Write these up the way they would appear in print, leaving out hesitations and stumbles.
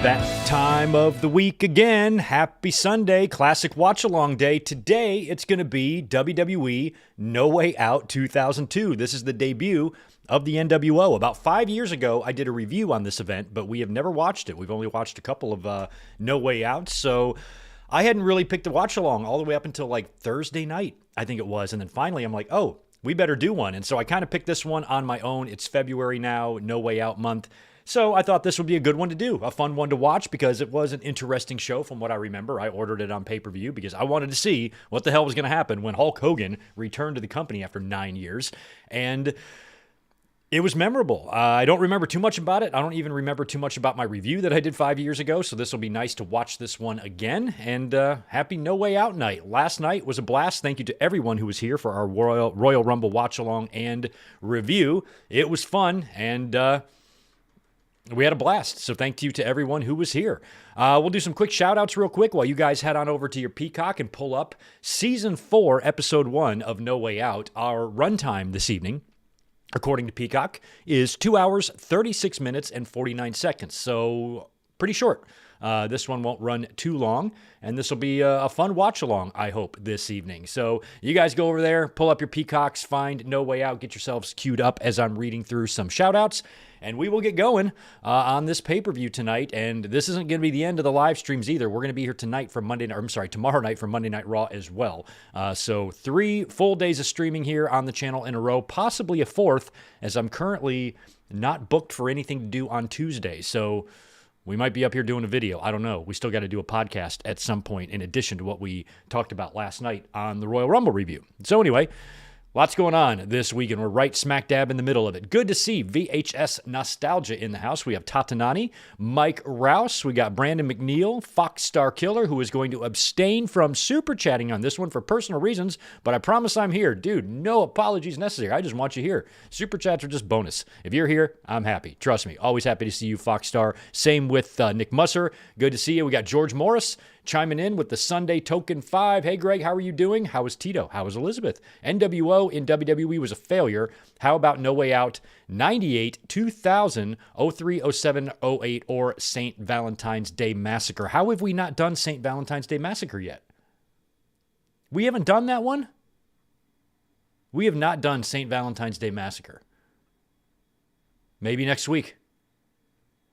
That time of the week again. Happy Sunday, classic watch-along day. Today, it's going to be WWE No Way Out 2002. This is the debut of the NWO. About 5 years ago, I did a review on this event, but we have never watched it. We've only watched a couple of No Way Outs, so I hadn't really picked a watch-along all the way up until like Thursday night, I think it was. And then finally, I'm like, oh, we better do one. And so I kind of picked this one on my own. It's February now, No Way Out month. So I thought this would be a good one to do, a fun one to watch, because it was an interesting show from what I remember. I ordered it on pay-per-view because I wanted to see what the hell was going to happen when Hulk Hogan returned to the company after 9 years. And it was memorable. I don't remember too much about it. I don't even remember too much about my review that I did 5 years ago, so this will be nice to watch this one again. And happy No Way Out night. Last night was a blast. Thank you to everyone who was here for our Royal Rumble watch-along and review. It was fun, and we had a blast, so thank you to everyone who was here. We'll do some quick shout-outs real quick while you guys head on over to your Peacock and pull up Season 4, Episode 1 of No Way Out. Our runtime this evening, according to Peacock, is 2 hours, 36 minutes, and 49 seconds, so pretty short. This one won't run too long, and this will be a fun watch-along, I hope, this evening. So you guys go over there, pull up your Peacocks, find No Way Out, get yourselves queued up as I'm reading through some shout-outs, and we will get going on this pay-per-view tonight. And this isn't going to be the end of the live streams either. We're going to be here tonight for tomorrow night for Monday Night Raw as well. So 3 full days of streaming here on the channel in a row, possibly a fourth, as I'm currently not booked for anything to do on Tuesday. So we might be up here doing a video. I don't know. We still got to do a podcast at some point in addition to what we talked about last night on the Royal Rumble review. So anyway, lots going on this week, and we're right smack dab in the middle of it. Good to see VHS Nostalgia in the house. We have Tatanani, Mike Rouse. We got Brandon McNeil, Fox Star Killer, who is going to abstain from super chatting on this one for personal reasons, but I promise I'm here. Dude, no apologies necessary. I just want you here. Super chats are just bonus. If you're here, I'm happy. Trust me. Always happy to see you, Fox Star. Same with Nick Musser. Good to see you. We got George Morris chiming in with the Sunday Token 5. Hey, Greg, how are you doing? How is Tito? How is Elizabeth? NWO in WWE was a failure. How about No Way Out 98, 2000, 03, 07, 08, or St. Valentine's Day Massacre? How have we not done St. Valentine's Day Massacre yet? We haven't done that one? We have not done St. Valentine's Day Massacre. Maybe next week.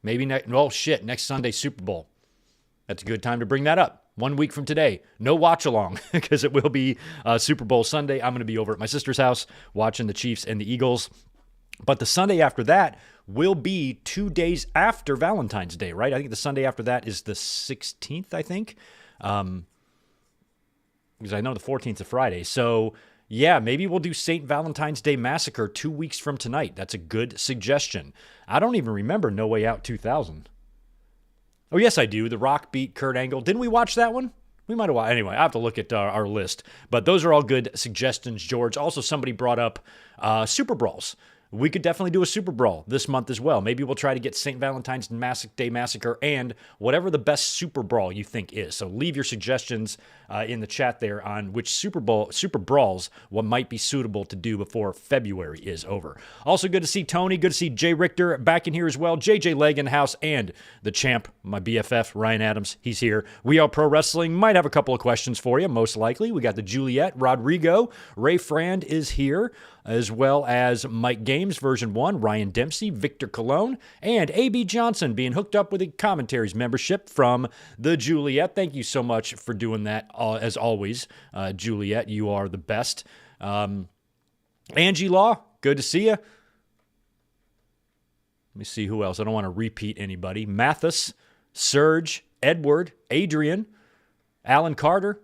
Maybe next Sunday, Super Bowl. That's a good time to bring that up. 1 week from today. No watch along because it will be Super Bowl Sunday. I'm going to be over at my sister's house watching the Chiefs and the Eagles. But the Sunday after that will be 2 days after Valentine's Day, right? I think the Sunday after that is the 16th, I think. Because I know the 14th is a Friday. So, yeah, maybe we'll do St. Valentine's Day Massacre 2 weeks from tonight. That's a good suggestion. I don't even remember No Way Out 2000. Oh, yes, I do. The Rock beat Kurt Angle. Didn't we watch that one? We might have watched. Anyway, I have to look at our list. But those are all good suggestions, George. Also, somebody brought up Super Brawls. We could definitely do a Super Brawl this month as well. Maybe we'll try to get St. Valentine's Day Massacre and whatever the best Super Brawl you think is. So leave your suggestions in the chat there on which Super Brawls what might be suitable to do before February is over. Also good to see Tony. Good to see Jay Richter back in here as well. JJ Leg in the house and the champ, my BFF, Ryan Adams. He's here. We Are Pro Wrestling might have a couple of questions for you, most likely. We got the Juliet, Rodrigo. Ray Frand is here, as well as Mike Games, version 1, Ryan Dempsey, Victor Colon, and A.B. Johnson being hooked up with a commentaries membership from the Juliet. Thank you so much for doing that, as always. Juliet, you are the best. Angie Law, good to see you. Let me see who else. I don't want to repeat anybody. Mathis, Serge, Edward, Adrian, Alan Carter,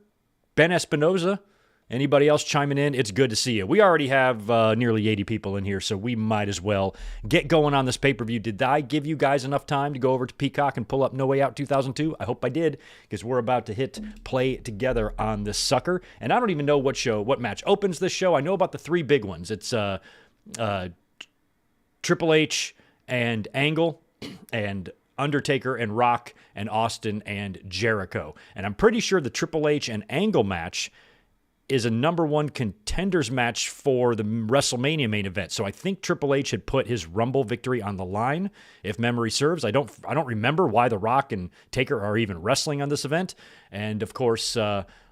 Ben Espinoza. Anybody else chiming in? It's good to see you. We already have nearly 80 people in here, so we might as well get going on this pay-per-view. Did I give you guys enough time to go over to Peacock and pull up No Way Out 2002? I hope I did, because we're about to hit play together on this sucker. And I don't even know what match opens this show. I know about the 3 big ones. It's Triple H and Angle and Undertaker and Rock and Austin and Jericho. And I'm pretty sure the Triple H and Angle match is a #1 contenders match for the WrestleMania main event. So I think Triple H had put his Rumble victory on the line, if memory serves. I don't remember why The Rock and Taker are even wrestling on this event. And of course,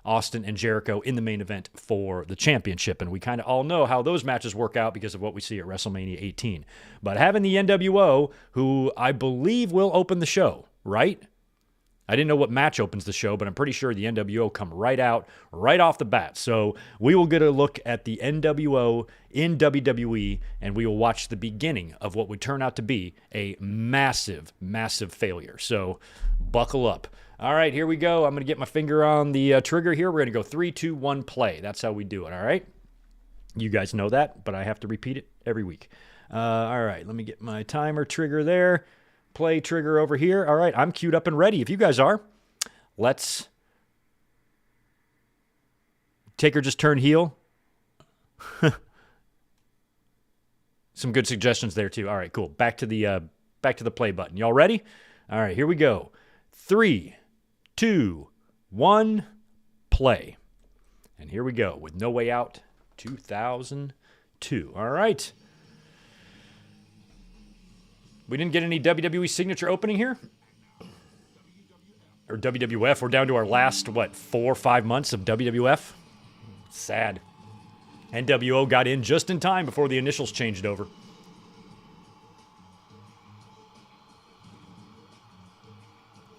Austin and Jericho in the main event for the championship. And we kind of all know how those matches work out because of what we see at WrestleMania 18. But having the NWO, who I believe will open the show, right? I didn't know what match opens the show, but I'm pretty sure the NWO come right out, right off the bat. So we will get a look at the NWO in WWE, and we will watch the beginning of what would turn out to be a massive, massive failure. So buckle up. All right, here we go. I'm going to get my finger on the trigger here. We're going to go 3, 2, 1, play. That's how we do it, all right? You guys know that, but I have to repeat it every week. All right, let me get my timer trigger there. Play trigger over here. All right, I'm queued up and ready. If you guys are, let's... Taker just turned heel. Some good suggestions there, too. All right, cool. Back to the play button. Y'all ready? All right, here we go. 3, 2, 1, play. And here we go with No Way Out 2002. All right. We didn't get any WWE signature opening here? Or WWF. We're down to our last, 4 or 5 months of WWF? Sad. NWO got in just in time before the initials changed over.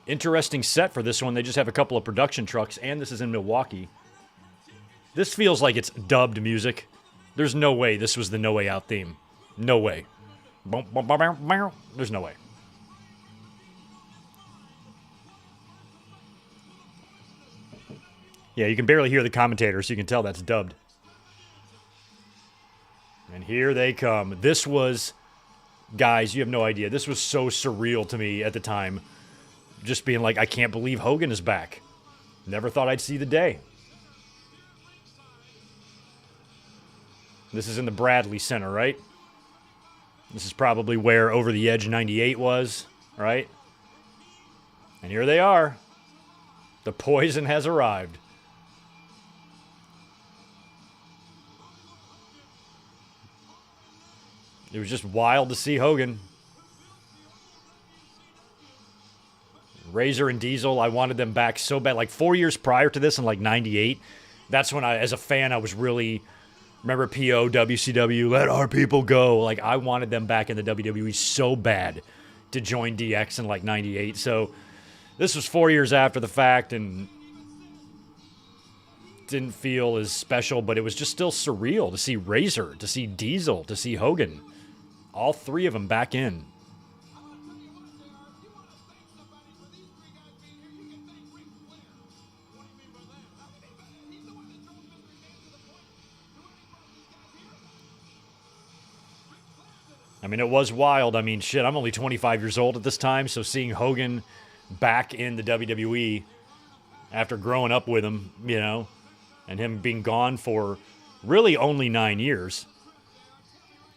Interesting set for this one. They just have a couple of production trucks, and this is in Milwaukee. This feels like it's dubbed music. There's no way this was the No Way Out theme. No way. There's no way. Yeah, you can barely hear the commentators, so you can tell that's dubbed. And here they come. This was, guys, you have no idea. This was so surreal to me at the time. Just being like, I can't believe Hogan is back. Never thought I'd see the day. This is in the Bradley Center, right? This is probably where Over the Edge 98 was, right? And here they are. The poison has arrived. It was just wild to see Hogan. Razor and Diesel, I wanted them back so bad. Like 4 years prior to this in like 98, that's when I, as a fan, I was really... Remember PO, WCW, let our people go. Like, I wanted them back in the WWE so bad to join DX in like 98. So this was 4 years after the fact and didn't feel as special, but it was just still surreal to see Razor, to see Diesel, to see Hogan. All three of them back in. I mean, it was wild. I mean, shit, I'm only 25 years old at this time, so seeing Hogan back in the WWE after growing up with him, you know, and him being gone for really only 9 years,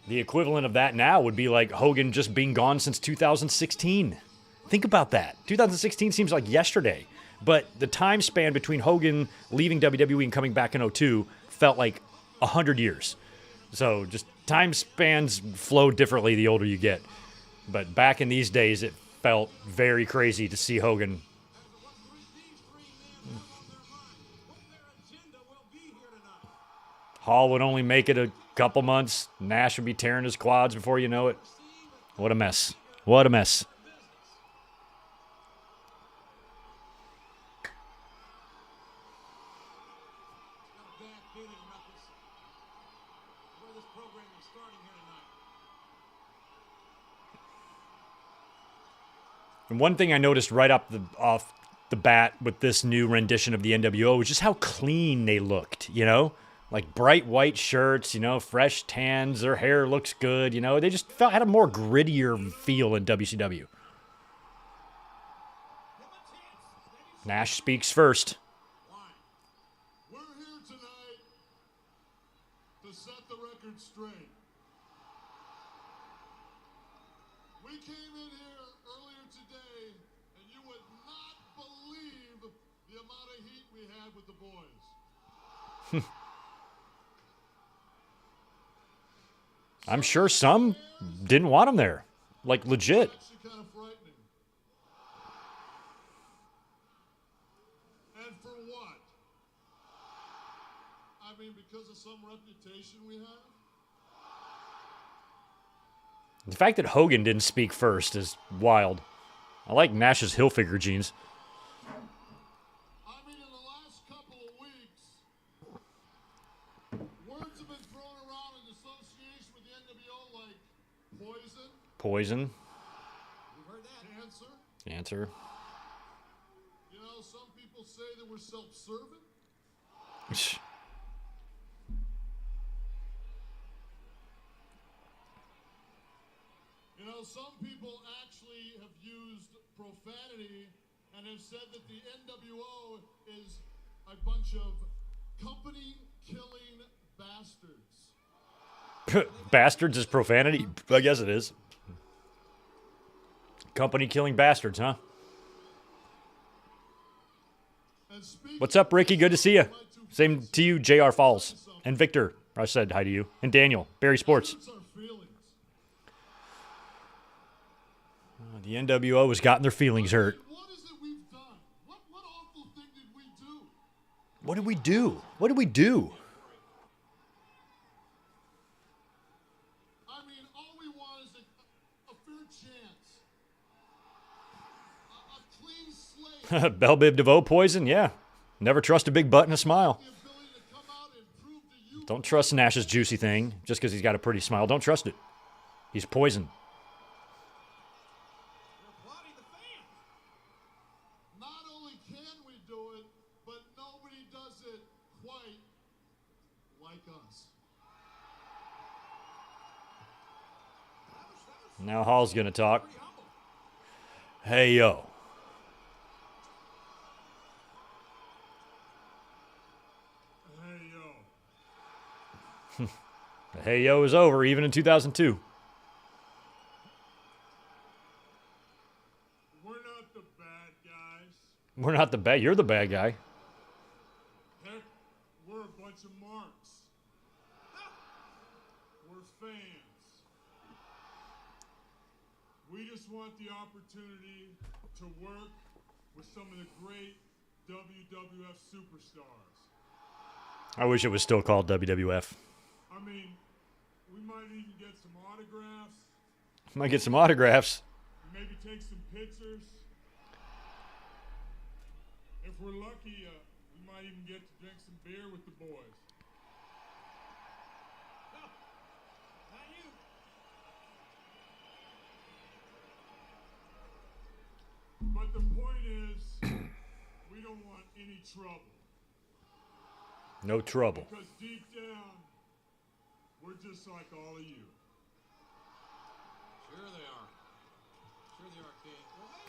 the equivalent of that now would be like Hogan just being gone since 2016. Think about that. 2016 seems like yesterday, but the time span between Hogan leaving WWE and coming back in 2002 felt like 100 years. So just time spans flow differently the older you get. But back in these days, it felt very crazy to see Hogan. Hall would only make it a couple months. Nash would be tearing his quads before you know it. What a mess. What a mess. And one thing I noticed right off the bat with this new rendition of the NWO was just how clean they looked, you know? Like bright white shirts, you know, fresh tans, their hair looks good, you know? They just had a more grittier feel in WCW. Nash speaks first. We're here tonight to set the record straight. We came in here earlier today, and you would not believe the amount of heat we had with the boys. I'm sure some didn't want him there. Like, legit. Actually kind of frightening. And for what? I mean, because of some reputation we have? The fact that Hogan didn't speak first is wild. I like Nash's Hilfiger jeans. I mean, in the last couple of weeks, words have been thrown around in association with the NWO like poison, Poison. we've heard that. Cancer. Answer. You know, some people say that we're self-serving. You know, some people actually have used profanity and have said that the NWO is a bunch of company-killing bastards. Bastards is profanity? I guess it is. Company killing bastards, huh? And speaking What's up, Ricky? Good to see you. Same to you, JR Falls. And Victor. I said hi to you. And Daniel. Barry Sports. of our feelings. The NWO has gotten their feelings hurt. What is it we've done? What awful thing did we do? What did we do? What did we do? I mean, all we want is a fair chance. A clean slate. Bell Bib DeVoe poison? Yeah. Never trust a big butt and a smile. The ability to come out and prove to you Don't trust Nash's juicy thing just because he's got a pretty smile. Don't trust it. He's poison. not only can we do it, but nobody does it quite like us. Now Hall's going to talk. Hey, yo. Hey, yo. The hey, yo is over even in 2002. We're not the bad guys. We're not the bad. You're the bad guy. Heck, we're a bunch of marks. We're fans. We just want the opportunity to work with some of the great WWF superstars. I wish it was still called WWF. I mean, we might even get some autographs, Might get some autographs. maybe take some pictures. If we're lucky, we might even get to drink some beer with the boys. Not you. But the point is, we don't want any trouble. No trouble. Because deep down, we're just like all of you. Sure they are. Sure they are, King.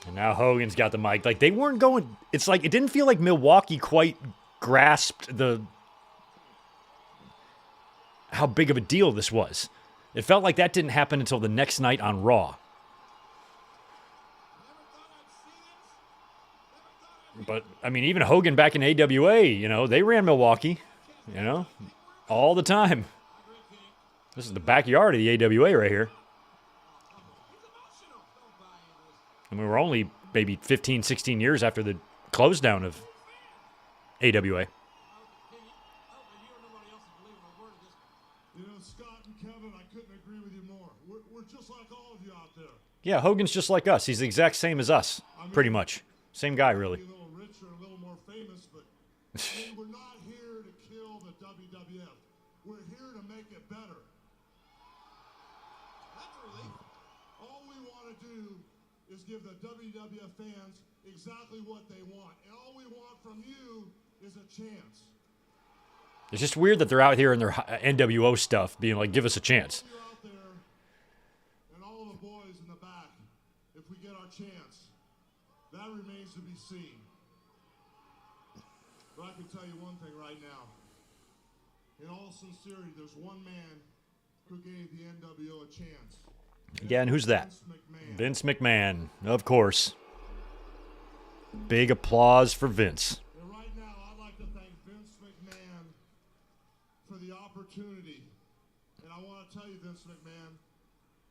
And now Hogan's got the mic. Like, they weren't going... It's like, it didn't feel like Milwaukee quite grasped how big of a deal this was. It felt like that didn't happen until the next night on Raw. But, I mean, even Hogan back in AWA, you know, they ran Milwaukee, you know, all the time. This is the backyard of the AWA right here. I mean, we're only maybe 15, 16 years after the close down of AWA. You know, Scott and Kevin, I couldn't agree with you more. We're just like all of you out there. Yeah, Hogan's just like us. He's the exact same as us, pretty much. Same guy, really. A little richer, a little more famous, but I mean, we're not here to kill the WWF. We're here to make it better. That's a relief. All we want to do is give the WWF fans exactly what they want. And all we want from you is a chance. It's just weird that they're out here in their NWO stuff being like, give us a chance. You out there and all of the boys in the back, if we get our chance, that remains to be seen. But I can tell you one thing right now. In all sincerity, there's one man who gave the NWO a chance. Yeah, and who's that? Vince McMahon. Vince McMahon, of course. Big applause for Vince. And right now, I'd like to thank Vince McMahon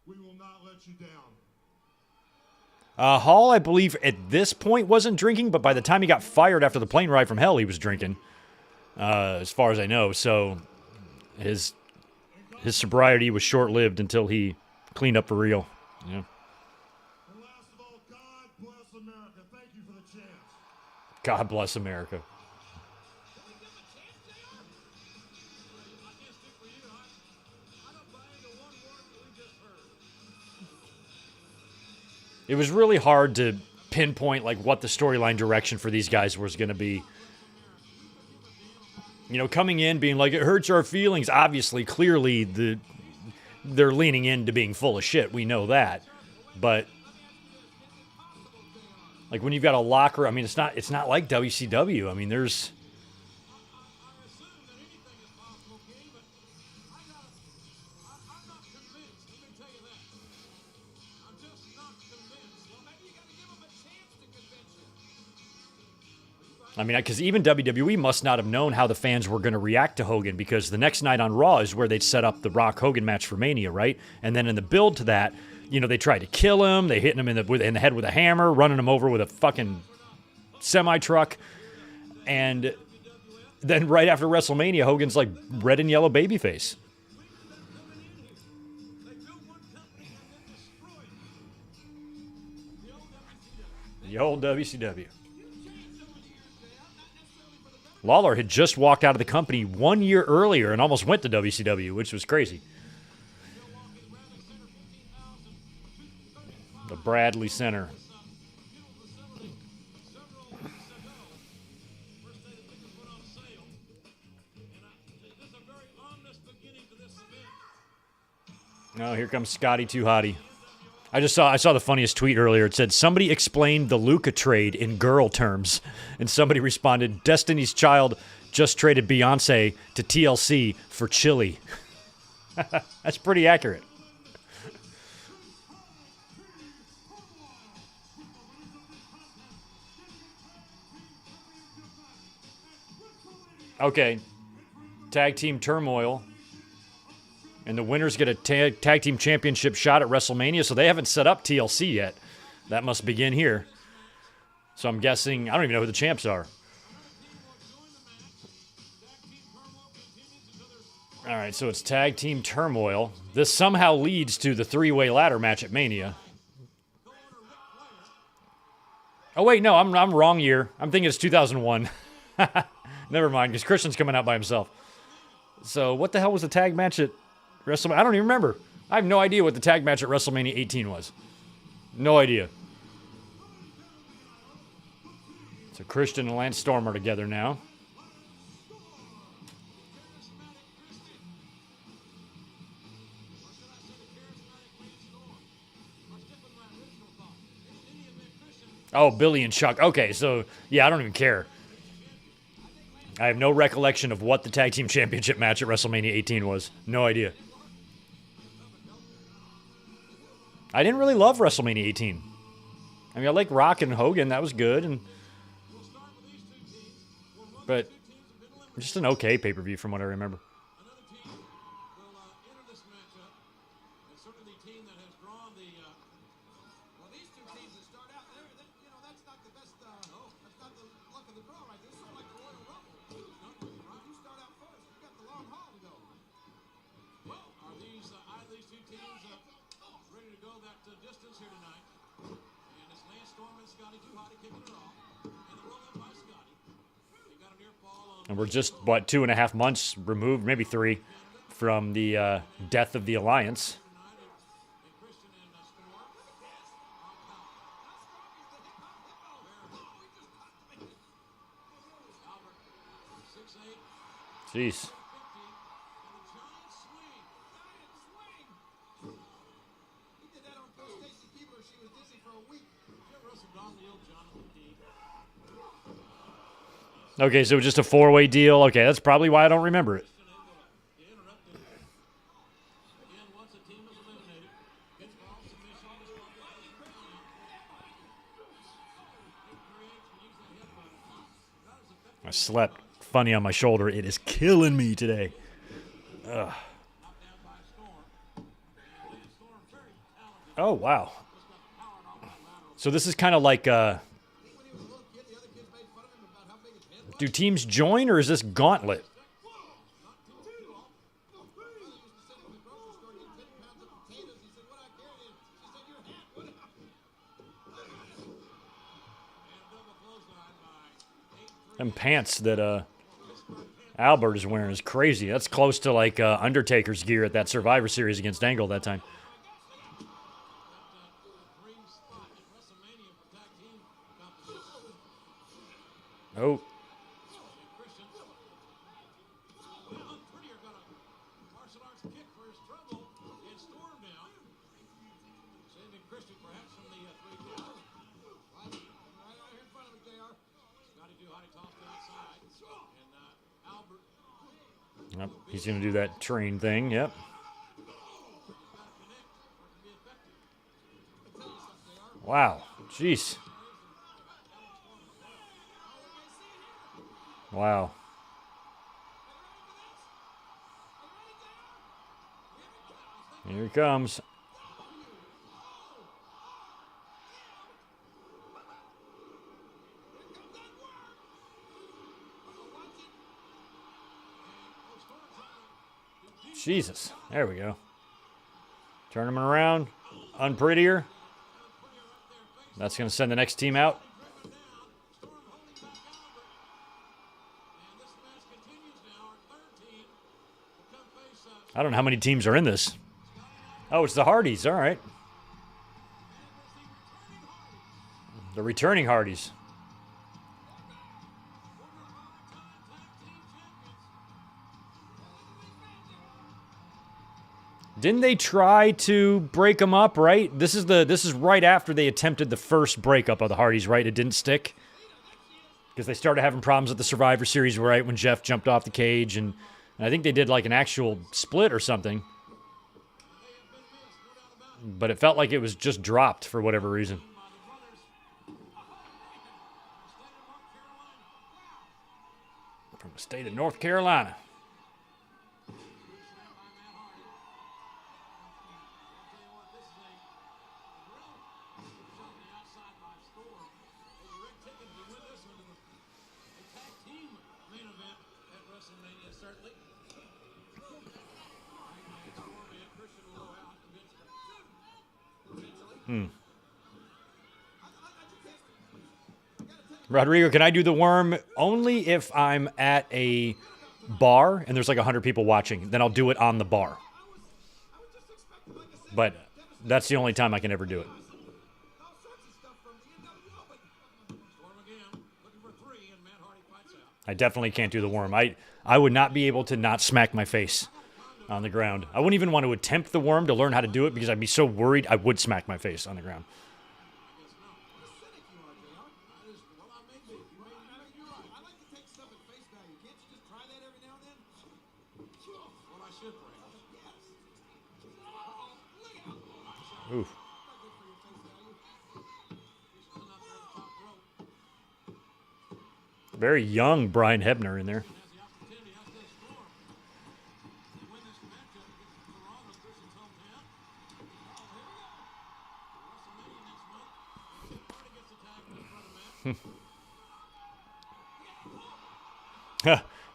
we will not let you down. Hall, I believe, at this point wasn't drinking, but by the time he got fired after the plane ride from hell, he was drinking, as far as I know. So his sobriety was short-lived until he cleaned up for real. Yeah. And last of all, God bless America. Thank you for the chance. God bless America. It was really hard to pinpoint like what the storyline direction for these guys was going to be. You know, coming in being like, it hurts our feelings. Obviously, clearly, they're leaning into being full of shit. We know that. But like when you've got a locker, I mean, it's not like WCW. I mean, there's I mean, because even WWE must not have known how the fans were going to react to Hogan, because the next night on Raw is where they'd set up the Rock-Hogan match for Mania, right? And then in the build to that, you know, they tried to kill him. They hit him in the head with a hammer, running him over with a fucking semi-truck. And then right after WrestleMania, Hogan's like red and yellow babyface. The old WCW. Lawler had just walked out of the company 1 year earlier and almost went to WCW, which was crazy. The Bradley Center. Oh, here comes Scotty Too Hottie. I saw the funniest tweet earlier. It said, somebody explained the Luca trade in girl terms. And somebody responded, Destiny's Child just traded Beyonce to TLC for Chili. That's pretty accurate. Okay. Tag team turmoil. And the winners get a tag team championship shot at WrestleMania, so they haven't set up TLC yet. That must begin here. So I'm guessing, I don't even know who the champs are. All right, so it's tag team turmoil. This somehow leads to the three-way ladder match at Mania. Oh, wait, no, I'm wrong year. I'm thinking it's 2001. Never mind, because Christian's coming out by himself. So what the hell was the tag match at WrestleMania? I don't even remember. I have no idea what the tag match at WrestleMania 18 was. No idea. So Christian and Lance Storm are together now. Oh, Billy and Chuck. Okay, so, yeah, I don't even care. I have no recollection of what the tag team championship match at WrestleMania 18 was. No idea. I didn't really love WrestleMania 18. I mean, I like Rock and Hogan. That was good. But just an okay pay-per-view from what I remember. And we're just, 2.5 months removed, maybe 3, from the death of the Alliance. Jeez. Okay, so just a 4-way deal. Okay, that's probably why I don't remember it. I slept funny on my shoulder. It is killing me today. Ugh. wow. So this is kind of like, do teams join or is this gauntlet? Them pants that Albert is wearing is crazy. That's close to like Undertaker's gear at that Survivor Series against Angle that time. Oh. Yep, he's going to do that train thing, yep. Wow, jeez. Wow. Here he comes. Jesus. There we go. Turn him around. Unprettier. That's going to send the next team out. I don't know how many teams are in this. Oh, it's the Hardys. All right. The returning Hardys. Didn't they try to break them up, right? This is right after they attempted the first breakup of the Hardys, right? It didn't stick. Because they started having problems with the Survivor Series, right, when Jeff jumped off the cage, and I think they did like an actual split or something. But it felt like it was just dropped for whatever reason. From the state of North Carolina. Rodrigo, can I do the worm only if I'm at a bar and there's like 100 people watching? Then I'll do it on the bar. But that's the only time I can ever do it. I definitely can't do the worm. I would not be able to not smack my face on the ground. I wouldn't even want to attempt the worm to learn how to do it because I'd be so worried I would smack my face on the ground. Oof. Very young Brian Hebner in there.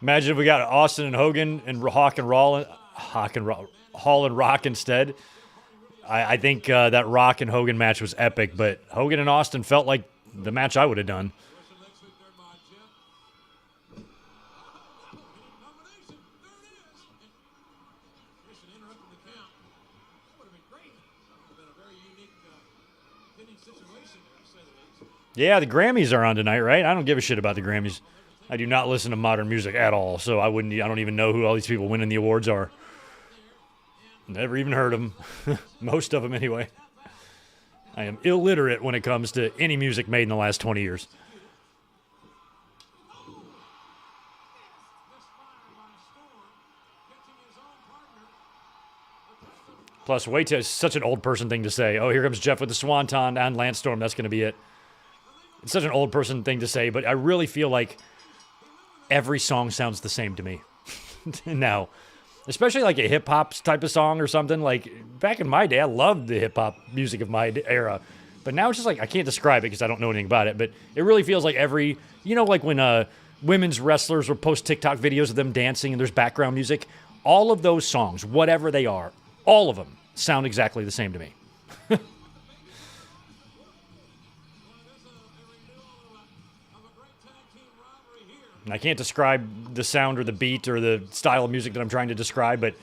Imagine if we got Austin and Hogan and Hall and Rock instead. I think that Rock and Hogan match was epic, but Hogan and Austin felt like the match I would have done. Yeah, the Grammys are on tonight, right? I don't give a shit about the Grammys. I do not listen to modern music at all, so I don't even know who all these people winning the awards are. Never even heard of them. Most of them, anyway. I am illiterate when it comes to any music made in the last 20 years. Plus, wait till it's such an old person thing to say. Oh, here comes Jeff with the Swanton and Lance Storm. That's going to be it. It's such an old person thing to say, but I really feel like every song sounds the same to me now. especially like a hip hop type of song or something. Like back in my day, I loved the hip hop music of my era, but now it's just like I can't describe it because I don't know anything about it. But it really feels like every, like when women's wrestlers will post TikTok videos of them dancing and there's background music. All of those songs, whatever they are, all of them sound exactly the same to me. I can't describe the sound or the beat or the style of music that I'm trying to describe, but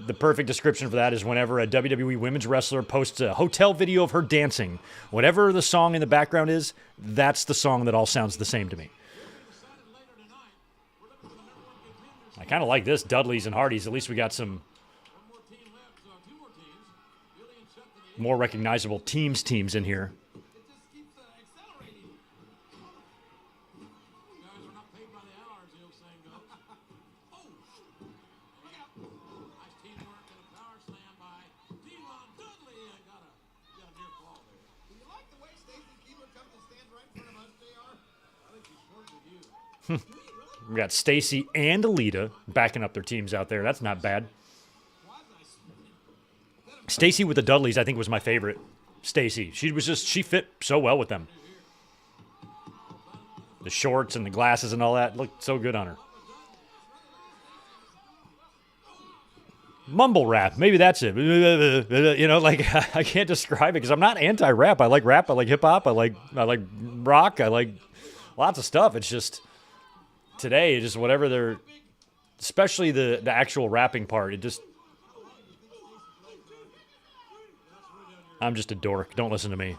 the perfect description for that is whenever a WWE women's wrestler posts a hotel video of her dancing, whatever the song in the background is, that's the song that all sounds the same to me. I kind of like this, Dudleys and Hardys. At least we got some more recognizable teams in here. We got Stacy and Alita backing up their teams out there. That's not bad. Stacy with the Dudleys, I think, was my favorite. Stacy. She fit so well with them. The shorts and the glasses and all that looked so good on her. Mumble rap. Maybe that's it. I can't describe it because I'm not anti-rap. I like rap. I like hip-hop. I like rock. I like lots of stuff. It's just today, just whatever they're, especially the actual rapping part, I'm just a dork. Don't listen to me.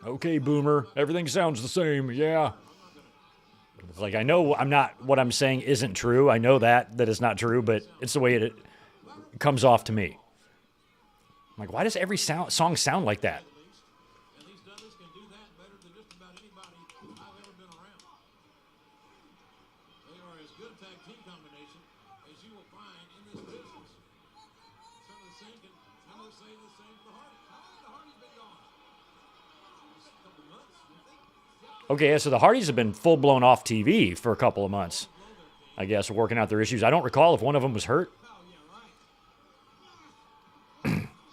Okay, boomer. Everything sounds the same. Yeah. It's like, I know what I'm saying isn't true. I know that it's not true, but it's the way it comes off to me. I'm like, why does every song sound like that? Okay, so the Hardys have been full-blown off TV for a couple of months, I guess, working out their issues. I don't recall if one of them was hurt.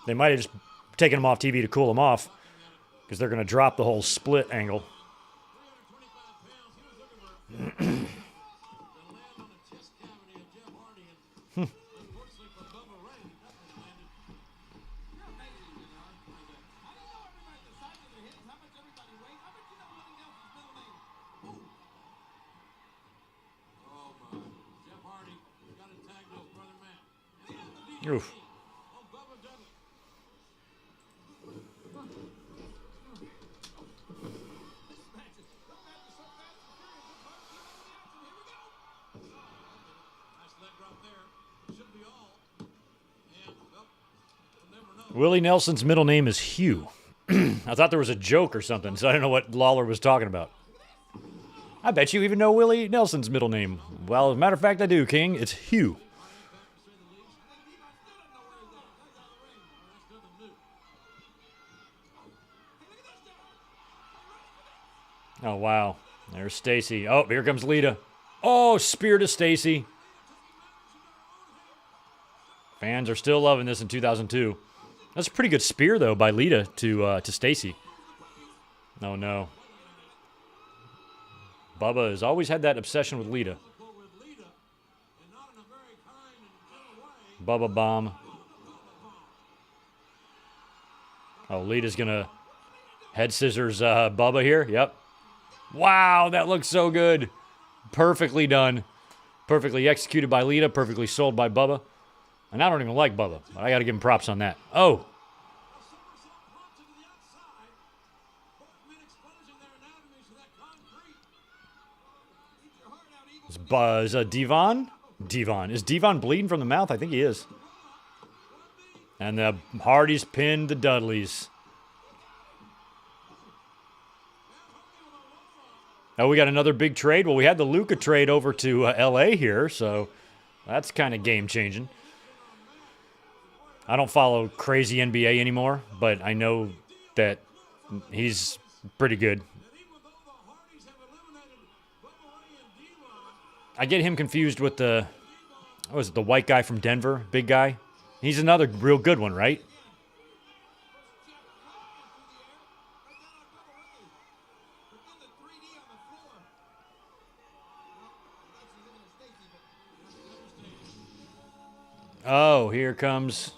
They might have just taken them off TV to cool them off because they're going to drop the whole split angle. Oof. Willie Nelson's middle name is Hugh. I thought there was a joke or something, so I don't know what Lawler was talking about. I bet you even know Willie Nelson's middle name. Well, as a matter of fact, I do, King. It's Hugh. Oh, wow. There's Stacy. Oh, here comes Lita. Oh, spear to Stacy. Fans are still loving this in 2002. That's a pretty good spear, though, by Lita to Stacy. Oh, no. Bubba has always had that obsession with Lita. Bubba bomb. Oh, Lita's going to head scissors Bubba here. Yep. Wow, that looks so good. Perfectly done. Perfectly executed by Lita. Perfectly sold by Bubba. And I don't even like Bubba, but I got to give him props on that. Oh. Is Devon? Devon. Is Devon bleeding from the mouth? I think he is. And the Hardys pinned the Dudleys. Oh, we got another big trade. Well, we had the Luka trade over to L.A. here, so that's kind of game-changing. I don't follow crazy NBA anymore, but I know that he's pretty good. I get him confused with the, what was it, the white guy from Denver, big guy. He's another real good one, right? Oh, here comes.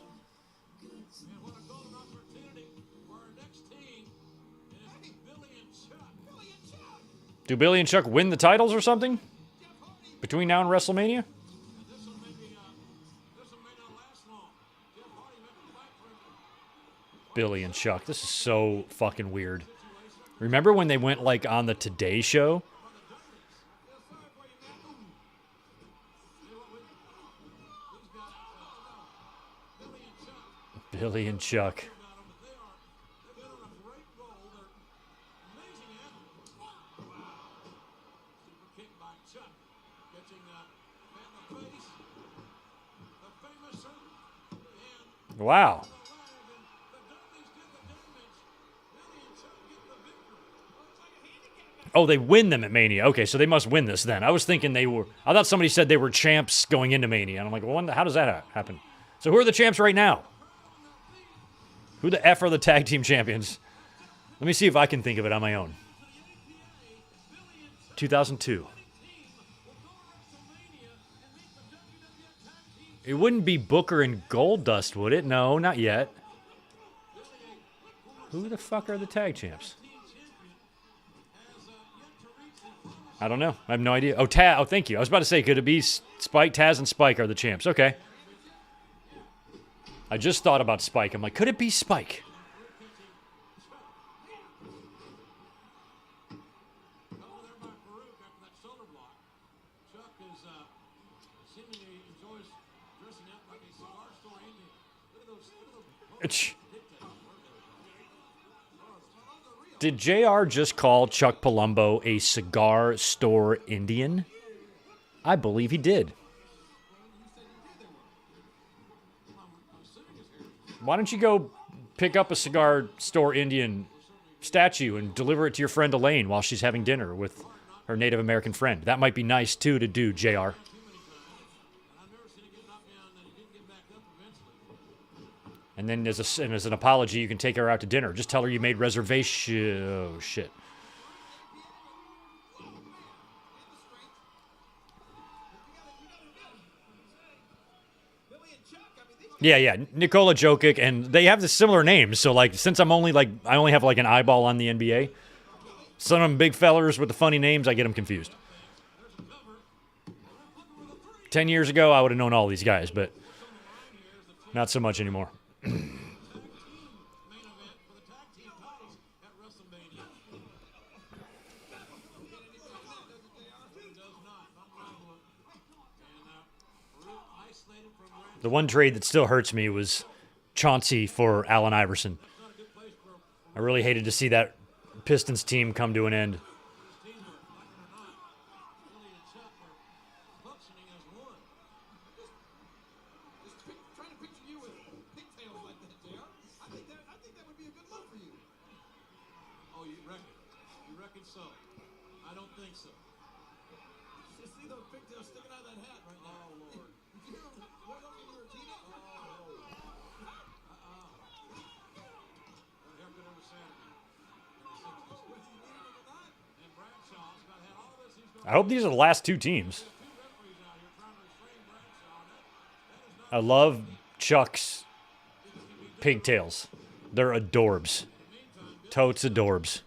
Do Billy and Chuck win the titles or something between now and WrestleMania? Billy and Chuck. This is so fucking weird. Remember when they went like on the Today Show? Billy and Chuck. Wow. Oh, they win them at Mania. Okay, so they must win this then. I was thinking they were... I thought somebody said they were champs going into Mania. And I'm like, well, how does that happen? So who are the champs right now? Who the F are the tag team champions? Let me see if I can think of it on my own. 2002. It wouldn't be Booker and Goldust, would it? No, not yet. Who the fuck are the tag champs? I don't know. I have no idea. Oh, Taz. Oh, thank you. I was about to say, could it be Spike? Taz and Spike are the champs. Okay. I just thought about Spike. I'm like, could it be Spike? Did JR just call Chuck Palumbo a cigar store Indian? I believe he did. Why don't you go pick up a cigar store Indian statue and deliver it to your friend Elaine while she's having dinner with her Native American friend? That might be nice, too, to do, JR. And then as an apology, you can take her out to dinner. Just tell her you made reservation. Oh, shit. Yeah. Nikola Jokic, and they have the similar names. So, like, since I only have, like, an eyeball on the NBA, some of them big fellers with the funny names, I get them confused. 10 years ago, I would have known all these guys, but not so much anymore. The one trade that still hurts me was Chauncey for Allen Iverson. I really hated to see that Pistons team come to an end. I hope these are the last two teams. I love Chuck's pigtails. They're adorbs. Totes adorbs.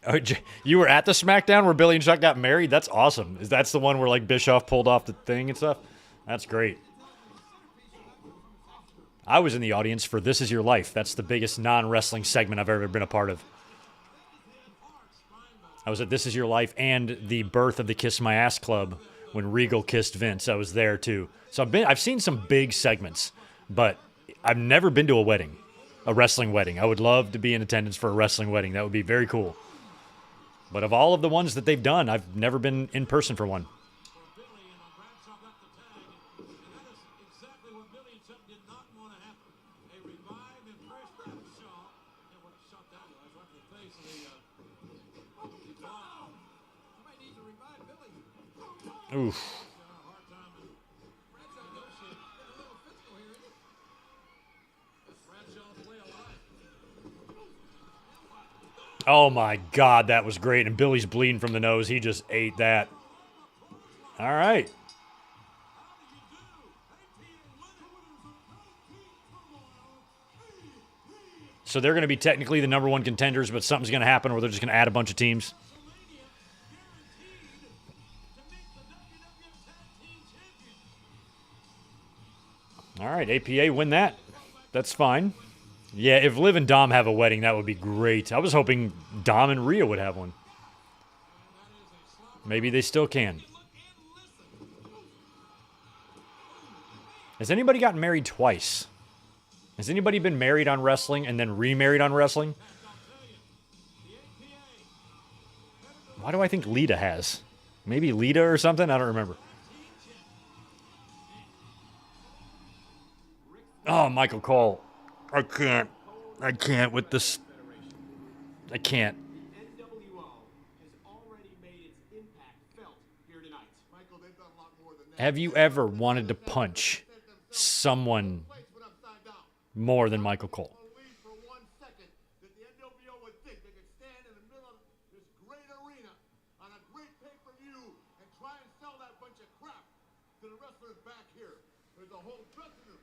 Oh, you were at the SmackDown where Billy and Chuck got married? That's awesome. That's the one where like Bischoff pulled off the thing and stuff? That's great. I was in the audience for This Is Your Life. That's the biggest non-wrestling segment I've ever been a part of. I was at This Is Your Life and the birth of the Kiss My Ass Club when Regal kissed Vince. I was there too. So I've seen some big segments, but I've never been to a wedding, a wrestling wedding. I would love to be in attendance for a wrestling wedding. That would be very cool. But of all of the ones that they've done, I've never been in person for one. shot that was right to the face of the block. Somebody needs to revive Billy. Oof. He's got a hard time. Bradshaw negotiating. Getting a little physical here, isn't it? That's Bradshaw's way of life. Oh my God, that was great. And Billy's bleeding from the nose. He just ate that. All right. So they're going to be technically the #1 contenders, but something's going to happen where they're just going to add a bunch of teams. All right, APA win that. That's fine. Yeah, if Liv and Dom have a wedding, that would be great. I was hoping Dom and Rhea would have one. Maybe they still can. Has anybody gotten married twice? Has anybody been married on wrestling and then remarried on wrestling? Why do I think Lita has? Maybe Lita or something? I don't remember. Oh, Michael Cole. I can't with this. I can't. The NWO has already made its impact felt here tonight. Michael, they've done a lot more than that. Have you ever wanted to punch someone more than Michael Cole? Believe for 1 second that the NWO would think they could stand in the middle of this great arena on a great pay-per-view and try and sell that bunch of crap to the wrestlers back here. There's a whole dressing room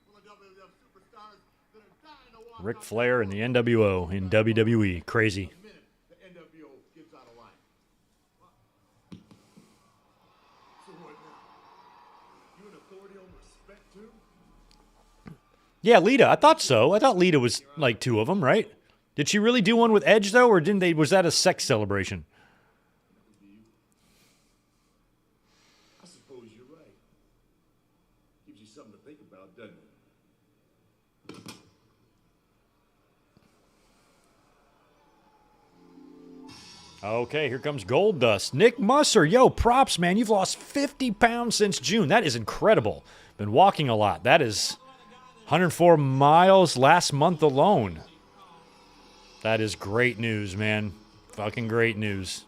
full of WWF superstars that are dying to walk Ric out Flair and the NWO in WWE. Crazy. the minute the NWO gets out of line. So what now? You an authority on respect too? Yeah, Lita. I thought so. I thought Lita was like 2 of them, right? Did she really do one with Edge though, or didn't they? Was that a sex celebration? I suppose you're right. Gives you something to think about, doesn't it? Okay, here comes Goldust. Nick Musser. Yo, props, man. You've lost 50 pounds since June. That is incredible. Been walking a lot. That is 104 miles last month alone. That is great news, man. Fucking great news.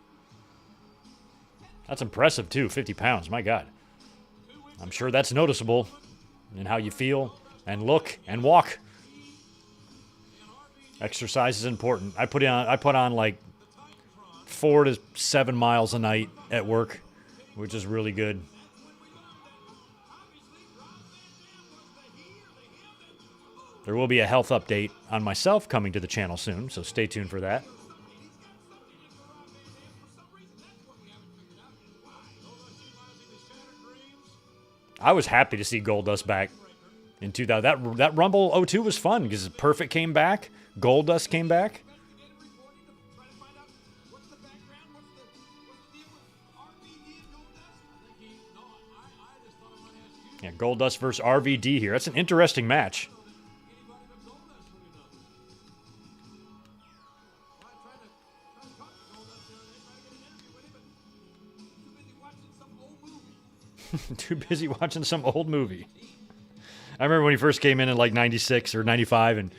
That's impressive, too. 50 pounds. My God. I'm sure that's noticeable in how you feel and look and walk. Exercise is important. I put on like 4 to 7 miles a night at work, which is really good. There will be a health update on myself coming to the channel soon, so stay tuned for that. I was happy to see Goldust back in 2000. That Rumble 02 was fun because Perfect came back, Goldust came back. Yeah, Goldust versus RVD here. That's an interesting match. Too busy watching some old movie. I remember when he first came in like 96 or 95, and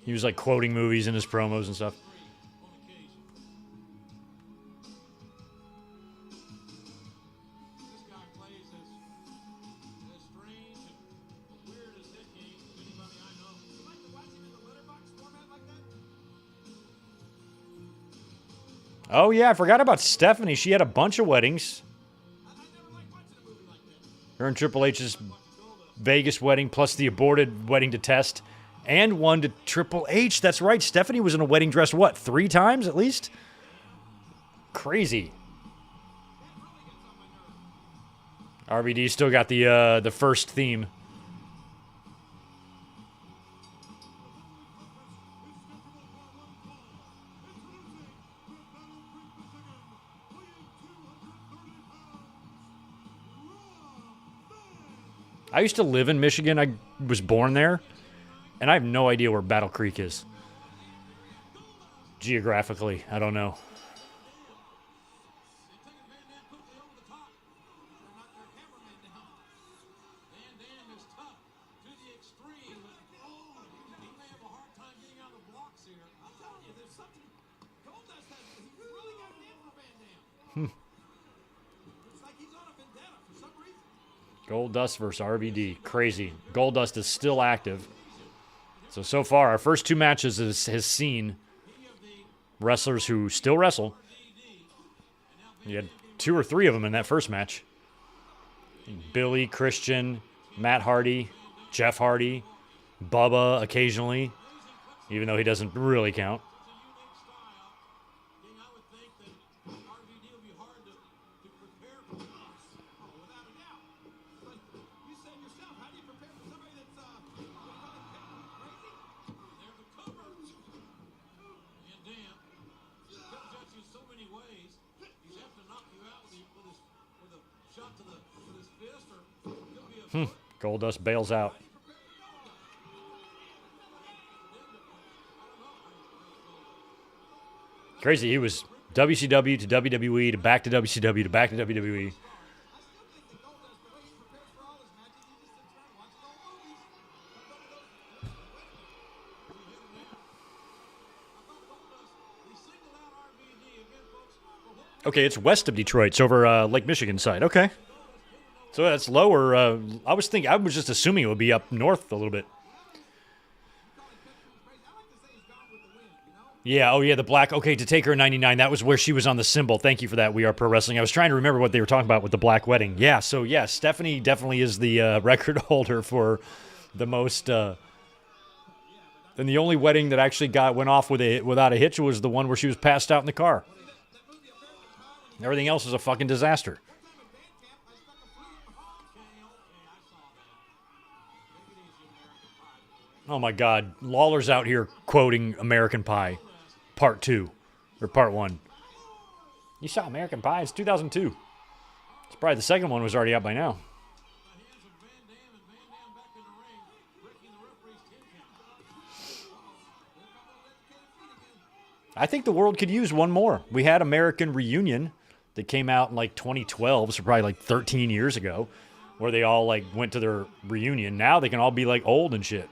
he was like quoting movies in his promos and stuff. Oh, yeah, I forgot about Stephanie. She had a bunch of weddings. Her and Triple H's Vegas wedding, plus the aborted wedding to Test, and one to Triple H. That's right. Stephanie was in a wedding dress, what, 3 times at least? Crazy. RVD still got the first theme. I used to live in Michigan. I was born there, and I have no idea where Battle Creek is. Geographically, I don't know. Goldust versus RVD. Crazy. Goldust is still active. So far, our first two matches has seen wrestlers who still wrestle. You had 2 or 3 of them in that first match. Billy, Christian, Matt Hardy, Jeff Hardy, Bubba occasionally, even though he doesn't really count. Goldust bails out. Crazy. He was WCW to WWE to back to WCW to back to WWE. Okay, it's west of Detroit. It's over Lake Michigan side. Okay. So that's lower. I was just assuming it would be up north a little bit. Yeah, oh yeah, the black. Okay, to take her 99, that was where she was on the symbol. Thank you for that, We Are Pro Wrestling. I was trying to remember what they were talking about with the black wedding. Yeah, so yeah, Stephanie definitely is the record holder for the most. And the only wedding that actually went off without a hitch was the one where she was passed out in the car. Everything else was a fucking disaster. Oh my God, Lawler's out here quoting American Pie, Part 2, or Part 1. You saw American Pie? It's 2002. It's probably the second one was already out by now. I think the world could use one more. We had American Reunion that came out in like 2012, so probably like 13 years ago, where they all like went to their reunion. Now they can all be like old and shit.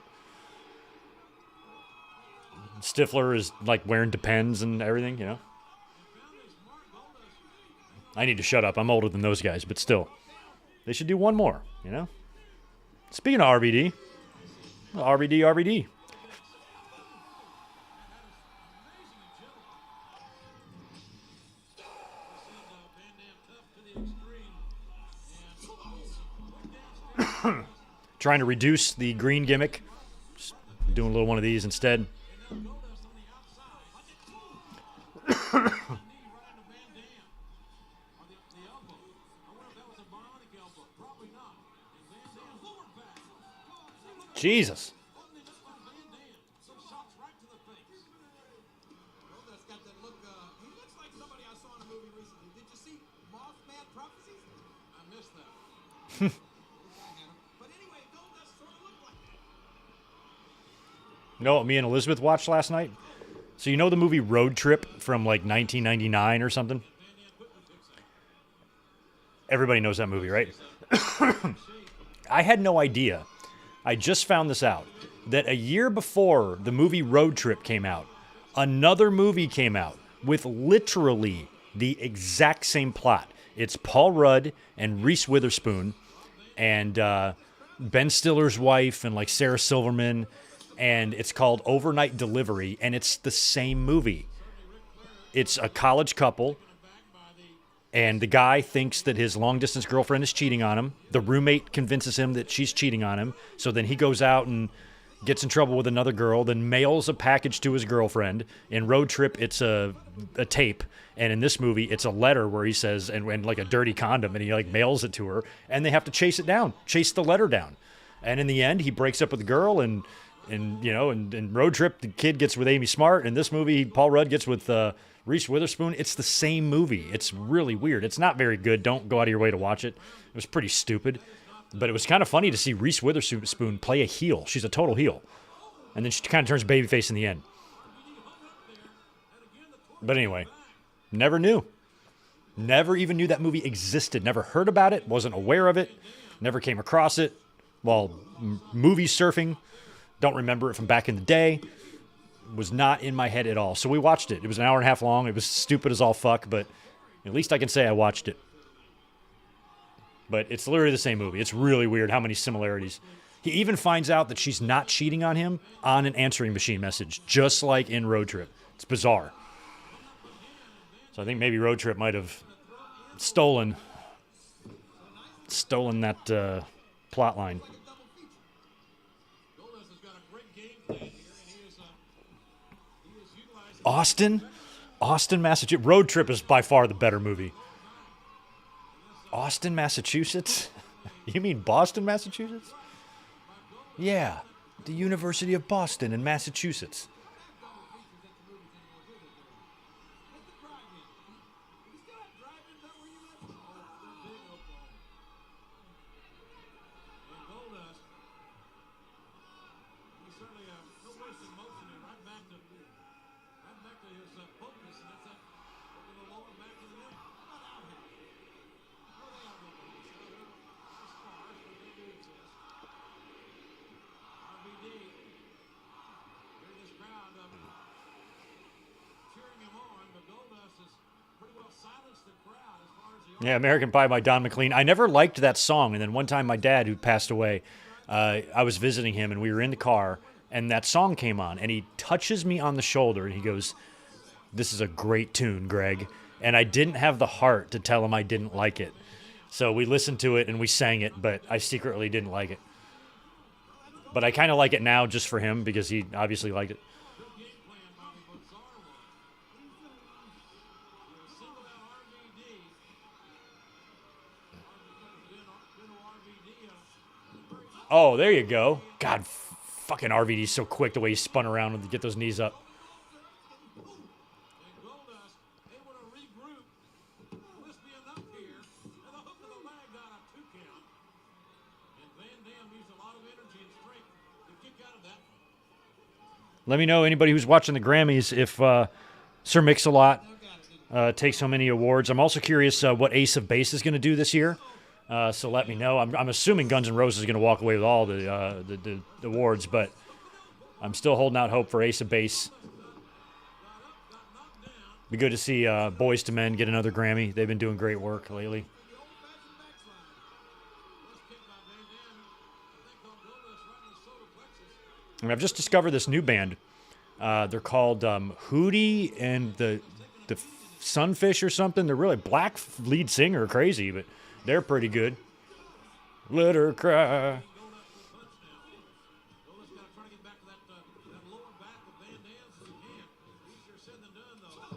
Stifler is like wearing Depends and everything, you know. I need to shut up. I'm older than those guys, but still. They should do one more, you know. Speaking of RVD, RVD. Trying to reduce the green gimmick. Just doing a little one of these instead. Jesus. You know what me and Elizabeth watched last night? So you know the movie Road Trip from like 1999 or something? Everybody knows that movie, right? I had no idea. I just found this out. That a year before the movie Road Trip came out, another movie came out with literally the exact same plot. It's Paul Rudd and Reese Witherspoon and Ben Stiller's wife and like Sarah Silverman. And it's called Overnight Delivery, and it's the same movie. It's a college couple, and the guy thinks that his long-distance girlfriend is cheating on him. The roommate convinces him that she's cheating on him, so then he goes out and gets in trouble with another girl, then mails a package to his girlfriend. In Road Trip, it's a tape, and in this movie, it's a letter where he says, and like a dirty condom, and he like mails it to her, and they have to chase the letter down. And in the end, he breaks up with the girl, and you know, in Road Trip, the kid gets with Amy Smart. In this movie, Paul Rudd gets with Reese Witherspoon. It's the same movie. It's really weird. It's not very good. Don't go out of your way to watch it. It was pretty stupid. But it was kind of funny to see Reese Witherspoon play a heel. She's a total heel. And then she kind of turns babyface in the end. But anyway, never knew. Never even knew that movie existed. Never heard about it. Wasn't aware of it. Never came across it. While movie surfing. Don't remember it from back in the day. Was not in my head at all. So we watched it. It was an hour and a half long. It was stupid as all fuck, but at least I can say I watched it. But it's literally the same movie. It's really weird how many similarities. He even finds out that she's not cheating on him on an answering machine message, just like in Road Trip. It's bizarre. So I think maybe Road Trip might have stolen that plot line. Austin, Massachusetts. Road Trip is by far the better movie. Austin, Massachusetts? You mean Boston, Massachusetts? Yeah, the University of Boston in Massachusetts. Yeah, American Pie by Don McLean. I never liked that song. And then one time my dad, who passed away, I was visiting him and we were in the car and that song came on and he touches me on the shoulder and he goes, "This is a great tune, Greg." And I didn't have the heart to tell him I didn't like it. So we listened to it and we sang it, but I secretly didn't like it. But I kind of like it now just for him because he obviously liked it. Oh, there you go. God, fucking RVD's so quick the way he spun around to get those knees up. Let me know, anybody who's watching the Grammys, if Sir Mix-a-Lot takes so many awards. I'm also curious what Ace of Base is going to do this year. So let me know. I'm assuming Guns N' Roses is going to walk away with all the awards, but I'm still holding out hope for Ace of Base. Be good to see Boyz II Men get another Grammy. They've been doing great work lately. And I've just discovered this new band. They're called Hootie and the Sunfish or something. They're really black lead singer, crazy, but they're pretty good. Let her cry.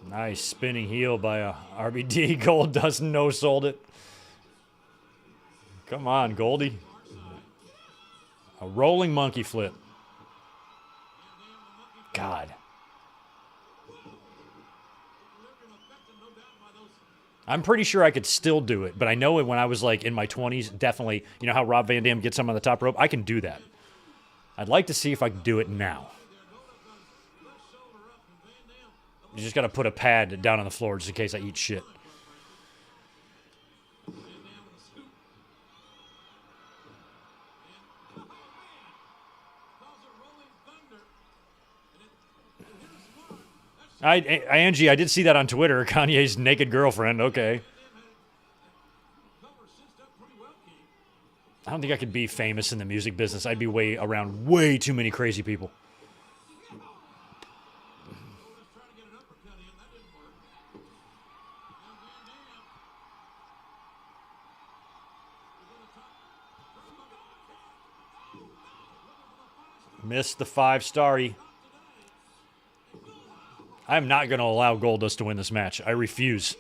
Nice spinning heel by a RBD. Goldust no-sold it. Come on, Goldie. A rolling monkey flip. God. I'm pretty sure I could still do it, but I know it when I was like in my 20s, definitely, you know how Rob Van Dam gets him on the top rope? I can do that. I'd like to see if I can do it now. You just got to put a pad down on the floor just in case I eat shit. Angie, I did see that on Twitter. Kanye's naked girlfriend. Okay. I don't think I could be famous in the music business. I'd be around way too many crazy people. Missed the 5-starry. I'm not going to allow Goldust to win this match. I refuse.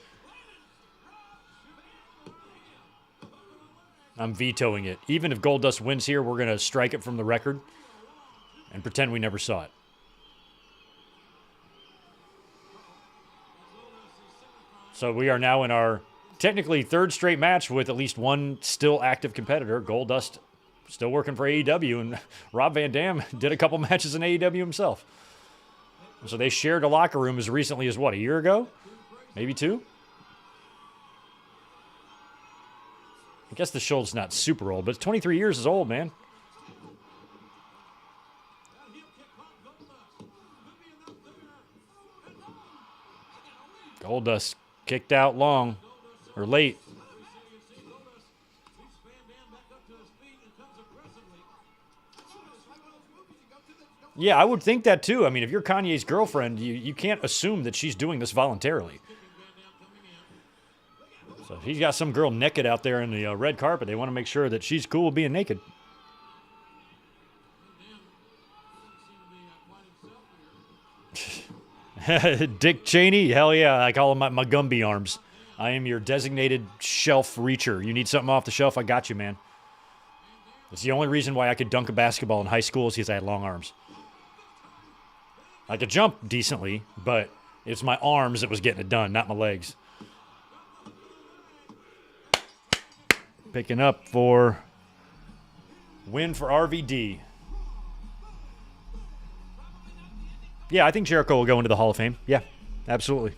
I'm vetoing it. Even if Goldust wins here, we're going to strike it from the record and pretend we never saw it. So we are now in our technically third straight match with at least one still active competitor. Goldust still working for AEW, and Rob Van Dam did a couple matches in AEW himself. So they shared a locker room as recently as, what, a year ago? Maybe 2? I guess the Schultz not super old, but 23 years is old, man. Goldust kicked out long, or late. Yeah, I would think that too. I mean, if you're Kanye's girlfriend, you can't assume that she's doing this voluntarily. So if he's got some girl naked out there in the red carpet, they want to make sure that she's cool with being naked. Dick Cheney? Hell yeah, I call him my Gumby arms. I am your designated shelf reacher. You need something off the shelf, I got you, man. It's the only reason why I could dunk a basketball in high school is because I had long arms. I could jump decently, but it's my arms that was getting it done, not my legs. Picking up for win for RVD. Yeah, I think Jericho will go into the Hall of Fame. Yeah, absolutely.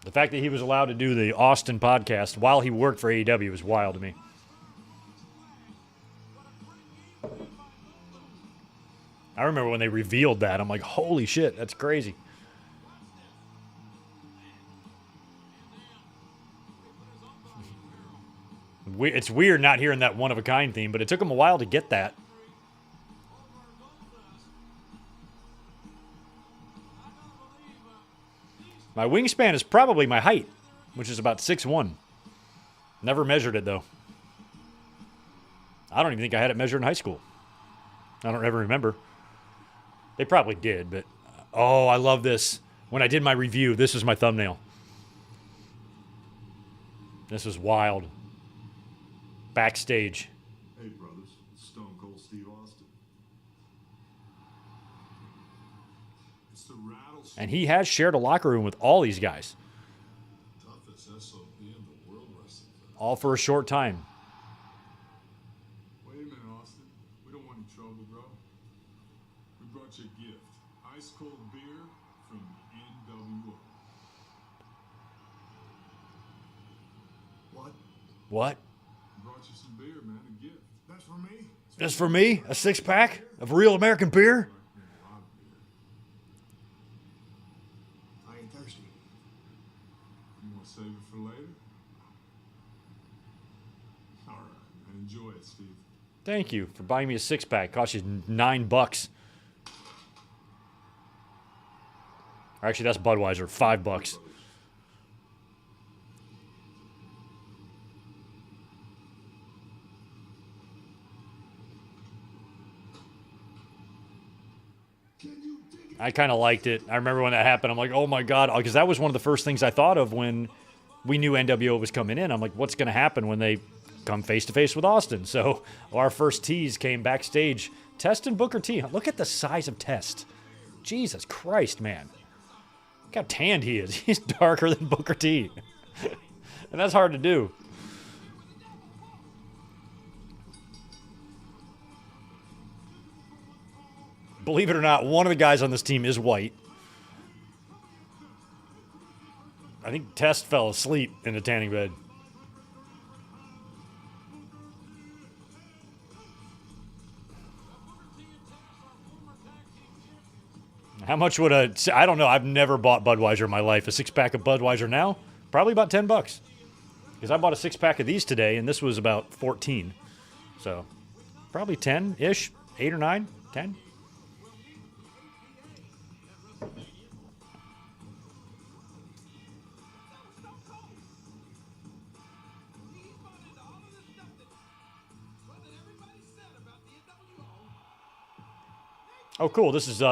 The fact that he was allowed to do the Austin podcast while he worked for AEW is wild to me. I remember when they revealed that. I'm like, holy shit, that's crazy. It's weird not hearing that one-of-a-kind theme, but it took them a while to get that. My wingspan is probably my height, which is about 6'1". Never measured it, though. I don't even think I had it measured in high school. I don't ever remember. They probably did, but... Oh, I love this. When I did my review, this was my thumbnail. This was wild. Backstage. Hey, brothers. It's Stone Cold Steve Austin. It's the rattlesnake. And he has shared a locker room with all these guys. Toughest SOB in the world wrestling. All for a short time. Wait a minute, Austin. We don't want any trouble, bro. We brought you a gift. Ice cold beer from NWO. What? What? Brought you some beer, man. A gift. That's for me. Just for me? A six-pack of real American beer? I ain't thirsty. You want to save it for later? All right. Enjoy it, Steve. Thank you for buying me a six-pack. Cost you $9. Or actually, that's Budweiser. $5. I kind of liked it. I remember when that happened. I'm like, oh my God. Because that was one of the first things I thought of when we knew NWO was coming in. I'm like, what's going to happen when they come face-to-face with Austin? So our first tease came backstage. Test and Booker T. Look at the size of Test. Jesus Christ, man. Look how tanned he is. He's darker than Booker T. And that's hard to do. Believe it or not, one of the guys on this team is white. I think Test fell asleep in the tanning bed. How much would I don't know. I've never bought Budweiser in my life. A six-pack of Budweiser now? Probably about $10. Because I bought a six-pack of these today, and this was about 14. So, probably 10-ish, 8 or 9, 10. Oh, cool. This is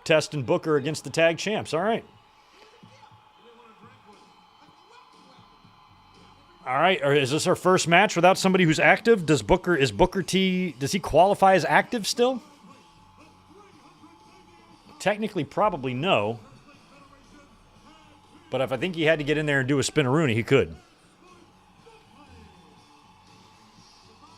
Test and Booker against the tag champs. All right. All right. Or is this our first match without somebody who's active? Is Booker T, does he qualify as active still? Technically, probably no. But if I think he had to get in there and do a spinneroonie, he could.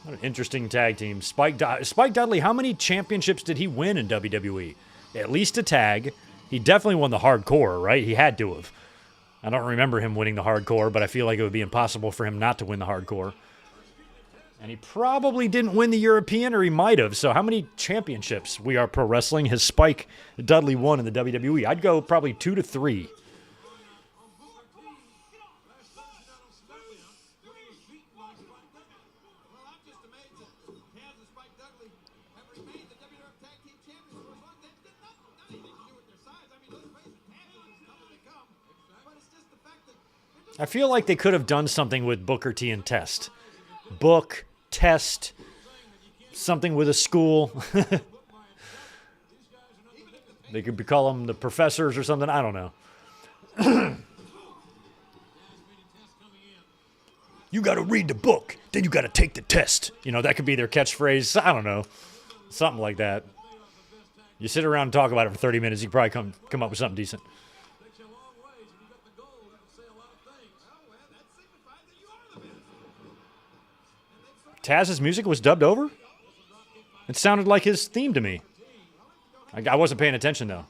What an interesting tag team. Spike Dudley, how many championships did he win in WWE? At least a tag. He definitely won the hardcore, right? He had to have. I don't remember him winning the hardcore, but I feel like it would be impossible for him not to win the hardcore. And he probably didn't win the European, or he might have. So how many championships We Are Pro Wrestling has Spike Dudley won in the WWE? I'd go probably 2 to 3. I feel like they could have done something with Booker T and Test. Book, Test, something with a school. They could call them the professors or something. I don't know. You got to read the book, then you got to take the test. You know, that could be their catchphrase. I don't know. Something like that. You sit around and talk about it for 30 minutes, you can probably come up with something decent. Takes you a long ways. If you got the gold, you can say a lot of things. Oh, well, that signifies that you are the best. Taz's music was dubbed over? It sounded like his theme to me. I wasn't paying attention, though.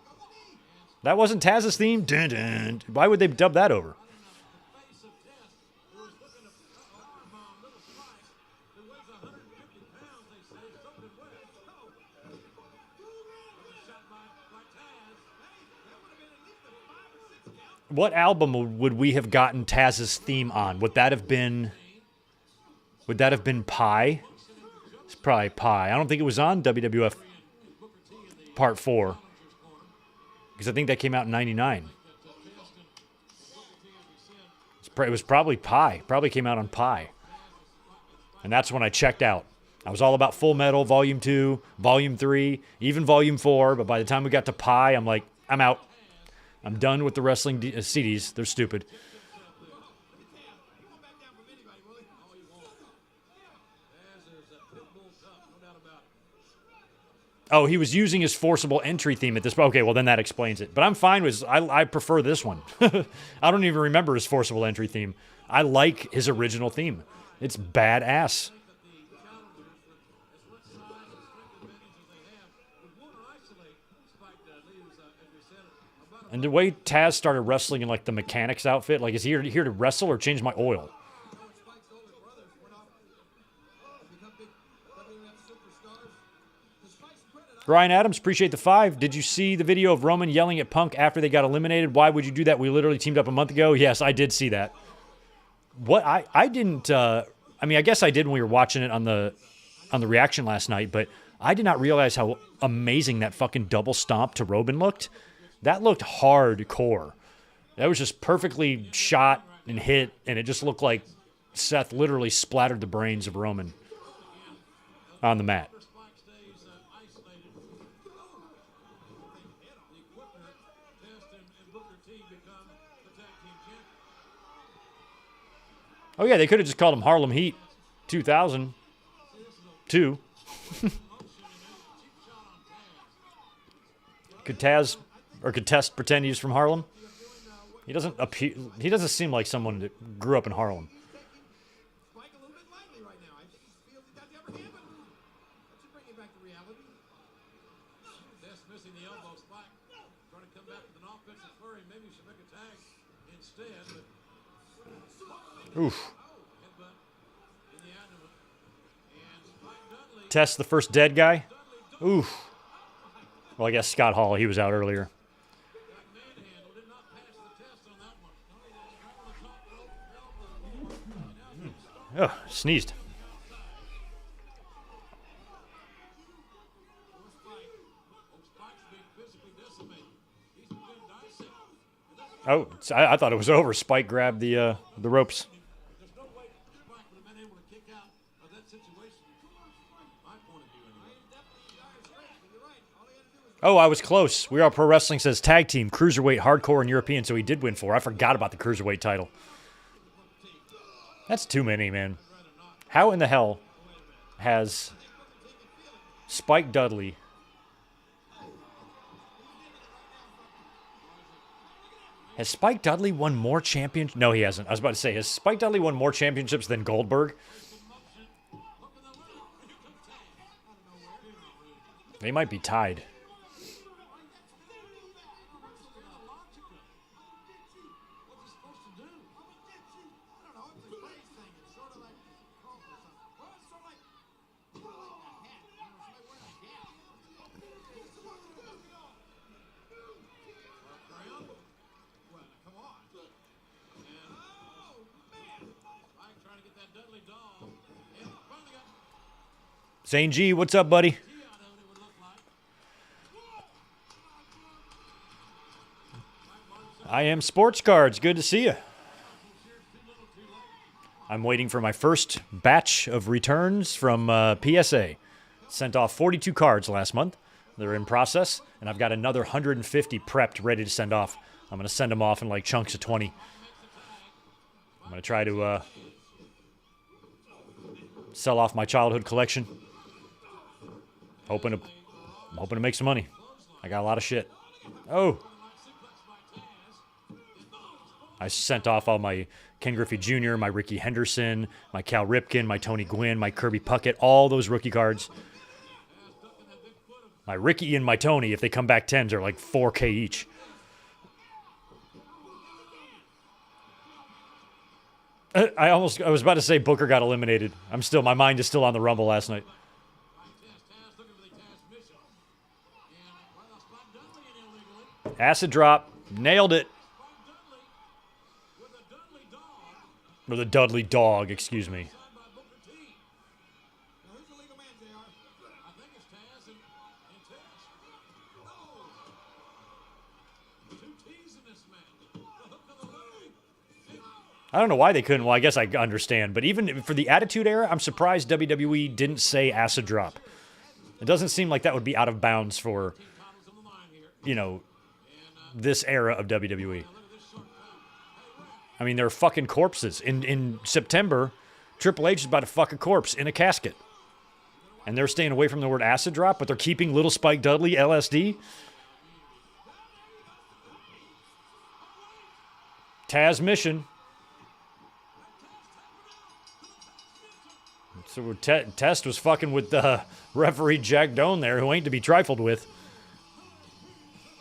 That wasn't Taz's theme? Dun, dun. Why would they dub that over? Face of Test, who was looking to powerbomb little Spike, who weighs 150 pounds, they say, soaking wet. Shot by Taz. Hey, that would have been at least a 5 or 6 count. What album would we have gotten Taz's theme on? Would that have been Pi? It's probably Pi. I don't think it was on WWF Part 4. Because I think that came out in 99. It was probably Pi. Probably came out on Pi. And that's when I checked out. I was all about Full Metal, Volume 2, Volume 3, even Volume 4. But by the time we got to Pi, I'm like, I'm out. I'm done with the wrestling CDs. They're stupid. Oh, he was using his forcible entry theme at this point. Okay, well, then that explains it. But I'm fine with I prefer this one. I don't even remember his forcible entry theme. I like his original theme. It's badass. And the way Taz started wrestling in, like, the mechanic's outfit, like, is he here to wrestle or change my oil? Ryan Adams, appreciate the 5. Did you see the video of Roman yelling at Punk after they got eliminated? Why would you do that? We literally teamed up a month ago. Yes, I did see that. What I didn't. I mean, I guess I did when we were watching it on the reaction last night, but I did not realize how amazing that fucking double stomp to Roman looked. That looked hardcore. That was just perfectly shot and hit, and it just looked like Seth literally splattered the brains of Roman on the mat. Oh, yeah, they could have just called him Harlem Heat 2002. Could Test pretend he's from Harlem? He doesn't seem like someone that grew up in Harlem. Spike a little bit lightly right now. I think he feels he's got the upper hand, but that should bring it back to reality. Test missing the elbow. Spike trying to come back with an offensive flurry. Maybe he should make a tag instead. Oof. Test the first dead guy. Oof. Well, I guess Scott Hall, he was out earlier. Oh, sneezed. Oh, I thought it was over. Spike grabbed the ropes. Oh, I was close. We Are Pro Wrestling says tag team, cruiserweight, hardcore, and European, so he did win 4. I forgot about the cruiserweight title. That's too many, man. How in the hell has Spike Dudley... Has Spike Dudley won more championships? No, he hasn't. I was about to say, has Spike Dudley won more championships than Goldberg? They might be tied. Zane G, what's up, buddy? I am Sports Cards. Good to see you. I'm waiting for my first batch of returns from PSA. Sent off 42 cards last month. They're in process, and I've got another 150 prepped, ready to send off. I'm going to send them off in like chunks of 20. I'm going to try to sell off my childhood collection. Hoping to make some money. I got a lot of shit. Oh! I sent off all my Ken Griffey Jr., my Ricky Henderson, my Cal Ripken, my Tony Gwynn, my Kirby Puckett, all those rookie cards. My Ricky and my Tony, if they come back 10s, are like 4K each. I was about to say Booker got eliminated. My mind is still on the Rumble last night. Acid drop, nailed it. Or the Dudley Dog, excuse me. I don't know why they couldn't. Well, I guess I understand. But even for the Attitude Era, I'm surprised WWE didn't say acid drop. It doesn't seem like that would be out of bounds for, you know, this era of WWE. I mean, they're fucking corpses. In September, Triple H is about to fuck a corpse in a casket. And they're staying away from the word acid drop, but they're keeping Little Spike Dudley, LSD. Taz Mission. So Test was fucking with referee Jack Doan there, who ain't to be trifled with.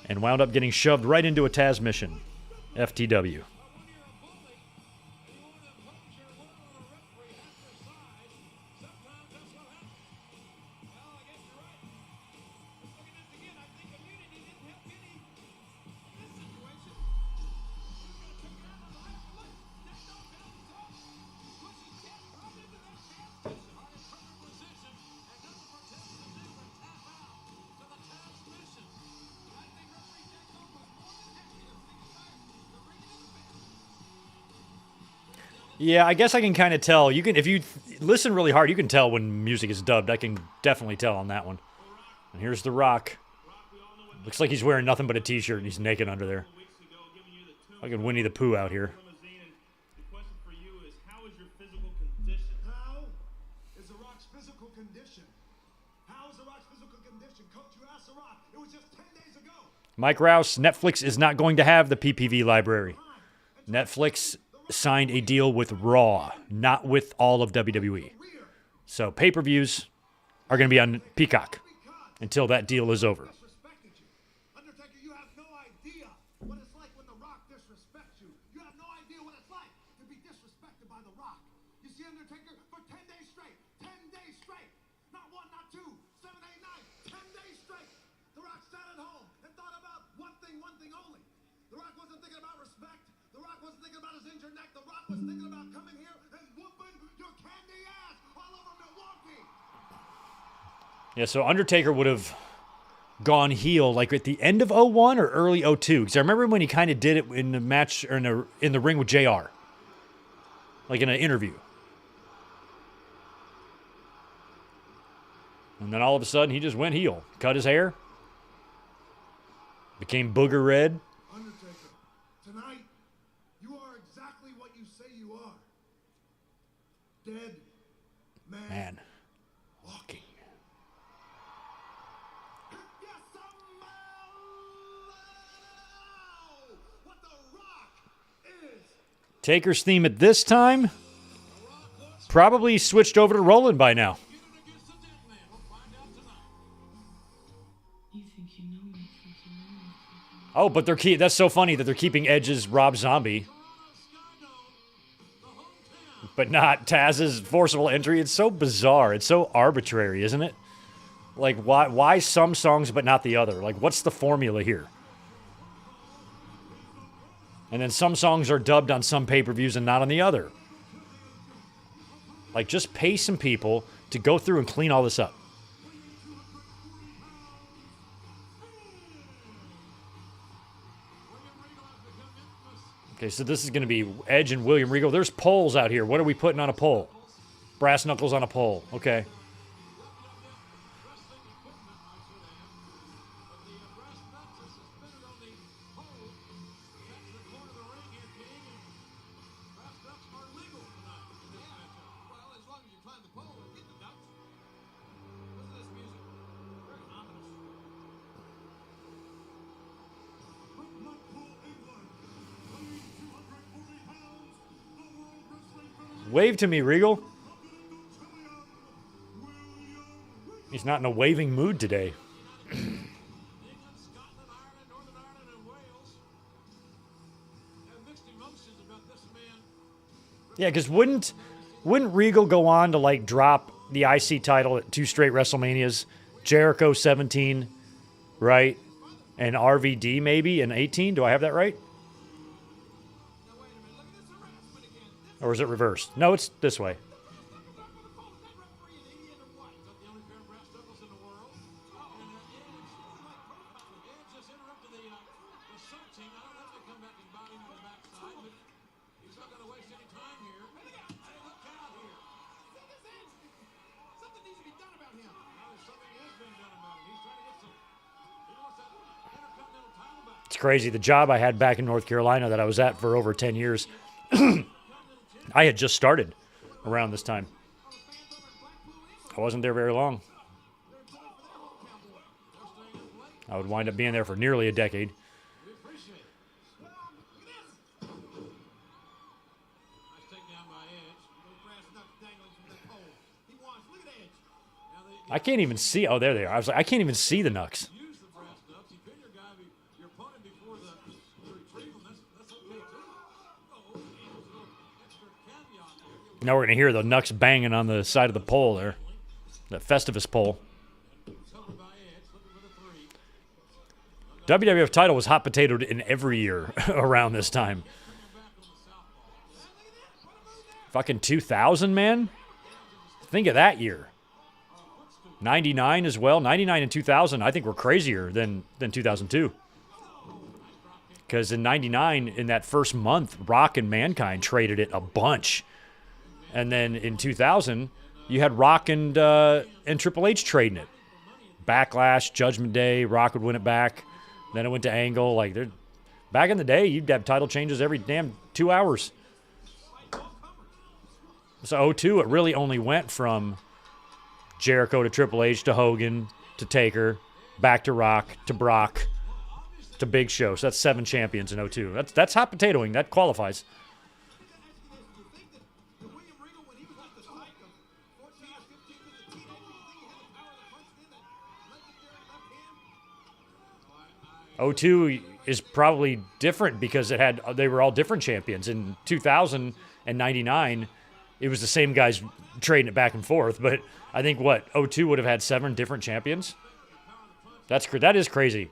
And wound up getting shoved right into a Taz Mission. FTW. Yeah, I guess I can kind of tell. You can, if you listen really hard, you can tell when music is dubbed. I can definitely tell on that one. And here's The Rock. Looks like he's wearing nothing but a t-shirt and he's naked under there. Fucking Winnie the Pooh out here. The question for you is, how is your physical condition? How is The Rock's physical condition? How is The Rock's physical condition? Coach, you asked The Rock. It was just 10 days ago. Mike Rouse, Netflix is not going to have the PPV library. Netflix signed a deal with Raw, not with all of WWE. So pay-per-views are going to be on Peacock until that deal is over. Undertaker, you have no idea what it's like when The Rock disrespects you. You have no idea what it's like to be disrespected by The Rock. You see Undertaker for 10 days straight. 10 days straight. Not one, not two, 7, 8, 9. 10 days straight. The Rock sat at home and thought about one thing only. The Rock wasn't thinking about respect. The Rock wasn't thinking about his injured neck. The Rock was thinking about coming here and whooping your candy ass all over Milwaukee. Yeah, so Undertaker would have gone heel like at the end of 01 or early 02. Because I remember when he kind of did it in the match or in the ring with JR. Like in an interview. And then all of a sudden he just went heel. Cut his hair. Became booger red. Undertaker, tonight, you are exactly what you say you are. Dead man. Walking. Yes, what The Rock is. Taker's theme at this time probably switched over to Roland by now. You think you know me, Oh, but that's so funny that they're keeping Edge's Rob Zombie, but not Taz's forcible entry. It's so bizarre. It's so arbitrary, isn't it? Like, why some songs but not the other? Like, what's the formula here? And then some songs are dubbed on some pay-per-views and not on the other. Like, just pay some people to go through and clean all this up. Okay, Okay, so this is going to be Edge and William Regal. There's poles out here. What are we putting on a pole? Brass knuckles on a pole. Okay. Wave to me, Regal. He's not in a waving mood today. Yeah, because wouldn't Regal go on to like drop the IC title at 2 straight WrestleManias? Jericho 17, right? And RVD maybe in 18. Do I have that right? Or is it reversed? No, it's this way. It's crazy. The job I had back in North Carolina that I was at for over 10 years, I had just started around this time. I wasn't there very long. I would wind up being there for nearly a decade. I can't even see. Oh, there they are. I was like, I can't even see the Knucks. Now we're going to hear the Knucks banging on the side of the pole there. The Festivus pole. WWF title was hot potatoed in every year around this time. Fucking 2000, man. Think of that year. 99 as well. 99 and 2000, I think, were crazier than 2002. Because in 99, in that first month, Rock and Mankind traded it a bunch. And then in 2000, you had Rock and Triple H trading it. Backlash, Judgment Day, Rock would win it back. Then it went to Angle. Like, back in the day, you'd have title changes every damn 2 hours. So 02, it really only went from Jericho to Triple H to Hogan to Taker, back to Rock to Brock to Big Show. So that's 7 champions in 02. That's hot potatoing. That qualifies. '02 is probably different because they were all different champions. In 2000 and 99, it was the same guys trading it back and forth. But I think '02 would have had 7 different champions. That is crazy.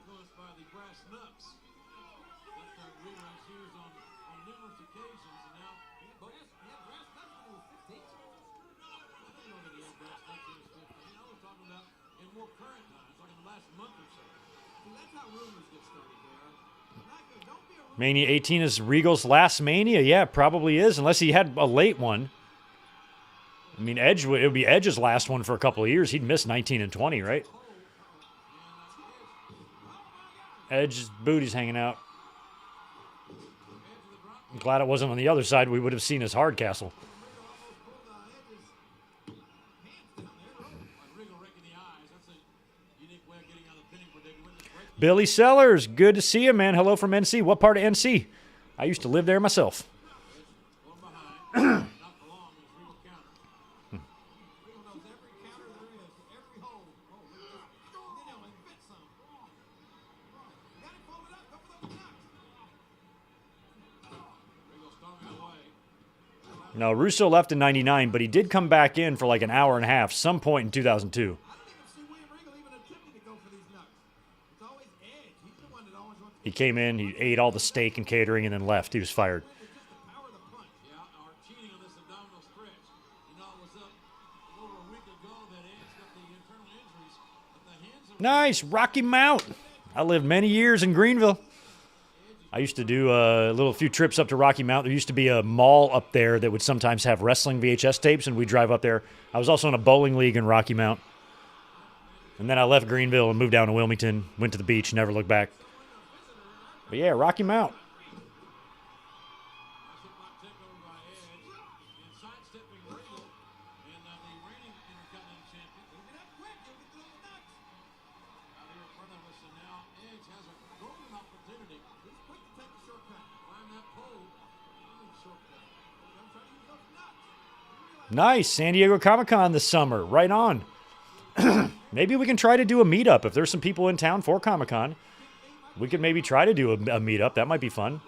Mania 18 is Regal's last Mania? Yeah, it probably is, unless he had a late one. I mean, it would be Edge's last one for a couple of years. He'd miss 19 and 20, right? Edge's booty's hanging out. I'm glad it wasn't on the other side. We would have seen his Hardcastle. Billy Sellers, good to see you, man. Hello from NC. What part of NC? I used to live there myself. No, Russo left in 99, but he did come back in for like an hour and a half some point in 2002. He came in, he ate all the steak and catering, and then left. He was fired. Nice, Rocky Mount. I lived many years in Greenville. I used to do a few trips up to Rocky Mount. There used to be a mall up there that would sometimes have wrestling VHS tapes, and we'd drive up there. I was also in a bowling league in Rocky Mount. And then I left Greenville and moved down to Wilmington, went to the beach, never looked back. But yeah, Rocky Mount. Nice. San Diego Comic-Con this summer. Right on. Maybe we can try to do a meetup. If there's some people in town for Comic-Con, we could maybe try to do a meetup. That might be fun.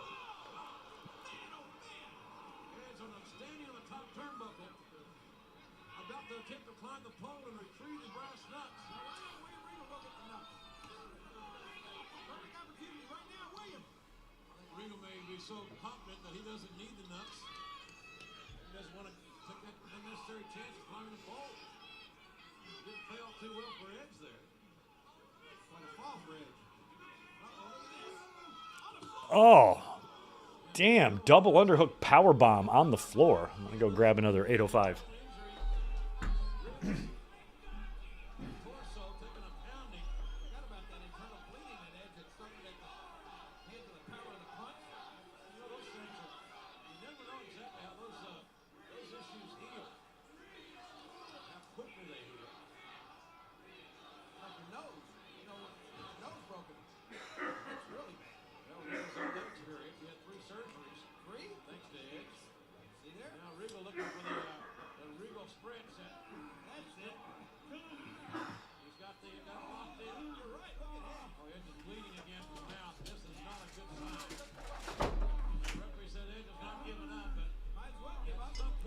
Oh, damn. Double underhook power bomb on the floor. I'm going to go grab another 805.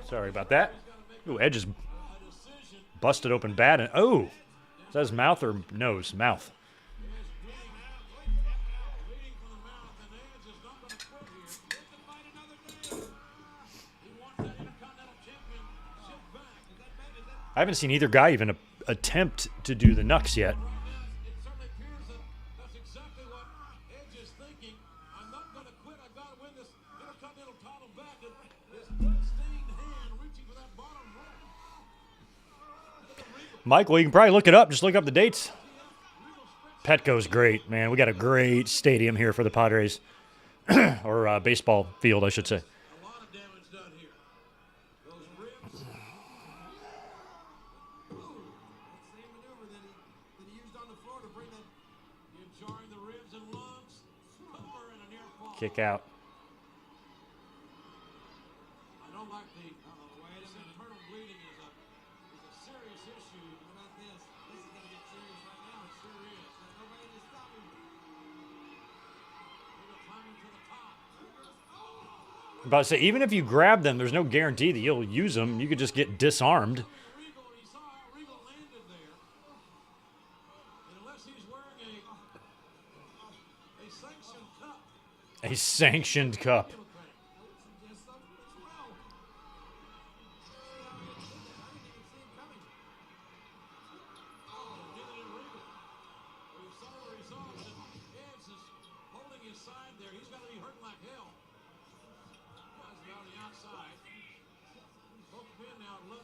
Sorry about that. Ooh, Edge is busted open bad. And oh, is that his mouth or nose? Mouth. I haven't seen either guy even attempt to do the knucks yet. Michael, you can probably look it up. Just look up the dates. Petco's great, man. We got a great stadium here for the Padres. Or baseball field, I should say. A lot of damage done here. Those ribs. Ooh, that same maneuver that he used on the floor to bring that. Jarring the ribs and lungs. Cover and a near fall. Kick out. I don't like the internal bleeding is a serious issue. What about this? This is going to get serious right now. It sure is. There's nobody to stop him. They're climbing to the top. I'm about to say, even if you grab them, there's no guarantee that you'll use them. You could just get disarmed. Regal, he saw how Regal landed there. And unless he's wearing a sanctioned cup. A sanctioned cup.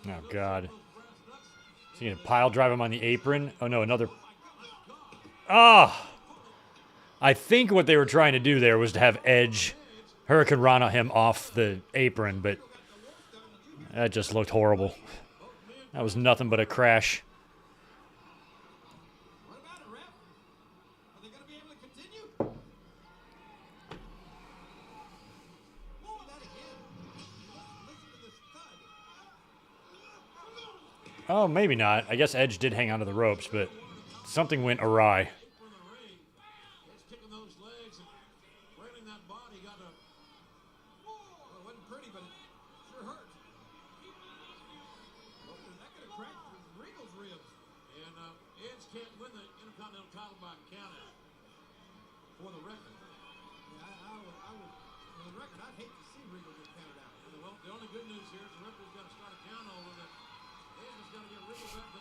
Oh, God. Is he going to pile drive him on the apron? Oh, no, another. Ah! I think what they were trying to do there was to have Edge Hurricane Rana him off the apron, but that just looked horrible. That was nothing but a crash. What about it, ref? Are they going to be able to continue? Whoa, that again. Listen to this thud. Oh, maybe not. I guess Edge did hang onto the ropes, but something went awry.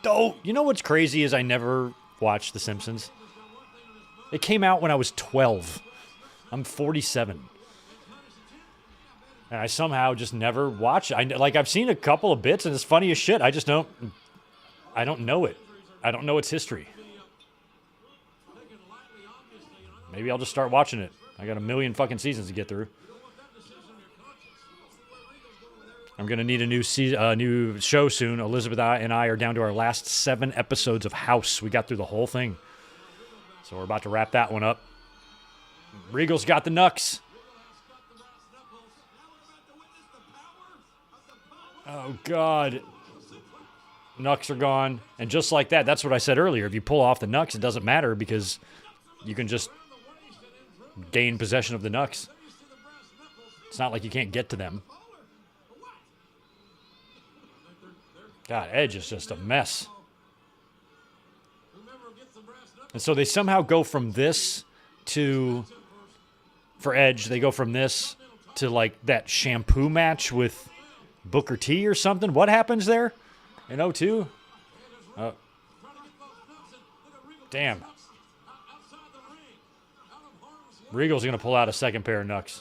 Oh, you know what's crazy is I never watched The Simpsons. It came out when I was 12. I'm 47. And I somehow just never watch it. I've seen a couple of bits, and it's funny as shit. I don't know it. I don't know its history. Maybe I'll just start watching it. I got a million fucking seasons to get through. I'm going to need a new show soon. Elizabeth and I are down to our last 7 episodes of House. We got through the whole thing. So we're about to wrap that one up. Regal's got the knucks. Oh, God. Knucks are gone. And just like that, that's what I said earlier. If you pull off the knucks, it doesn't matter because you can just gain possession of the knucks. It's not like you can't get to them. God, Edge is just a mess. And so they somehow go from this to, for Edge, they go from this to like that shampoo match with Booker T or something. What happens there in 02? Damn. Regal's going to pull out a second pair of knucks.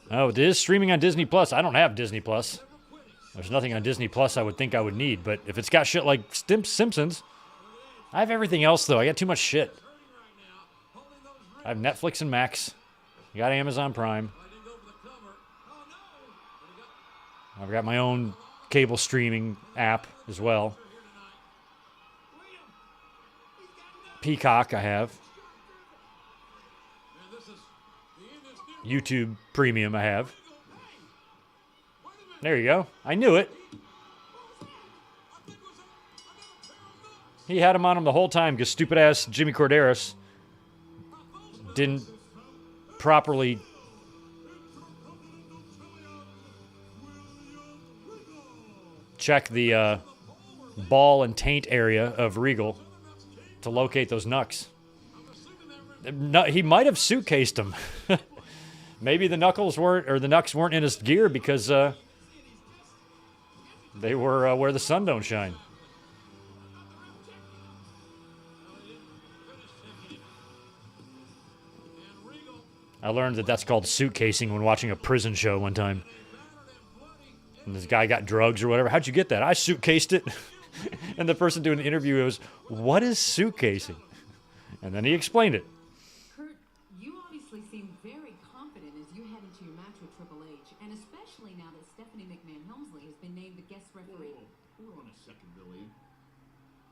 Oh, it is streaming on Disney Plus. I don't have Disney Plus. There's nothing on Disney Plus I would think I would need, but if it's got shit like Simpsons, I have everything else though. I got too much shit. I have Netflix and Max. I got Amazon Prime. I've got my own cable streaming app as well. Peacock I have. YouTube Premium I have. There you go. I knew it. He had him on him the whole time because stupid-ass Jimmy Corderas didn't properly check the ball and taint area of Regal to locate those knucks. He might have suitcased him. Maybe the knucks weren't in his gear because they were where the sun don't shine. I learned that that's called suitcasing when watching a prison show one time. And this guy got drugs or whatever. How'd you get that? I suitcased it. And the person doing the interview was, "What is suitcasing?" And then he explained it. Kurt, you obviously seem very confident as you head into your match with Triple H, and especially now that Stephanie McMahon-Helmsley has been named the guest referee. Hold on a second, Billy.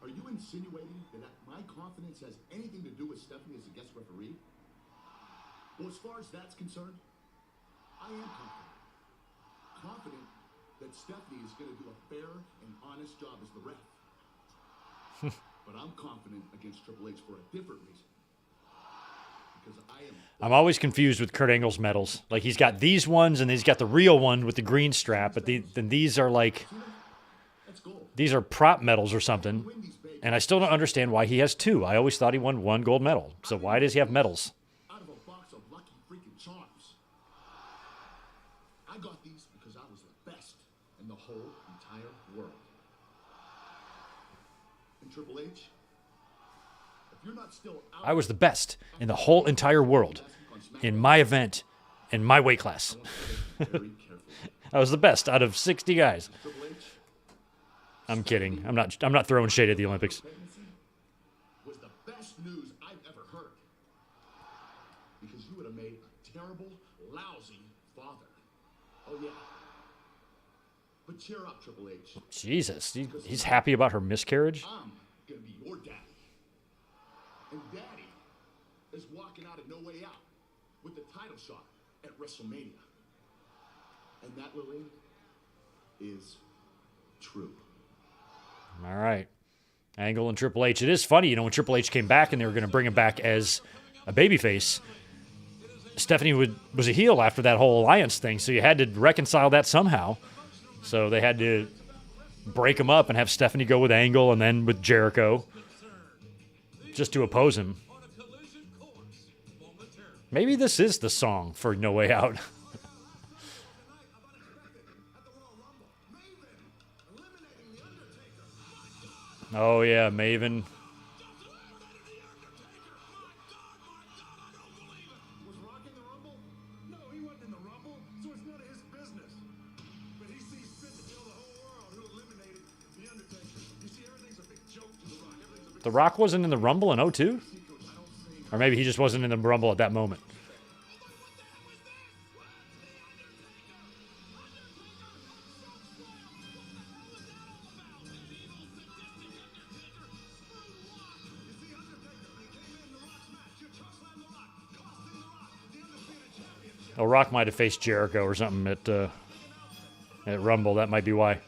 Are you insinuating that my confidence has anything to do with Stephanie as a guest referee? Well, as far as that's concerned, I am confident. Confident that Stephanie is going to do a fair and honest job as the ref. But I'm confident against Triple H for a different reason. Because I'm always confused with Kurt Angle's medals. Like, he's got these ones, and he's got the real one with the green strap, but then these are like, these are prop medals or something. And I still don't understand why he has 2. I always thought he won 1 gold medal. So why does he have medals? out of a box of lucky freaking charms. I got these because I was the best in the whole entire world. And Triple H, if you're not still out, I was the best in the whole entire world in my event, in my weight class. I was the best out of 60 guys. I'm kidding. I'm not throwing shade at the Olympics. was the best news I've ever heard. Because you would have made a terrible, lousy father. Oh yeah. But cheer up, Triple H. Jesus, he's happy about her miscarriage? I'm gonna be your daddy. And Daddy is walking out of No Way Out with the title shot at WrestleMania. And that, Lillian, is true. All right. Angle and Triple H. It is funny, when Triple H came back and they were going to bring him back as a babyface, Stephanie was a heel after that whole alliance thing, so you had to reconcile that somehow. So they had to break him up and have Stephanie go with Angle and then with Jericho just to oppose him. Maybe this is the song for No Way Out. Oh, yeah, Maven. Was Rock in the Rumble? No, he wasn't in the Rumble, so it's none of his business. But he sees fit to tell the whole world who eliminated the Undertaker. You see, everything's a big joke to The Rock. Everything's a big The Rock wasn't in the Rumble in 02? Or maybe he just wasn't in the Rumble at that moment. Oh, Rock might have faced Jericho or something at Rumble. That might be why.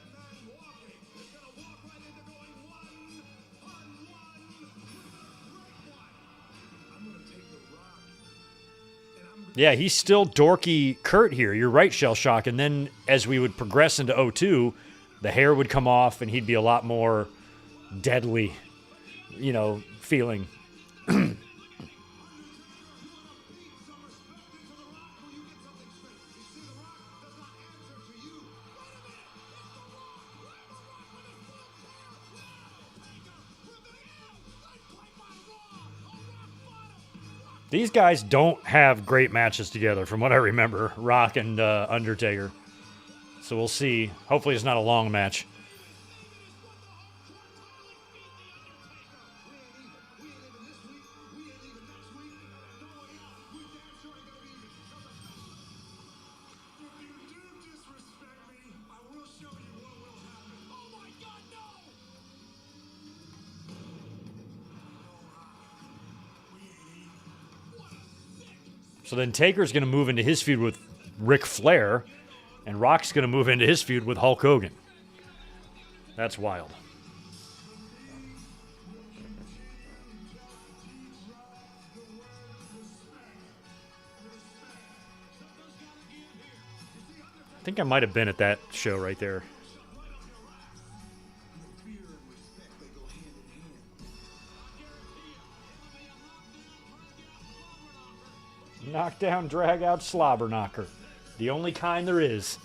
Yeah, he's still dorky Kurt here. You're right, Shell Shock. And then as we would progress into 02, the hair would come off and he'd be a lot more deadly, you know, feeling. These guys don't have great matches together, from what I remember, Rock and Undertaker. So we'll see. Hopefully it's not a long match. So then Taker's going to move into his feud with Ric Flair, and Rock's going to move into his feud with Hulk Hogan. That's wild. I think I might have been at that show right there. Knockdown, drag out, slobber knocker. The only kind there is.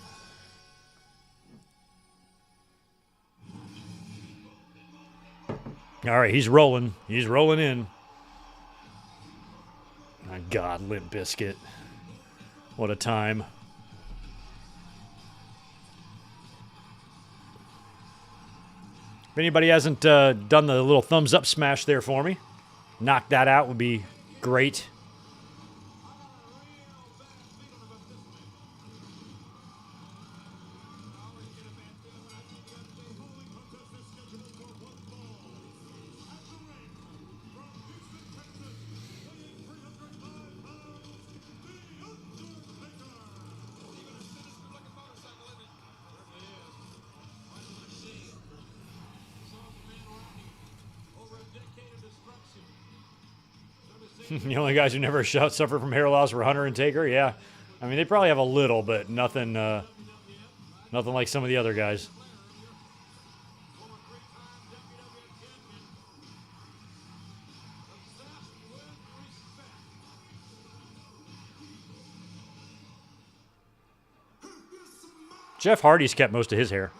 All right, he's rolling. He's rolling in. My God, Limp Bizkit. What a time. If anybody hasn't done the little thumbs up smash there for me, knock that out would be great. The only guys who never suffer from hair loss were Hunter and Taker. Yeah, I mean they probably have a little, but nothing, nothing like some of the other guys. Jeff Hardy's kept most of his hair.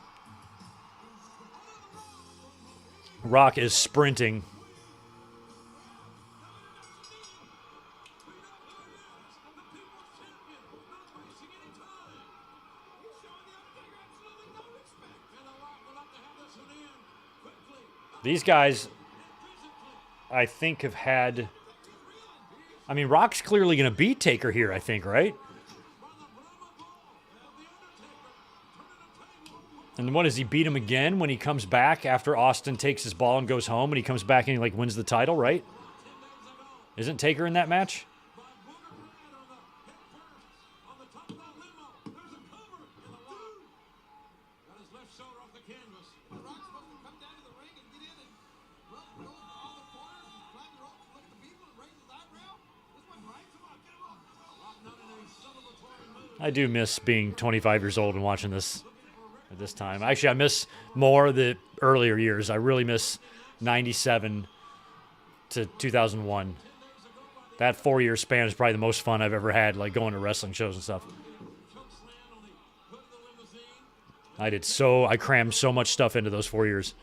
Rock is sprinting. These guys, I think, have had... I mean, Rock's clearly going to beat Taker here, I think, right? And what, does he beat him again when he comes back after Austin takes his ball and goes home, and he comes back and he, like, wins the title, right? Isn't Taker in that match? I do miss being 25 years old and watching this at this time. Actually, I miss more the earlier years. I really miss 97 to 2001. That 4-year span is probably the most fun I've ever had, like going to wrestling shows and stuff. I crammed so much stuff into those 4 years.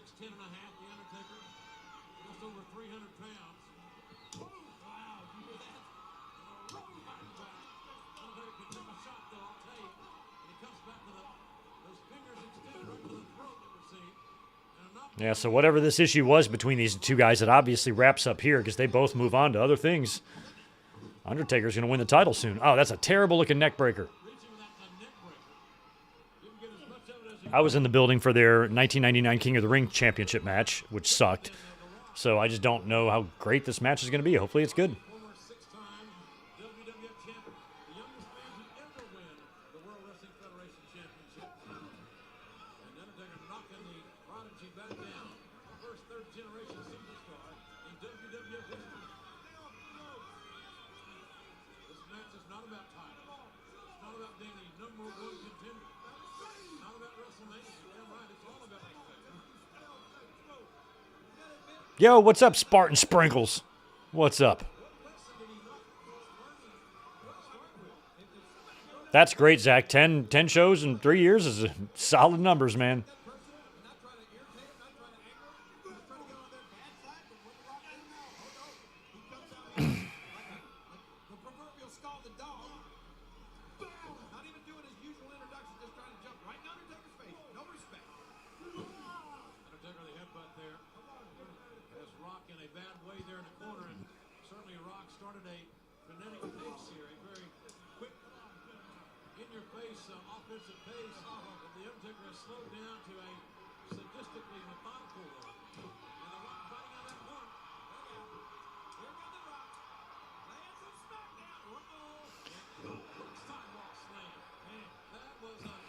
6'10" and a half, the Undertaker. Just over 300 pounds. Wow, you hear that? Fighting back. Undertaker can take a shot, though, I'll tell you. And he comes back with those fingers extended right to the throat, it would seem. Yeah, so whatever this issue was between these two guys, it obviously wraps up here because they both move on to other things. Undertaker's going to win the title soon. Oh, that's a terrible-looking neck breaker. I was in the building for their 1999 King of the Ring Championship match, which sucked. So I just don't know how great this match is going to be. Hopefully it's good. Former six-time WWF champion, the youngest man to ever win the World Wrestling Federation Championship. And Undertaker knocking the prodigy back down. First third-generation superstar in WWF history. This match is not about title. It's not about being the number one contender. It's not about WrestleMania. Damn right, it's all about Undertaker. Yo, what's up, Spartan Sprinkles? What's up? That's great, Zach. 10 shows in 3 years is solid numbers, man. Offensive pace, but the Undertaker has slowed down to a sadistically methodical one. And the Rock fighting on that one. Here comes the Rock. Lands a smackdown. Sidewalk slam. Man, that was an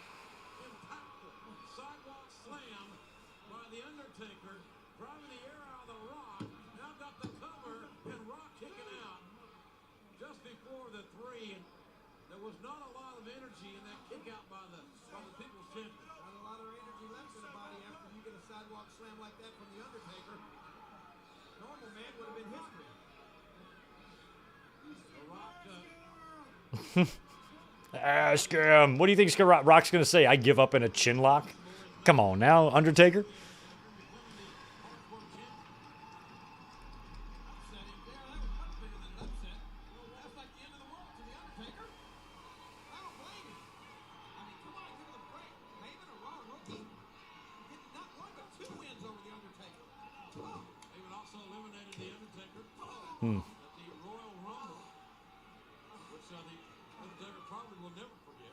impactful sidewalk slam by the Undertaker, driving the air out of the Rock. Now got the cover, and Rock kicking out just before the three. And there was not a lot of energy in that kick out by the People's Champion. Not a lot of energy left in the body after you get a sidewalk slam like that from the Undertaker. Normal man would have been history. The Rock, Ask him. What do you think Rock's going to say? I give up in a chin lock? Come on now, Undertaker. the Royal Rumble, which the Undertaker probably will never forget.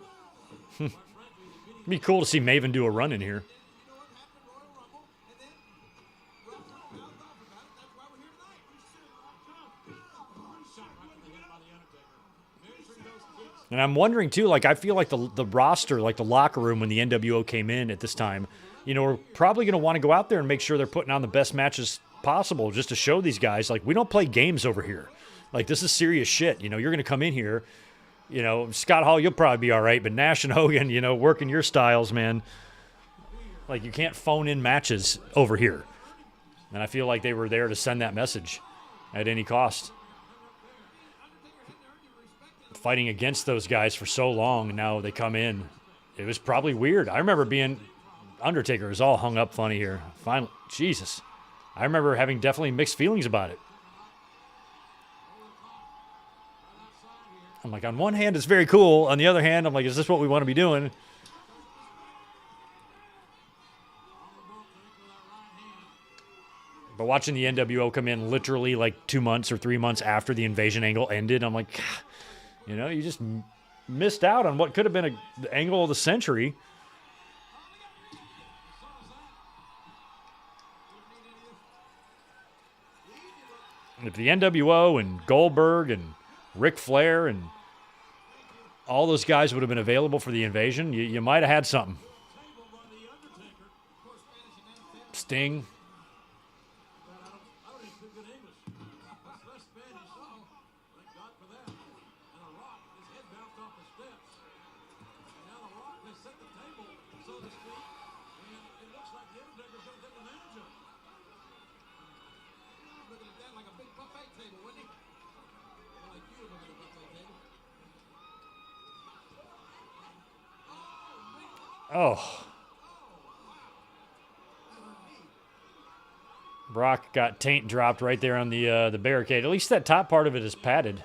Quite frankly, the beating It'd be cool to see Maven do a run in here. You know what happened at Royal Rumble? And then Rock mouthed off about it. That's why we're here tonight. shot right to the head by the Undertaker. Measuring those kicks. And I'm wondering, too, like, I feel like the roster, like the locker room when the NWO came in at this time, you know, we're probably going to want to go out there and make sure they're putting on the best matches possible just to show these guys, like, we don't play games over here. Like, this is serious shit. You know, you're going to come in here, you know, Scott Hall, you'll probably be all right, but Nash and Hogan, you know, working your styles, man. Like, you can't phone in matches over here. And I feel like they were there to send that message at any cost. Fighting against those guys for so long, and now they come in. It was probably weird. I remember being Undertaker is all hung up funny here. Finally, Jesus. I remember having definitely mixed feelings about it. I'm like, on one hand, it's very cool. On the other hand, I'm like, is this what we want to be doing? But watching the NWO come in literally like 2 months or 3 months after the invasion angle ended, I'm like, you know, you just missed out on what could have been the angle of the century. If the NWO and Goldberg and Ric Flair and all those guys would have been available for the invasion, you might have had something. Sting. I don't even speak good English. That's less Spanish. Thank God for that. And The Rock, his head bounced off the steps. And now The Rock has set the table, so to speak. And it looks like the Undertaker's going to take advantage of it. Looking at that like a big buffet table, wasn't he? More like you were looking at a buffet table. Oh. Brock got taint dropped right there on the barricade. At least that top part of it is padded.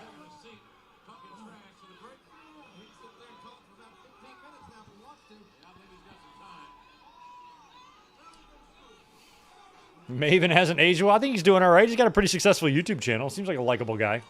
Maven hasn't aged well. I think he's doing all right. He's got a pretty successful YouTube channel. Seems like a likable guy.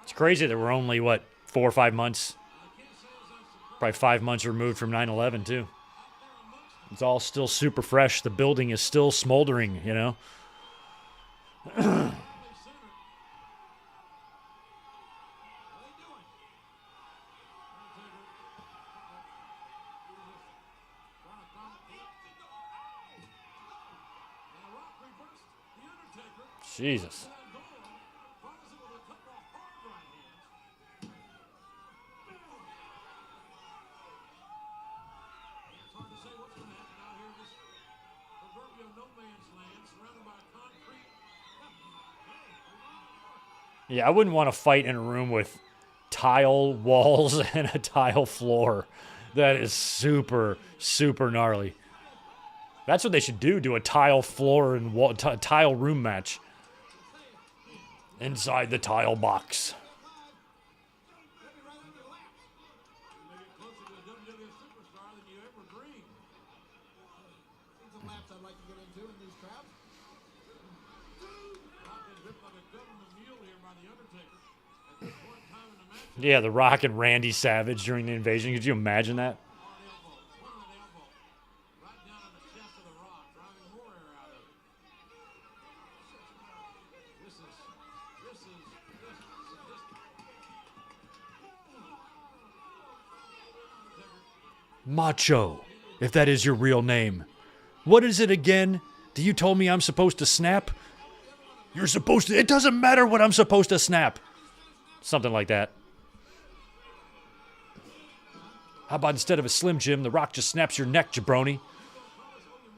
It's crazy that we're only, what, 4 or 5 months, probably 5 months removed from 9/11, too. It's all still super fresh. The building is still smoldering, you know? Jesus. Yeah, I wouldn't want to fight in a room with tile walls and a tile floor. That is super, super gnarly. That's what they should do, do a tile floor and tile room match inside the tile box. Yeah, The Rock and Randy Savage during the invasion. Could you imagine that? Macho, if that is your real name. What is it again? Do you told me I'm supposed to snap? You're supposed to... It doesn't matter what I'm supposed to snap. Something like that. How about instead of a Slim Jim, The Rock just snaps your neck, jabroni?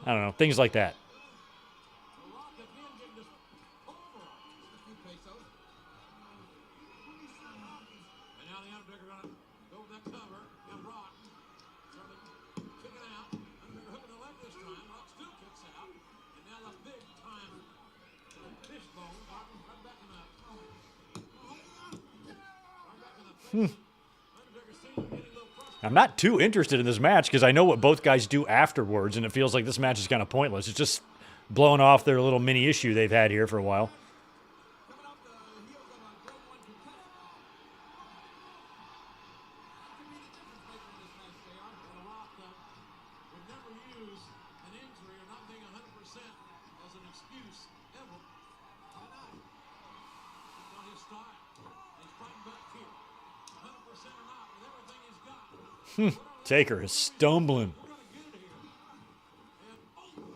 I don't know. Things like that. I'm not too interested in this match because I know what both guys do afterwards, and it feels like this match is kind of pointless. It's just blowing off their little mini issue they've had here for a while. Taker is stumbling.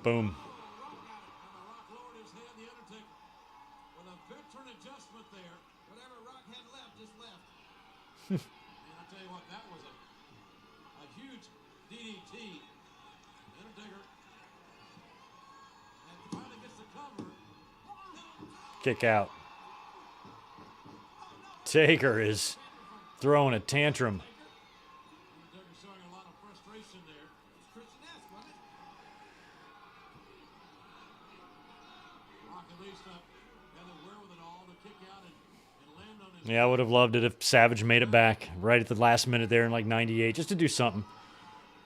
Boom. Kick out. Taker is throwing a tantrum. Yeah, I would have loved it if Savage made it back right at the last minute there in like 98, just to do something.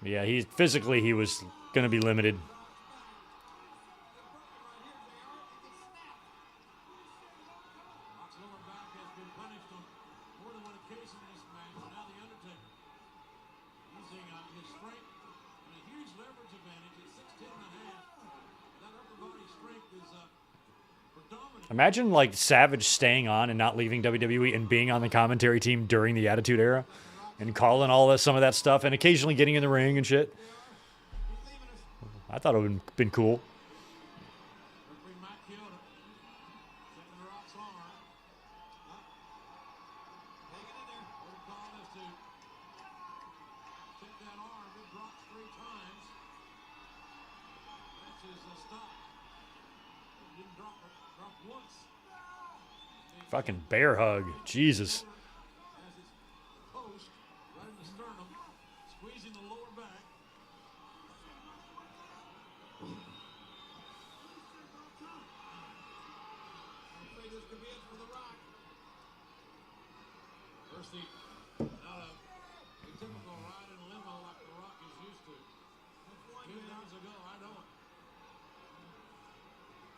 But yeah, he was going to be limited. Imagine, like, Savage staying on and not leaving WWE and being on the commentary team during the Attitude Era and calling some of that stuff and occasionally getting in the ring and shit. I thought it would have been cool. Referee Mike Chioda checking the Rock's arm. Hanging in there. Old call is to check that arm. It drops 3 times. That's his stop. It didn't drop it. Dropped once. Fucking bear hug. Jesus. Has his post right in the sternum, squeezing the lower back. I'm afraid this could be it for The Rock. First, not a typical ride in a limo like The Rock is used to. That's one, 2 man. years ago, I know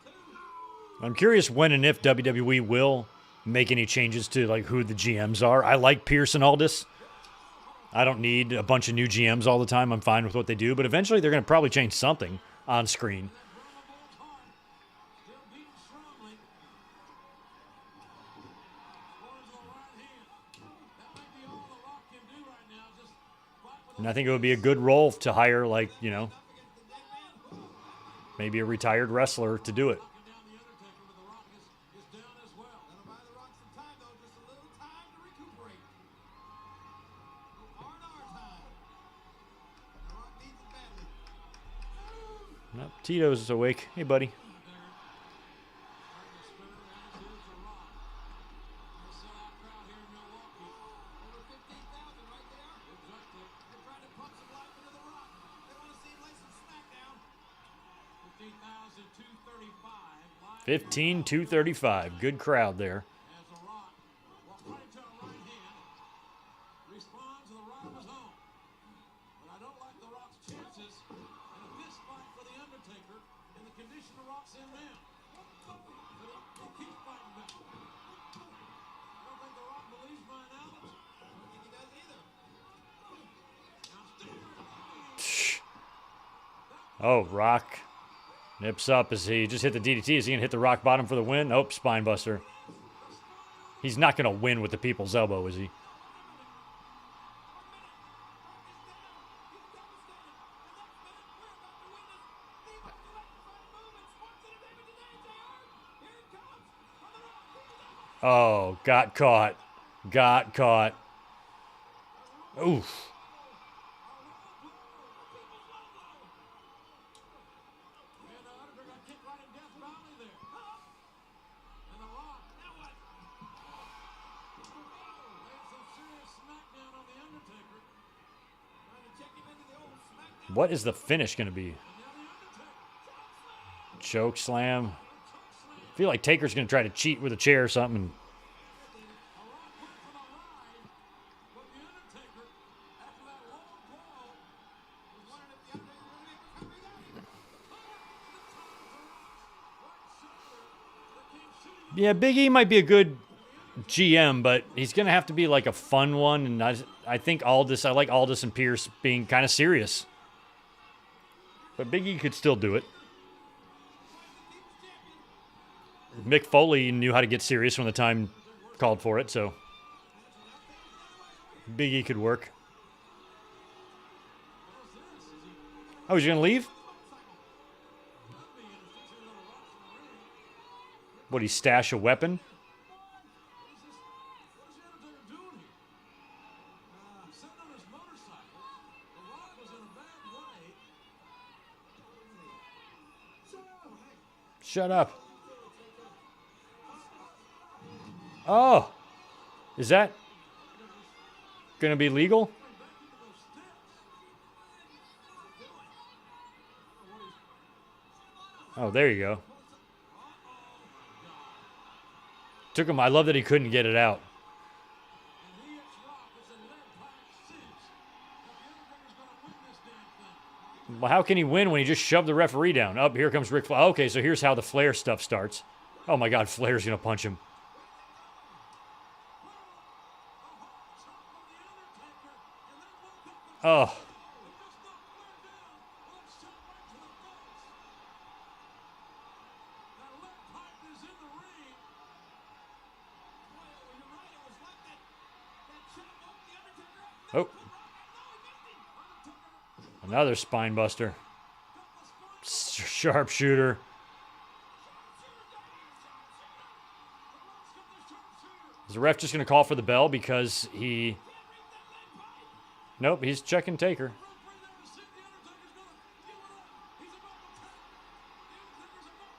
it. I'm curious when and if WWE will make any changes to like who the GMs are. I like Pierce and Aldis. I don't need a bunch of new GMs all the time. I'm fine with what they do, but eventually they're going to probably change something on screen. Still beating strongly. Scores on the right hand. That might be all The Rock can do right now. Just fight with And I think it would be a good role to hire, like, you know, maybe a retired wrestler to do it. knocking down the Undertaker, but The Rock is down as well. That'll buy The Rock some time, though. Just a little time to recuperate. R&R time. The Rock needs it badly. Nope, Tito's awake. Hey, buddy. Trying to spin it around. Here's The Rock. A sellout crowd here in Milwaukee. Over 15,000 right there. Exactly. They're trying to pump some life into The Rock. They want to see him lay some smackdown. 15,235. 15,235. Good crowd there. As The Rock walks right into a right hand, responds, and The Rock was home. But I don't like The Rock's chances in a fist fight for The Undertaker in the condition The Rock's in now. But he keeps fighting back. I don't think The Rock believes my analogy. I don't think he does either. Now Stinger. Oh, Rock nips up as he just hit the DDT. Is he going to hit the Rock bottom for the win? Nope, spine buster. He's not going to win with the people's elbow, is he? Oh, got caught. Got caught. Oof. And the Undertaker got kicked right in Death Valley there. And The Rock. Now what? Laid some serious smackdown on The Undertaker. Trying to check him into the old smackdown. What is the finish going to be? And now The Undertaker. Choke slam. I feel like Taker's going to try to cheat with a chair or something. But The Undertaker, after that low blow, Was wondering if the Undertaker was going to make a recovery there. Yeah, Big E might be a good GM, but he's going to have to be like a fun one. And I think Aldis, I like Aldis and Pierce being kind of serious. But Big E could still do it. Mick Foley knew how to get serious when the time called for it, so Big E could work. Oh, he's going to leave? What, he stash a weapon? what is The Undertaker doing here? He's sitting on his motorcycle. The Rock was in a bad way. Shut up. Oh, is that going to be legal? Oh, there you go. Took him. I love that he couldn't get it out. And he hits Rock as a lead pipe cinch. Now The Undertaker's going to win this damn thing. Well, how can he win when he just shoved the referee down? Oh, here comes Ric Flair. Okay, so here's how the Flair stuff starts. Oh my God, Flair's going to punch him. Oh. Oh. Another spine buster. Sharpshooter. Is the ref just going to call for the bell because he... Nope, he's checking Taker.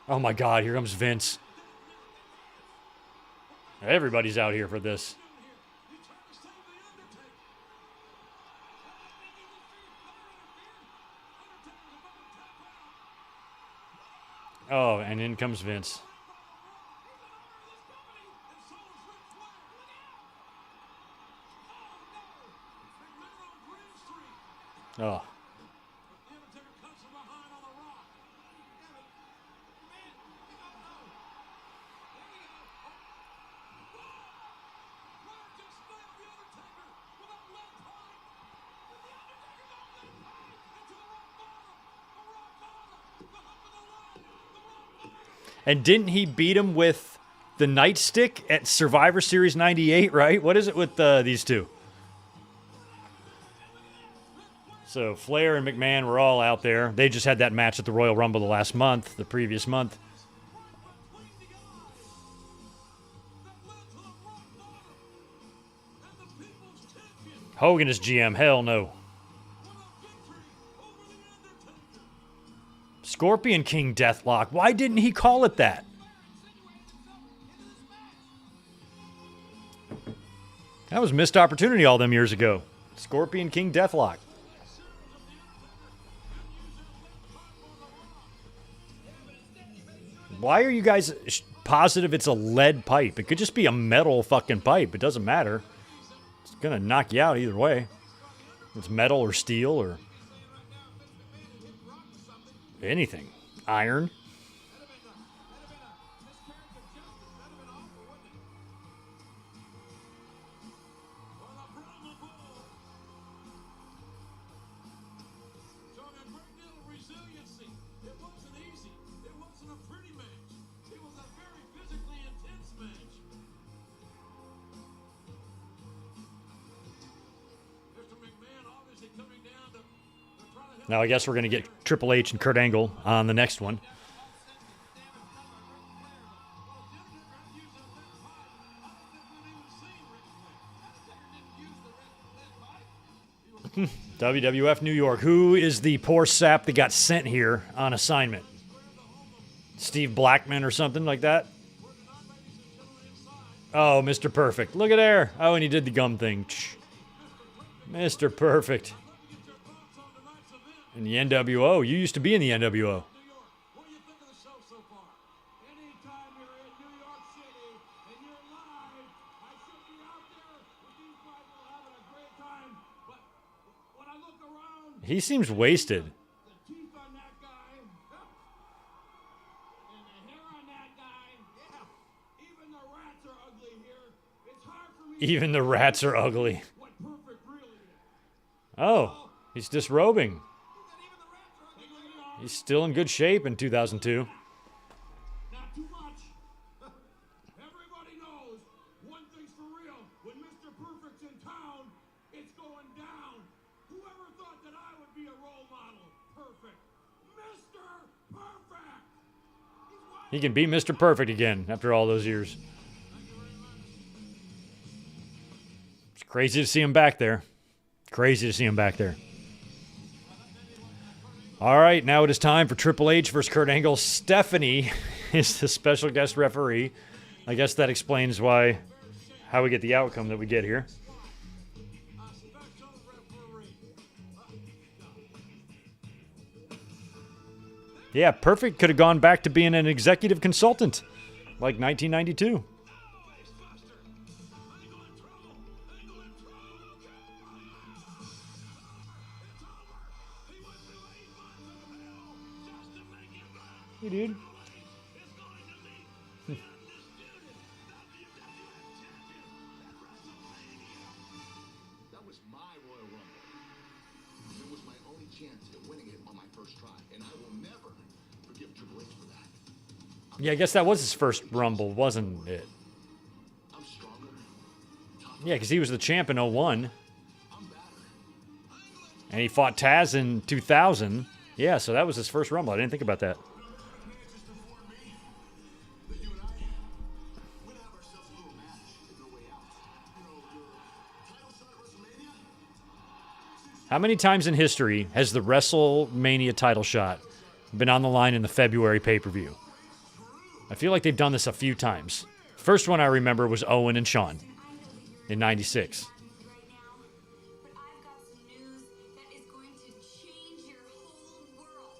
Oh my God, here comes Vince. Everybody's out here for this. Oh, and in comes Vince. Oh. And didn't he beat him with the nightstick at Survivor Series 98, right? What is it with these two? So Flair and McMahon were all out there. They just had that match at the Royal Rumble the previous month. Hogan is GM. Hell no. Scorpion King Deathlock. Why didn't he call it that? That was a missed opportunity all them years ago. Scorpion King Deathlock. Why are you guys positive it's a lead pipe? It could just be a metal fucking pipe. It doesn't matter. It's going to knock you out either way. It's metal or steel or anything. Iron. Now, I guess we're going to get Triple H and Kurt Angle on the next one. WWF New York. Who is the poor sap that got sent here on assignment? Steve Blackman or something like that? Oh, Mr. Perfect. Look at there. Oh, and he did the gum thing. Mr. Perfect. In the NWO. You used to be in the NWO. What do you think of the show so far? Anytime you're in New York City and you're live, I should be out there with these people having a great time. But when I look around, He seems wasted. the teeth on that guy, and the hair on that guy, even the rats are ugly here. It's hard for me Even the rats are ugly. what perfect really is. Oh, he's disrobing. Even the rats are ugly. He's still in good shape in 2002. Not too much. Everybody knows one thing's for real. When Mr. Perfect's in town, it's going down. Whoever thought that I would be a role model? Perfect. Mr. Perfect. He can beat Mr. Perfect again after all those years. It's crazy to see him back there. Crazy to see him back there. All right, now it is time for Triple H versus Kurt Angle. Stephanie is the special guest referee. I guess that explains how we get the outcome that we get here. Yeah, Perfect could have gone back to being an executive consultant like 1992. Hey, dude. That was my Royal Rumble. It was my only chance at winning it on my first try, and I will never forgive Triple H for that. Yeah, I guess that was his first Rumble, wasn't it? I'm stronger, tougher, Yeah, because he was the champ in 01. I'm better. And he fought Taz in 2000. Yeah, so that was his first Rumble. I didn't think about that. How many times in history has the WrestleMania title shot been on the line in the February pay-per-view? I feel like they've done this a few times. First one I remember was Owen and Shawn in 96. But I've got some news that is going to change your whole world.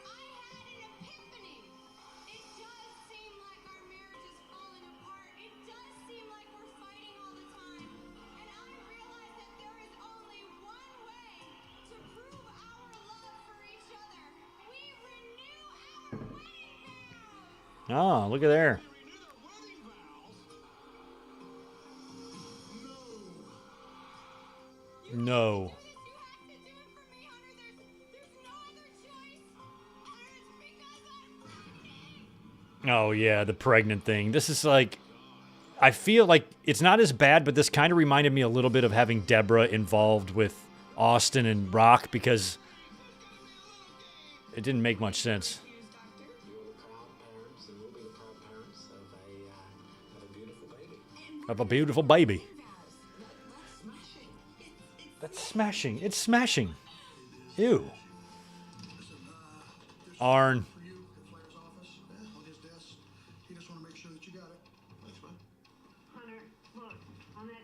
I had an epiphany. It does seem like our marriage is falling apart. It does seem like we're fighting all the time. And I realize that there is only one way to prove our love for each other. We renew our wedding vows. Oh, look at there. No. Oh, yeah, the pregnant thing. This is like, I feel like it's not as bad, but this kind of reminded me a little bit of having Deborah involved with Austin and Rock because it didn't make much sense. Of a beautiful baby. That's smashing. It's smashing. Ew. Arn.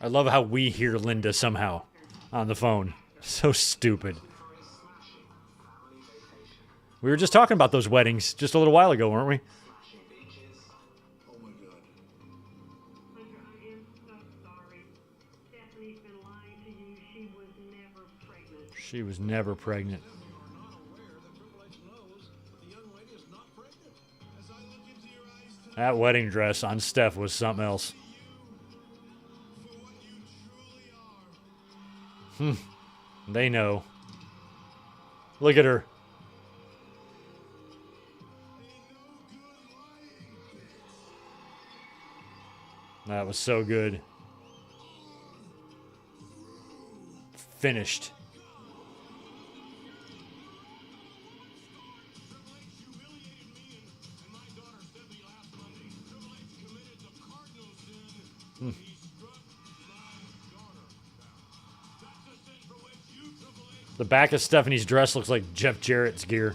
I love how we hear Linda somehow on the phone. So stupid. We were just talking about those weddings just a little while ago, weren't we? Oh my God. Hunter, I am so sorry. Stephanie's been lying to you. She was never pregnant. She was never pregnant. That wedding dress on Steph was something else. They know. Look at her. That was so good. Finished. The back of Stephanie's dress looks like Jeff Jarrett's gear.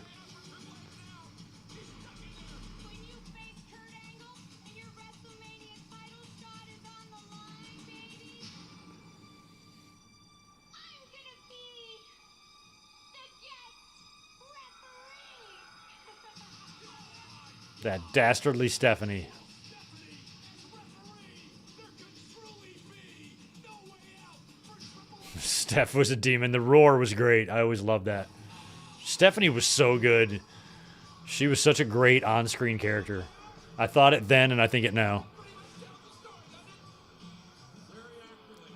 That dastardly Stephanie. Steph was a demon. The roar was great. I always loved that. Stephanie was so good. She was such a great on-screen character. I thought it then, and I think it now.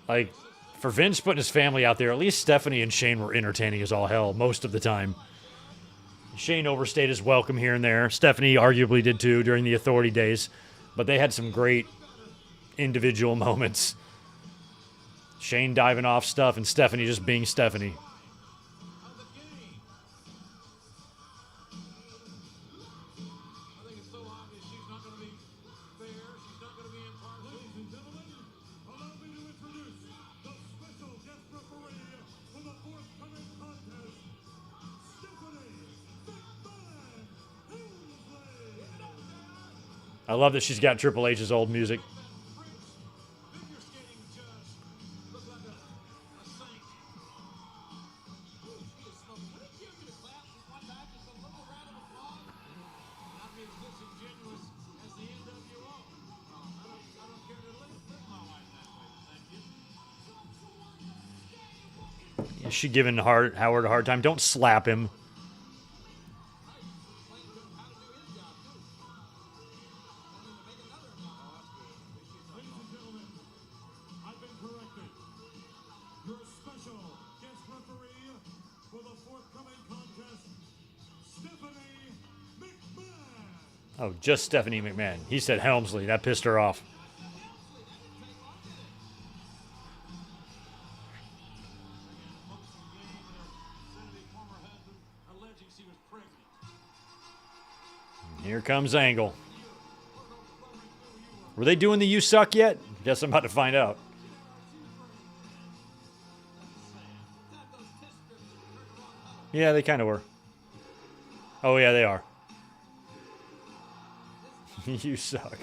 Like, for Vince putting his family out there, at least Stephanie and Shane were entertaining as all hell most of the time. Shane overstayed his welcome here and there. Stephanie arguably did too during the Authority days. But they had some great individual moments. Shane diving off stuff and Stephanie just being Stephanie. I love that she's got Triple H's old music. Is she giving Howard a hard time? Don't slap him. Oh, just Stephanie McMahon. He said Helmsley. That pissed her off. comes Angle. Were they doing the "You Suck" yet? Guess I'm about to find out. Yeah, they kind of were. Oh, yeah, they are. You suck.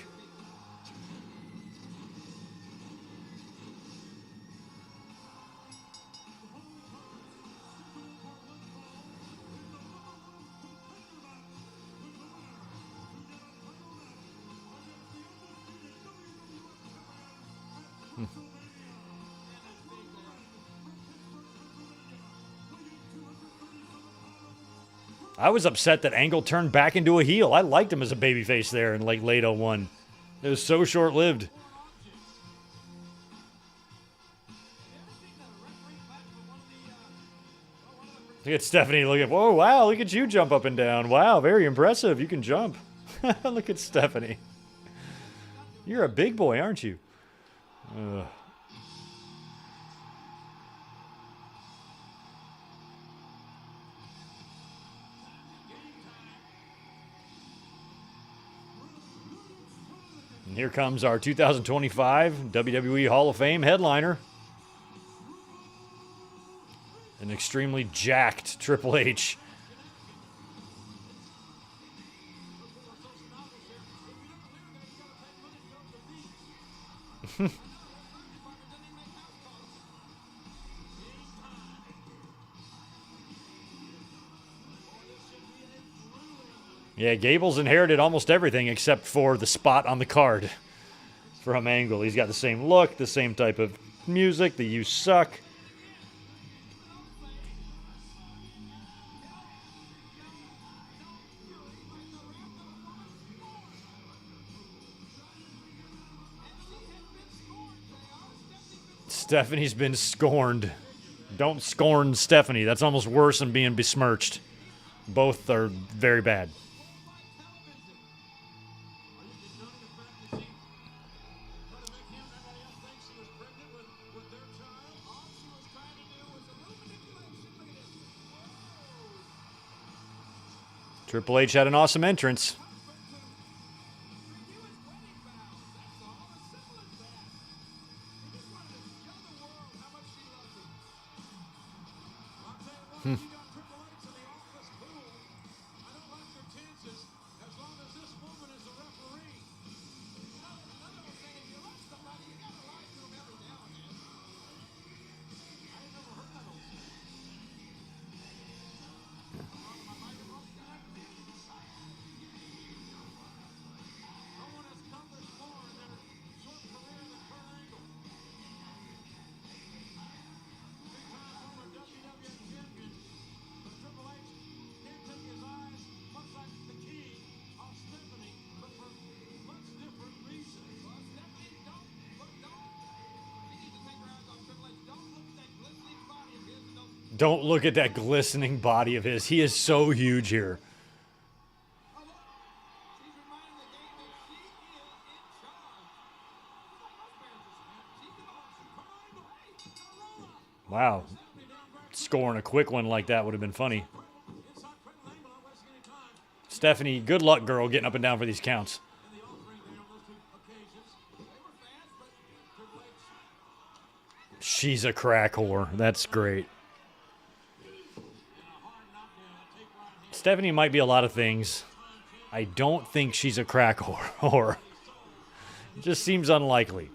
I was upset that Angle turned back into a heel. I liked him as a babyface there in like late 01. It was so short-lived. Look at Stephanie looking. Whoa, wow, look at you jump up and down. Wow, very impressive. You can jump. Look at Stephanie. You're a big boy, aren't you? Ugh. And here comes our 2025 WWE Hall of Fame headliner. An extremely jacked Triple H. Yeah, Gable's inherited almost everything except for the spot on the card from Angle. He's got the same look, the same type of music, the "You Suck." Stephanie's been scorned. Don't scorn Stephanie. That's almost worse than being besmirched. Both are very bad. Triple H had an awesome entrance. Don't look at that glistening body of his. He is so huge here. Wow. Scoring a quick one like that would have been funny. Stephanie, good luck, girl, getting up and down for these counts. She's a crack whore. That's great. Stephanie might be a lot of things. I don't think she's a crack whore. It just seems unlikely.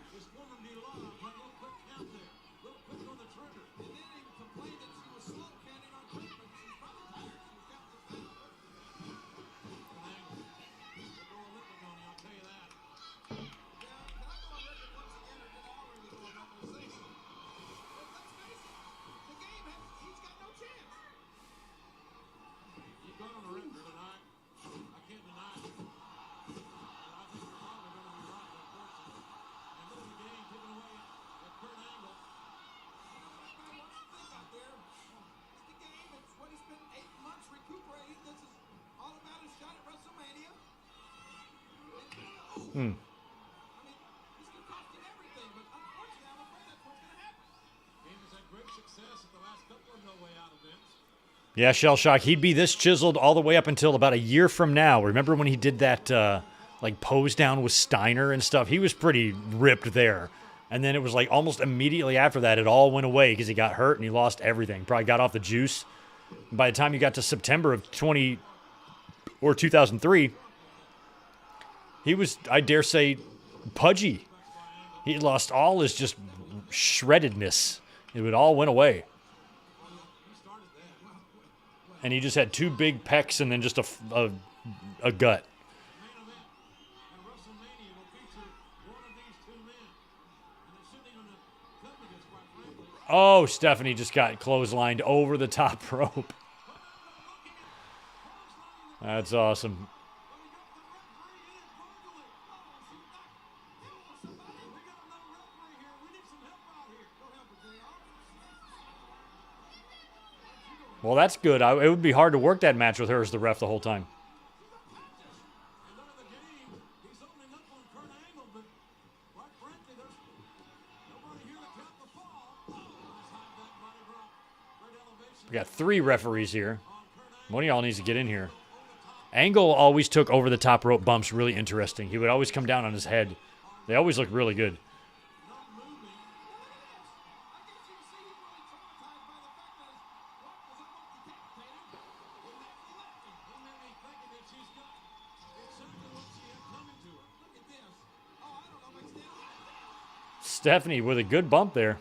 Yeah, shell shock. He'd be this chiseled all the way up until about a year from now. Remember when he did that like pose down with Steiner and stuff? He was pretty ripped there. And then it was like almost immediately after that, it all went away because he got hurt and he lost everything. Probably got off the juice. And by the time you got to September of 2003, he was, I dare say, pudgy. He lost all his just shreddedness. It all went away. And he just had two big pecs and then just a gut. Oh, Stephanie just got clotheslined over the top rope. That's awesome. Well, that's good. It would be hard to work that match with her as the ref the whole time. We got 3 referees here. One of y'all needs to get in here. Angle always took over the top rope bumps really interesting. He would always come down on his head. They always look really good. Stephanie with a good bump there.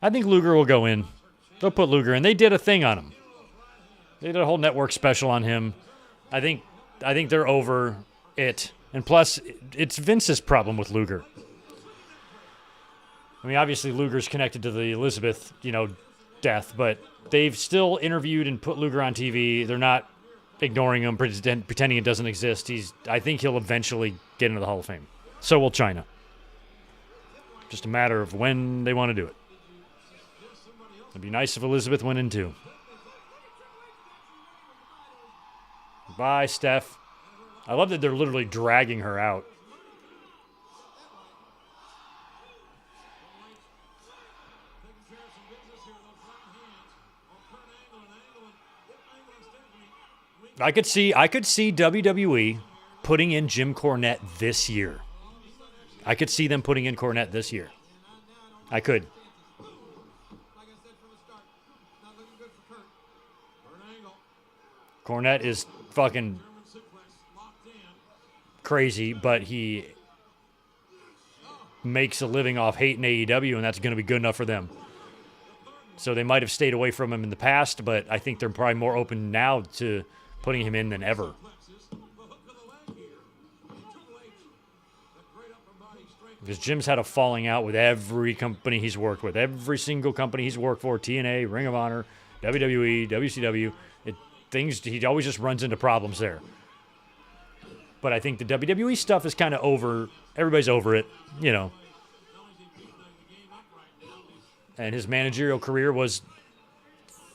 I think Luger will go in. They'll put Luger in. They did a thing on him. They did a whole network special on him. I think they're over it. And plus, it's Vince's problem with Luger. I mean, obviously Luger's connected to the Elizabeth, death, but they've still interviewed and put Luger on TV. They're not ignoring him, pretending it doesn't exist. I think he'll eventually get into the Hall of Fame. So will China. Just a matter of when they want to do it. It'd be nice if Elizabeth went in too. Bye, Steph. I love that they're literally dragging her out. I could see WWE putting in Jim Cornette this year. I could see them putting in Cornette this year. I could. Cornette is fucking crazy, but he makes a living off hating AEW, and that's going to be good enough for them. So they might have stayed away from him in the past, but I think they're probably more open now to putting him in than ever. Because Jim's had a falling out with every company he's worked with. Every single company he's worked for, TNA, Ring of Honor, WWE, WCW. He always just runs into problems there. But I think the WWE stuff is kind of over. Everybody's over it, And his managerial career was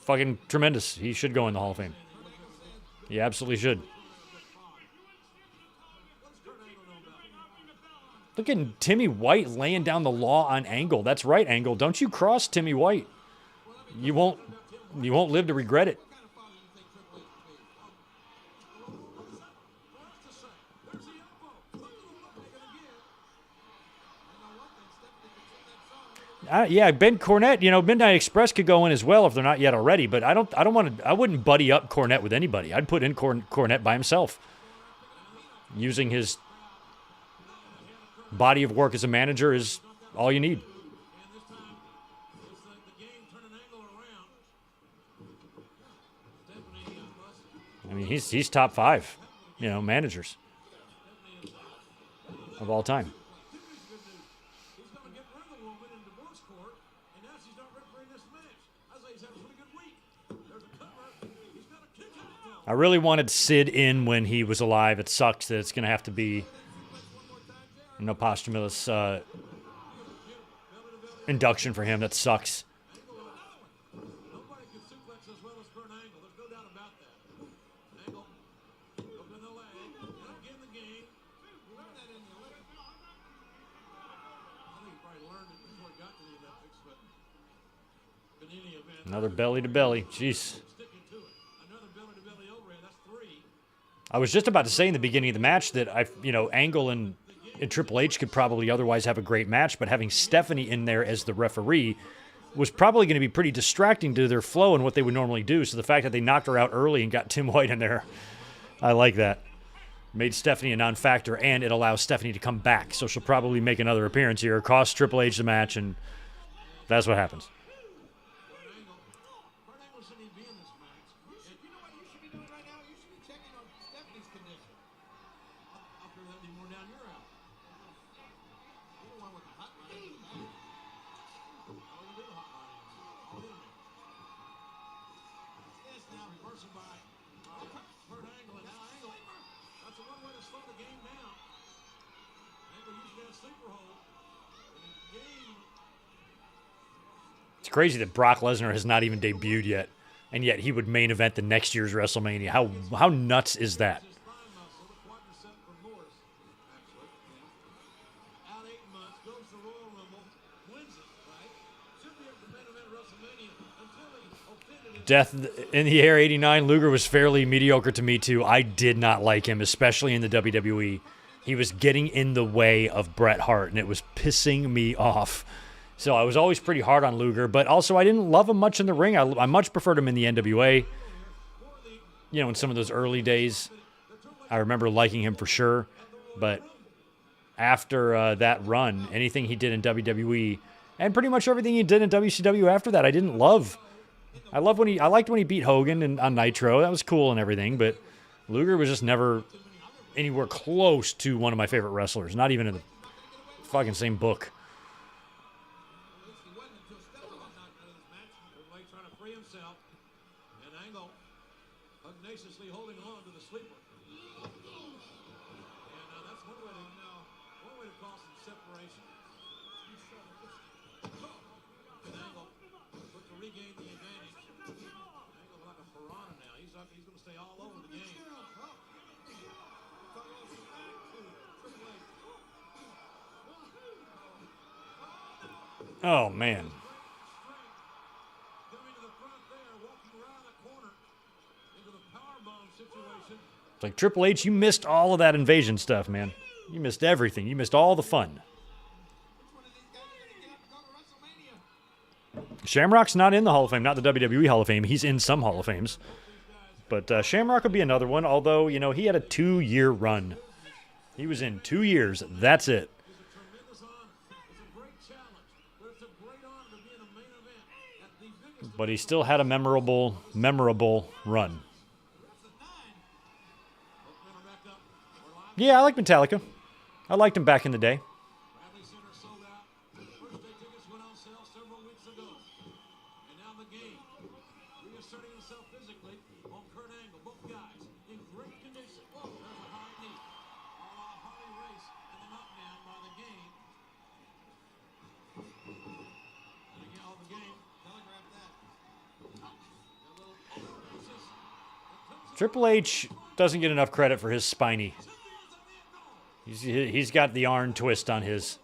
fucking tremendous. He should go in the Hall of Fame. He absolutely should. Look at Timmy White laying down the law on Angle. That's right, Angle. Don't you cross Timmy White. You won't live to regret it. Yeah, Ben Cornette, Midnight Express could go in as well if they're not yet already, but I wouldn't buddy up Cornette with anybody. I'd put in Cornette by himself. Using his body of work as a manager is all you need. I mean, he's top 5, managers of all time. I really wanted Sid in when he was alive. It sucks that it's going to have to be posthumous induction for him. That sucks. Another belly to belly. Jeez. I was just about to say in the beginning of the match that Angle and Triple H could probably otherwise have a great match, but having Stephanie in there as the referee was probably going to be pretty distracting to their flow and what they would normally do. So the fact that they knocked her out early and got Tim White in there, I like that. Made Stephanie a non-factor, and it allows Stephanie to come back. So she'll probably make another appearance here, cost Triple H the match, and that's what happens. It's crazy that Brock Lesnar has not even debuted yet, and yet he would main event the next year's WrestleMania. How nuts is that? Death in the Air 89, Luger was fairly mediocre to me too. I did not like him, especially in the WWE. He was getting in the way of Bret Hart, and it was pissing me off. So I was always pretty hard on Luger, but also I didn't love him much in the ring. I much preferred him in the NWA. In some of those early days, I remember liking him for sure. But after that run, anything he did in WWE, and pretty much everything he did in WCW after that, I didn't love. I liked when he beat Hogan on Nitro. That was cool and everything, but Luger was just never anywhere close to one of my favorite wrestlers. Not even in the fucking same book. Oh, man. It's like, Triple H, you missed all of that invasion stuff, man. You missed everything. You missed all the fun. Shamrock's not in the Hall of Fame, not the WWE Hall of Fame. He's in some Hall of Fames. But Shamrock would be another one, although, he had a 2-year run. He was in 2 years. That's it. But he still had a memorable run. Yeah, I like Metallica. I liked him back in the day. Triple H doesn't get enough credit for his spiny. He's got the Arn twist on his.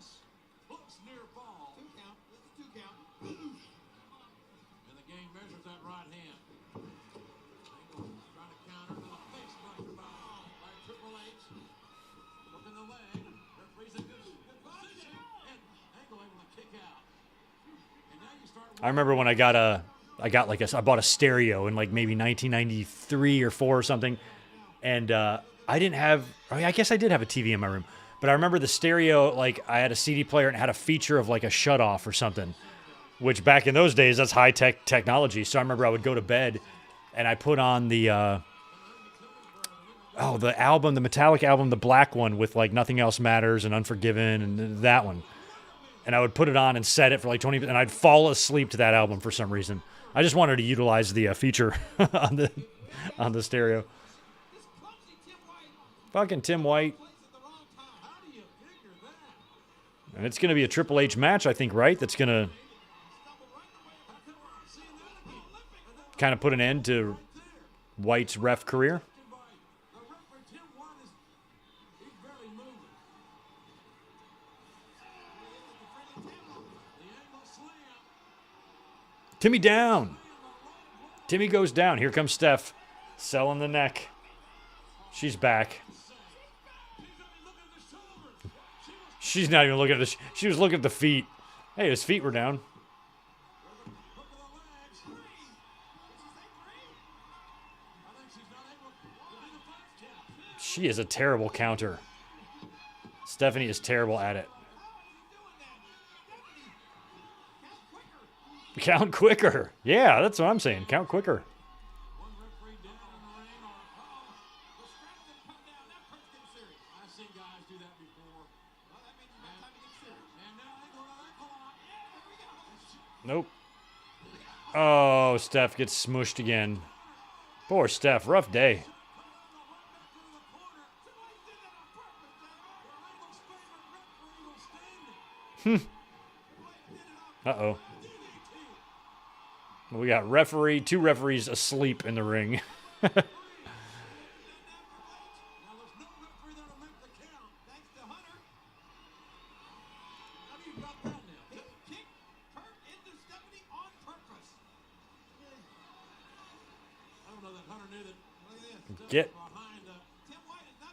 I remember when I bought a stereo in like maybe 1993 or 4 or something, and I guess I did have a TV in my room, but I remember the stereo, like I had a CD player and it had a feature of like a shut-off or something, which back in those days, that's high-tech technology. So I remember I would go to bed and I put on the album, the Metallica album, the black one with like Nothing Else Matters and Unforgiven and that one. And I would put it on and set it for like 20 minutes, and I'd fall asleep to that album for some reason. I just wanted to utilize the feature on the stereo. Fucking Tim White. And it's going to be a Triple H match, I think, right? That's going to kind of put an end to White's ref career. Timmy down. Timmy goes down. Here comes Steph. Selling the neck. She's back. She's not even looking at the... She was looking at the feet. Hey, his feet were down. She is a terrible counter. Stephanie is terrible at it. Count quicker. Yeah, that's what I'm saying. Count quicker. Nope. Oh, Steph gets smushed again. Poor Steph. Rough day. Uh-oh. We got two referees asleep in the ring.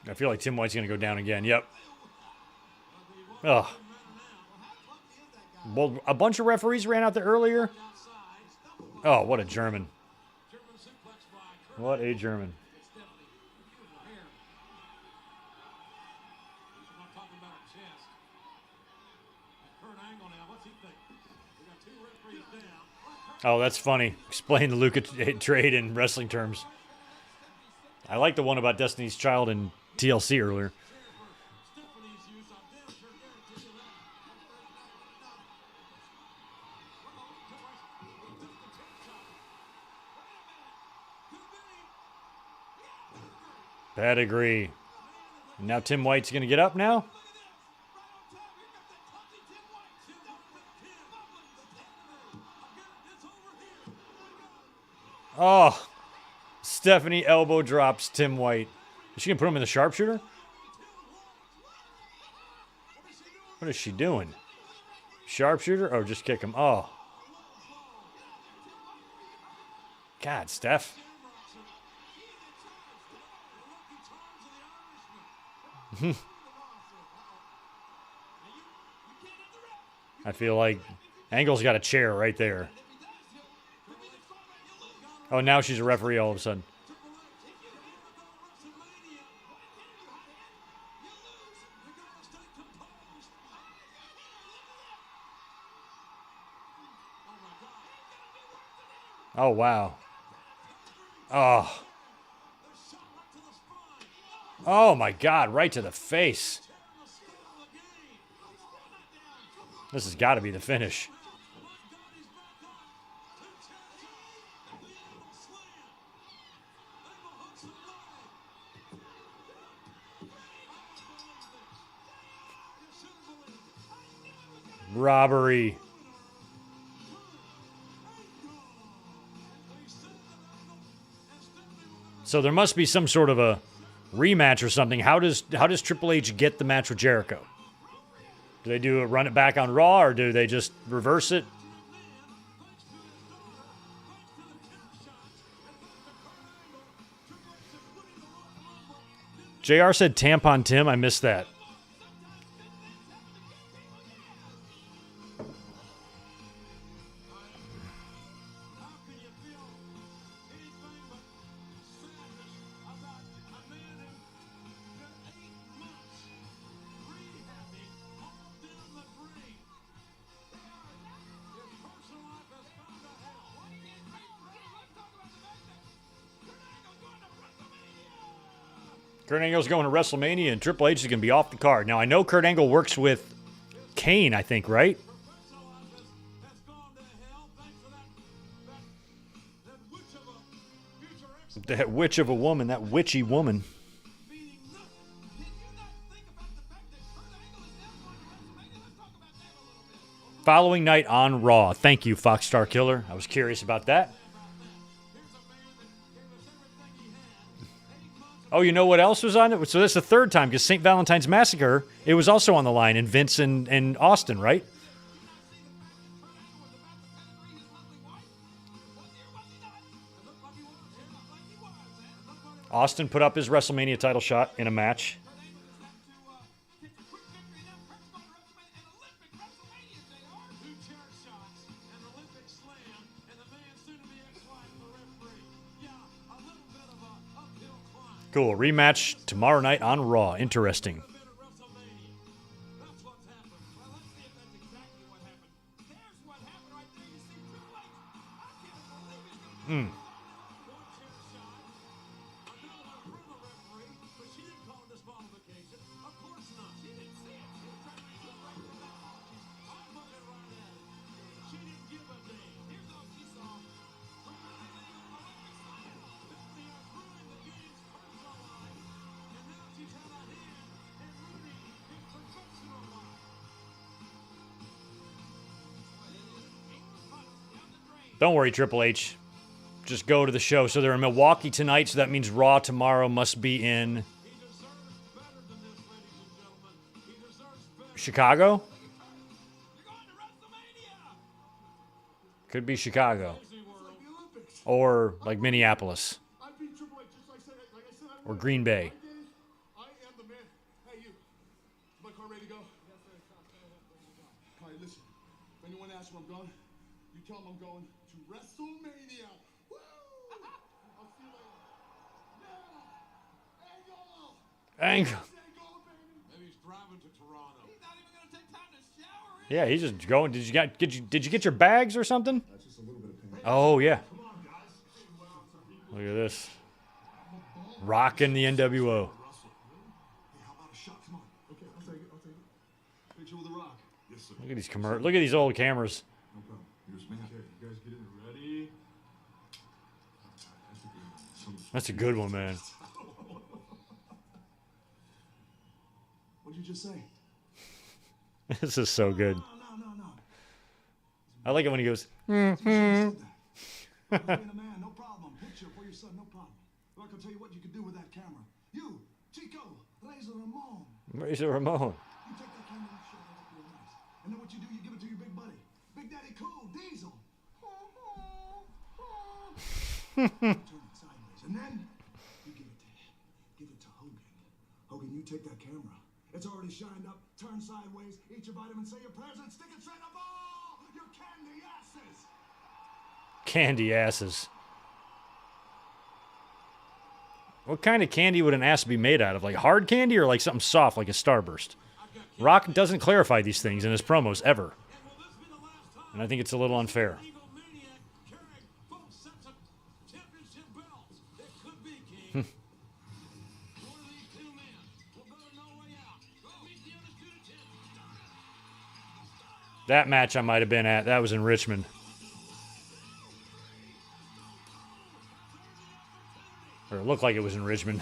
I feel like Tim White's going to go down again. Yep. Ugh. Well, a bunch of referees ran out there earlier. Oh, what a German. What a German. Oh, that's funny. Explain the Luca trade in wrestling terms. I like the one about Destiny's Child in TLC earlier. Pedigree. Now Tim White's going to get up now. Oh, Stephanie elbow drops Tim White. Is she going to put him in the sharpshooter? What is she doing? Sharpshooter or just kick him? Oh. God, Steph. I feel like Angle's got a chair right there. Oh, now she's a referee all of a sudden. Oh, wow. Oh. Oh, my God. Right to the face. This has got to be the finish. Robbery. So there must be some sort of a rematch or something. How does Triple H get the match with Jericho? Do they do a run it back on Raw, or do they just reverse it? JR said Tampon Tim. I missed that. Kurt Angle's going to WrestleMania, and Triple H is going to be off the card. Now, I know Kurt Angle works with Kane, I think, right? That witch of a woman, that witchy woman. Following night on Raw. Thank you, Fox Star Killer. I was curious about that. Oh, you know what else was on it? So that's the third time, because St. Valentine's Massacre, it was also on the line in Vince and Austin, right? Austin put up his WrestleMania title shot in a match. Cool. Rematch tomorrow night on Raw. Interesting. Don't worry, Triple H. Just go to the show. So they're in Milwaukee tonight, so that means Raw tomorrow must be in Chicago? Could be Chicago. Or like Minneapolis. Or Green Bay. I am the man. Hey, you. Is my car ready to go? All right, listen. If anyone asks where I'm going, you tell them I'm going to WrestleMania. Woo! I'll see you later. Yeah! Angle! Angle. Maybe he's driving to Toronto. He's not even gonna take time to shower. Yeah, he's just going. Did you get your bags or something? That's just a little bit of pain. Oh yeah. Come on, guys. Look at this. Rocking the NWO. Hey, how about a shot? Come on. Okay, I'll take it. Picture with the Rock. Yes, sir. Look at these Look at these old cameras. No problem. Here's me. Okay, you guys get in. Ready? That's a good one, man. What did you just say? This is so good. No. I like it when he goes, Being a man, no problem. Picture for your son, no problem. Well, I can tell you what you can do with that camera. You, Chico, Razor Ramon. Razor Ramon. You take that camera and shut it up real nice. And then what you do, you give it to your big buddy. Big Daddy Cool, Diesel. Turn it sideways. And then you give it to Hogan. Hogan, you take that camera. It's already shined up. Turn sideways. Eat your vitamin. Say your prayers and stick it straight up. Oh, you candy asses. Candy asses. What kind of candy would an ass be made out of? Like hard candy or like something soft like a Starburst? Rock doesn't clarify these things in his promos ever. And I think it's a little unfair. That match I might have been at. That was in Richmond. Or it looked like it was in Richmond.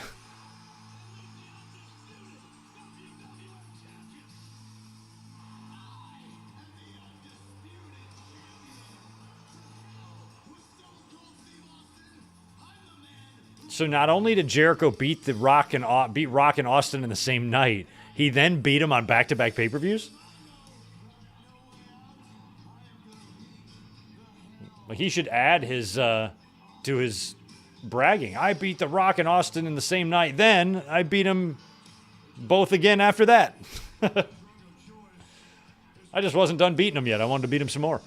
So not only did Jericho beat Rock and Austin in the same night, he then beat him on back-to-back pay-per-views? Like he should add his to his bragging. I beat The Rock and Austin in the same night. Then I beat him both again after that. I just wasn't done beating him yet. I wanted to beat him some more.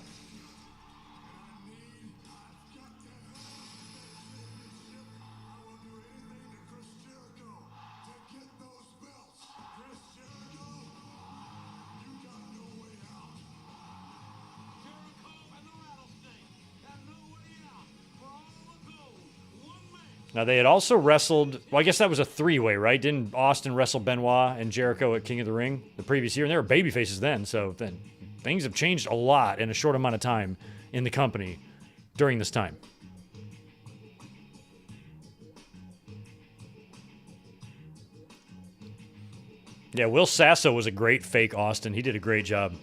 Now, they had also wrestled, well, I guess that was a three-way, right? Didn't Austin wrestle Benoit and Jericho at King of the Ring the previous year? And they were babyfaces then, so then things have changed a lot in a short amount of time in the company during this time. Yeah, Will Sasso was a great fake Austin. He did a great job.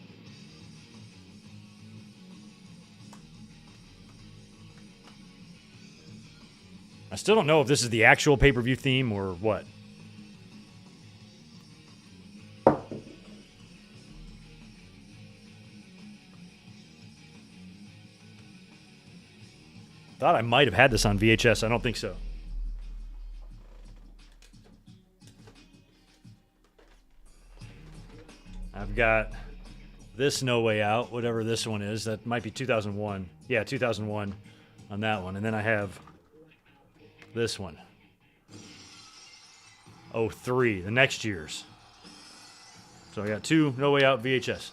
I still don't know if this is the actual pay-per-view theme or what. Thought I might have had this on VHS. I don't think so. I've got this No Way Out, whatever this one is. That might be 2001. Yeah, 2001 on that one. And then I have this one. 03, the next year's. So I got 2 No Way Out VHS.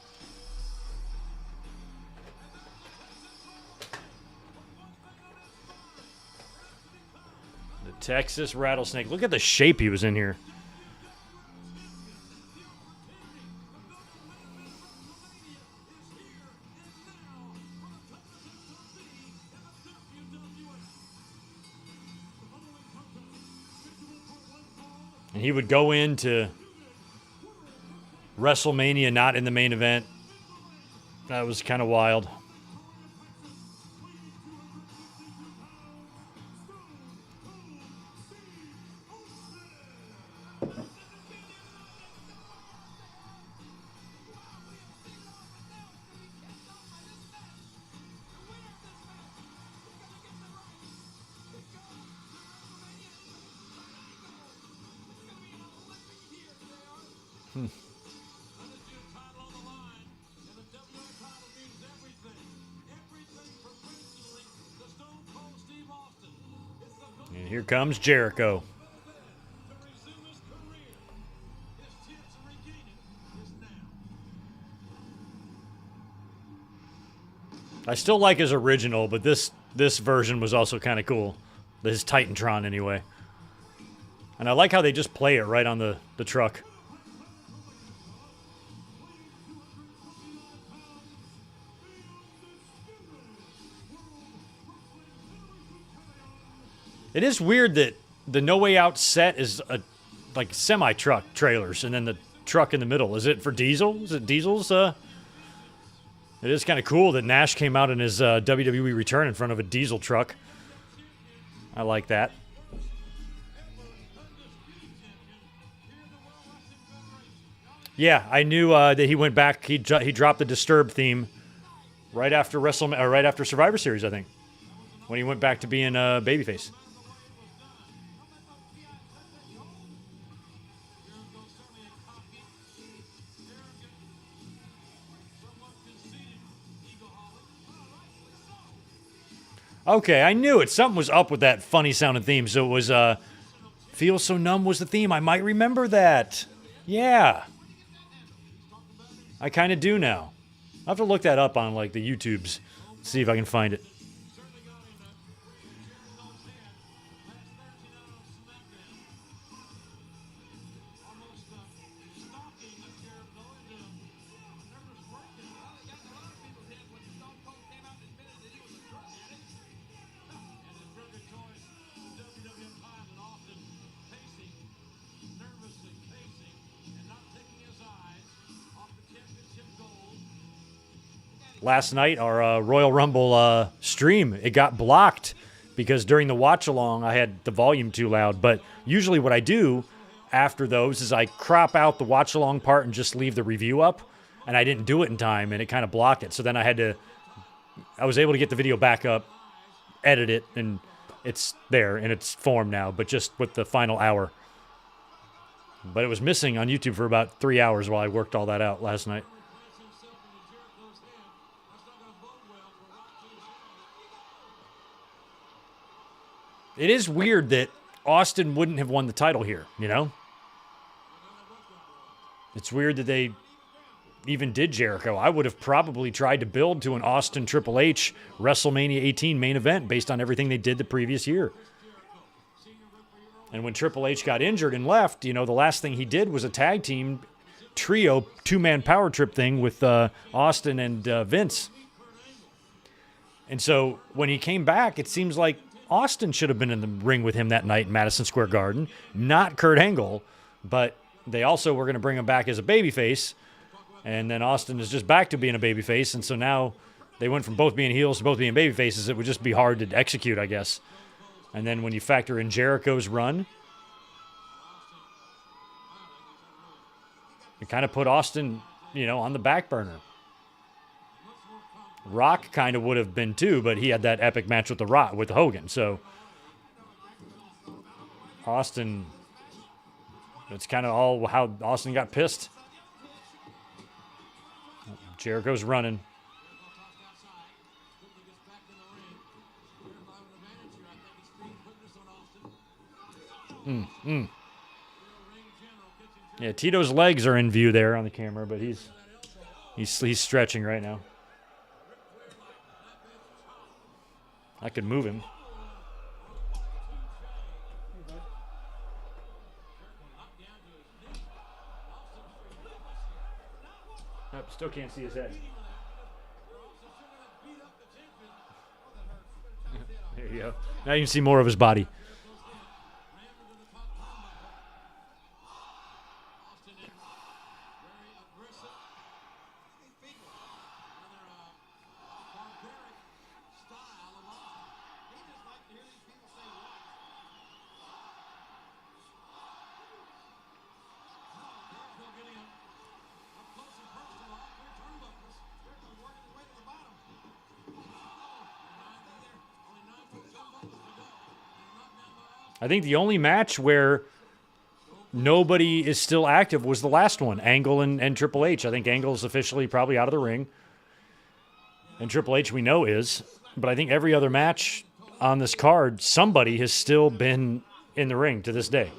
The Texas Rattlesnake. Look at the shape he was in here. And he would go into WrestleMania not in the main event. That was kind of wild. And here comes Jericho. I still like his original, but this version was also kind of cool. His Titantron, anyway. And I like how they just play it right on the truck. It is weird that the No Way Out set is like semi-truck trailers, and then the truck in the middle. Is it for Diesel? Is it Diesel's? It is kind of cool that Nash came out in his WWE return in front of a diesel truck. I like that. Yeah, I knew that he went back. He dropped the Disturbed theme right after right after Survivor Series, I think, when he went back to being a babyface. Okay, I knew it. Something was up with that funny sounding theme. So it was Feel So Numb was the theme. I might remember that. Yeah. I kind of do now. I'll have to look that up on like the YouTubes. See if I can find it. Last night, our Royal Rumble stream, it got blocked because during the watch-along, I had the volume too loud. But usually what I do after those is I crop out the watch-along part and just leave the review up. And I didn't do it in time, and it kind of blocked it. So then I was able to get the video back up, edit it, and it's there in its form now, but just with the final hour. But it was missing on YouTube for about 3 hours while I worked all that out last night. It is weird that Austin wouldn't have won the title here, you know? It's weird that they even did Jericho. I would have probably tried to build to an Austin Triple H WrestleMania 18 main event based on everything they did the previous year. And when Triple H got injured and left, you know, the last thing he did was a tag team trio, two-man power trip thing with Austin and Vince. And so when he came back, it seems like Austin should have been in the ring with him that night in Madison Square Garden, not Kurt Angle, but they also were going to bring him back as a babyface, and then Austin is just back to being a babyface, and so now they went from both being heels to both being babyfaces. It would just be hard to execute, I guess. And then when you factor in Jericho's run, it kind of put Austin, you know, on the back burner. Rock kind of would have been too, but he had that epic match with with Hogan. So Austin, that's kind of all how Austin got pissed. Jericho's running. Yeah, Tito's legs are in view there on the camera, but he's stretching right now. I could move him. Nope, still can't see his head. There you go. Now you can see more of his body. I think the only match where nobody is still active was the last one, Angle and Triple H. I think Angle's officially probably out of the ring. And Triple H we know is. But I think every other match on this card, somebody has still been in the ring to this day.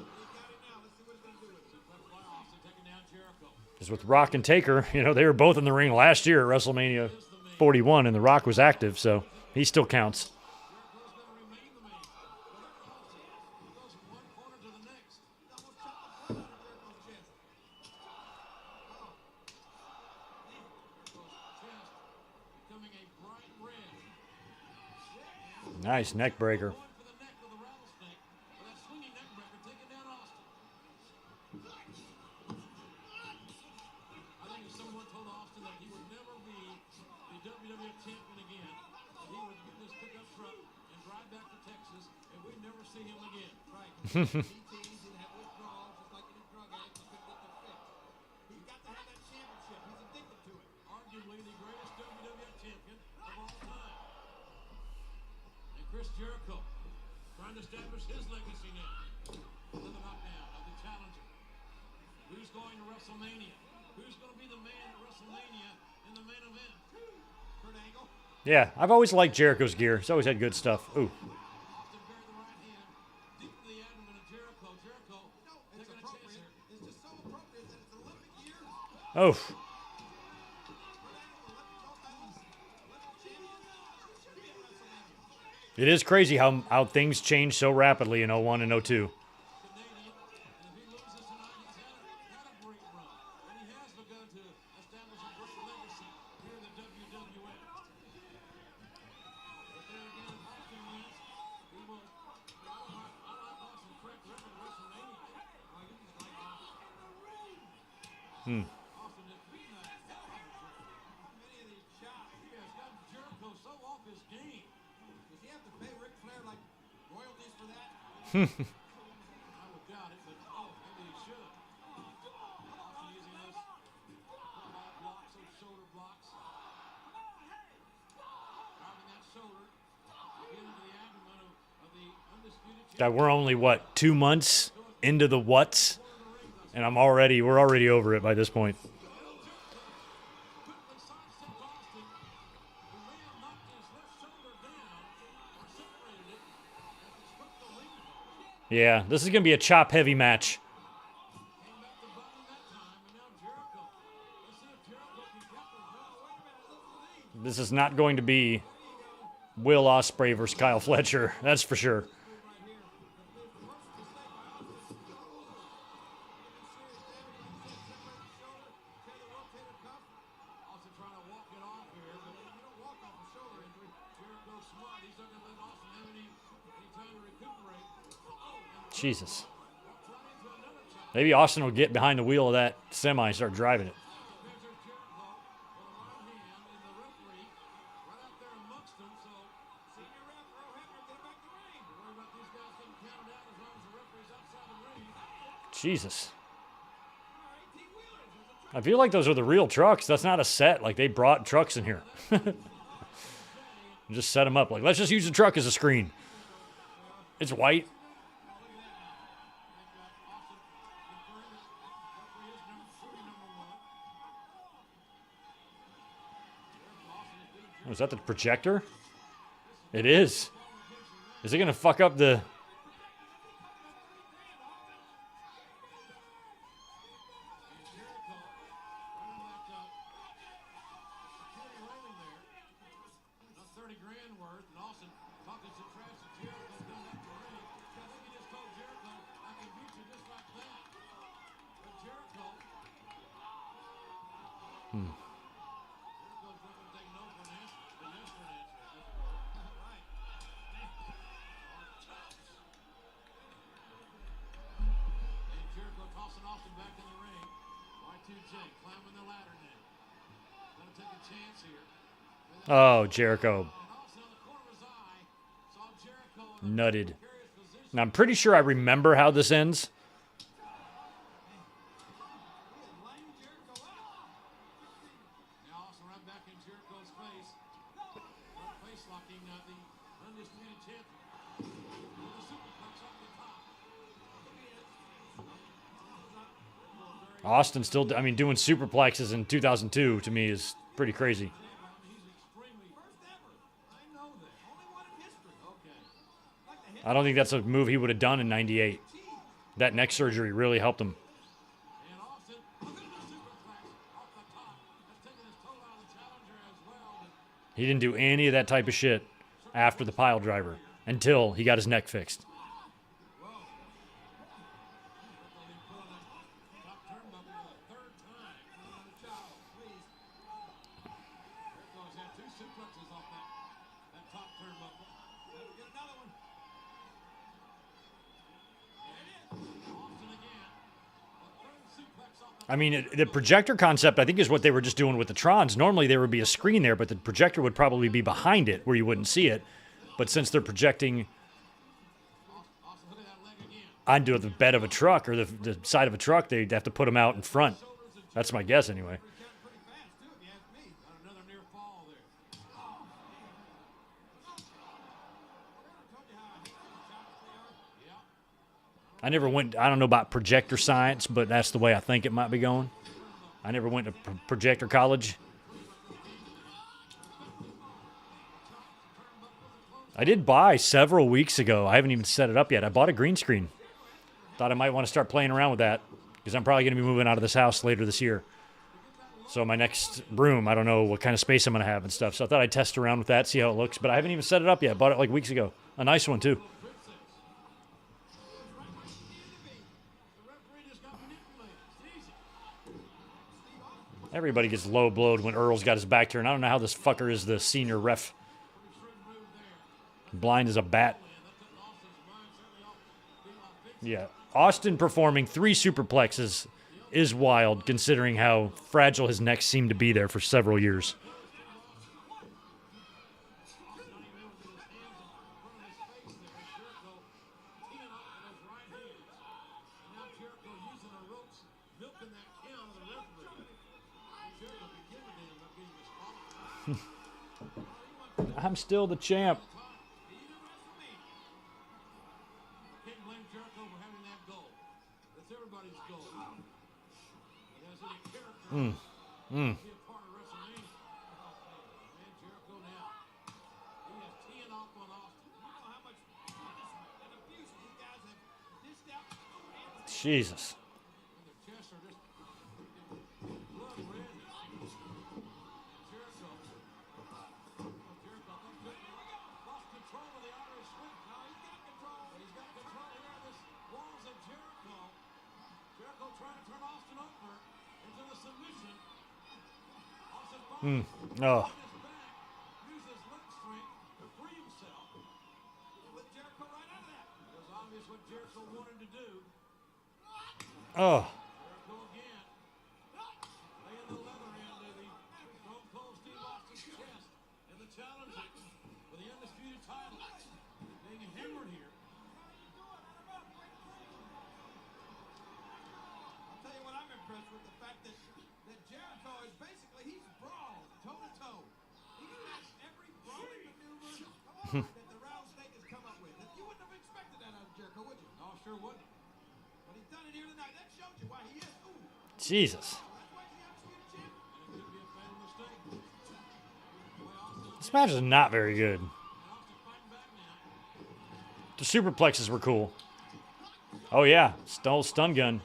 Because with Rock and Taker, you know, they were both in the ring last year at WrestleMania 41, and The Rock was active, so he still counts. Nice neck breaker. Chris Jericho trying to establish his legacy now. To the knockdown of the challenger. Who's going to WrestleMania? Who's going to be the man at WrestleMania in the main event? Kurt Angle. Yeah, I've always liked Jericho's gear. He's always had good stuff. Ooh. Austin buried the right hand deep in the abdomen of Jericho. Jericho taking a chance here. It's just so appropriate that it's Olympic years. Oh. It is crazy how things change so rapidly in 01 and 02. I would doubt it, but maybe he should. Austin using those blocks, those shoulder blocks. Driving that shoulder into the abdomen of the Undisputed Championship. God, we're only, what, 2 months into the what's? And we're already over it by this point. Yeah, this is going to be a chop-heavy match. This is not going to be Will Ospreay versus Kyle Fletcher, that's for sure. Jesus. Maybe Austin will get behind the wheel of that semi and start driving it. Jesus. I feel like those are the real trucks. That's not a set. Like, they brought trucks in here. Just set them up. Like, let's just use the truck as a screen. It's white. Oh, is that the projector? It is. Is it going to fuck up the... Oh, Jericho. Nutted. And I'm pretty sure I remember how this ends. Austin still, I mean, doing superplexes in 2002 to me is pretty crazy. I don't think that's a move he would have done in 98. That neck surgery really helped him. He didn't do any of that type of shit after the pile driver until he got his neck fixed. I mean, the projector concept, I think, is what they were just doing with the Trons. Normally, there would be a screen there, but the projector would probably be behind it where you wouldn't see it. But since they're projecting onto the bed of a truck or the side of a truck, they'd have to put them out in front. That's my guess, anyway. I never went, I don't know about projector science, but that's the way I think it might be going. I never went to projector college. I did buy several weeks ago. I haven't even set it up yet. I bought a green screen. Thought I might want to start playing around with that because I'm probably going to be moving out of this house later this year. So my next room, I don't know what kind of space I'm going to have and stuff. So I thought I'd test around with that, see how it looks. But I haven't even set it up yet. I bought it like weeks ago. A nice one, too. Everybody gets low blowed when Earl's got his back turned. I don't know how this fucker is the senior ref. Blind as a bat. Yeah. Austin performing 3 superplexes is wild, considering how fragile his neck seemed to be there for several years. I'm still the champ. Jesus. Oh. Oh. Jesus. This match is not very good. The superplexes were cool. Oh, yeah. Stun gun.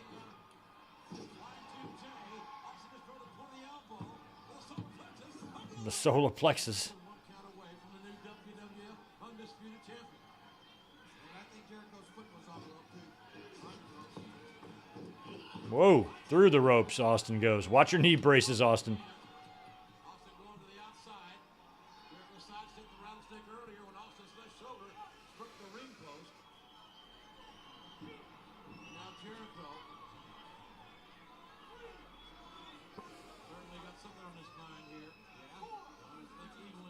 The solar plexus. Undisputed champion. I think Jericho's foot was off a little too. Whoa. Through the ropes, Austin goes. Watch your knee braces, Austin. Austin going to the outside. Jericho sidestepped the rattlesnake earlier when Austin's left shoulder struck the ring post. Now Jericho certainly got something on his mind here. Yeah. Evil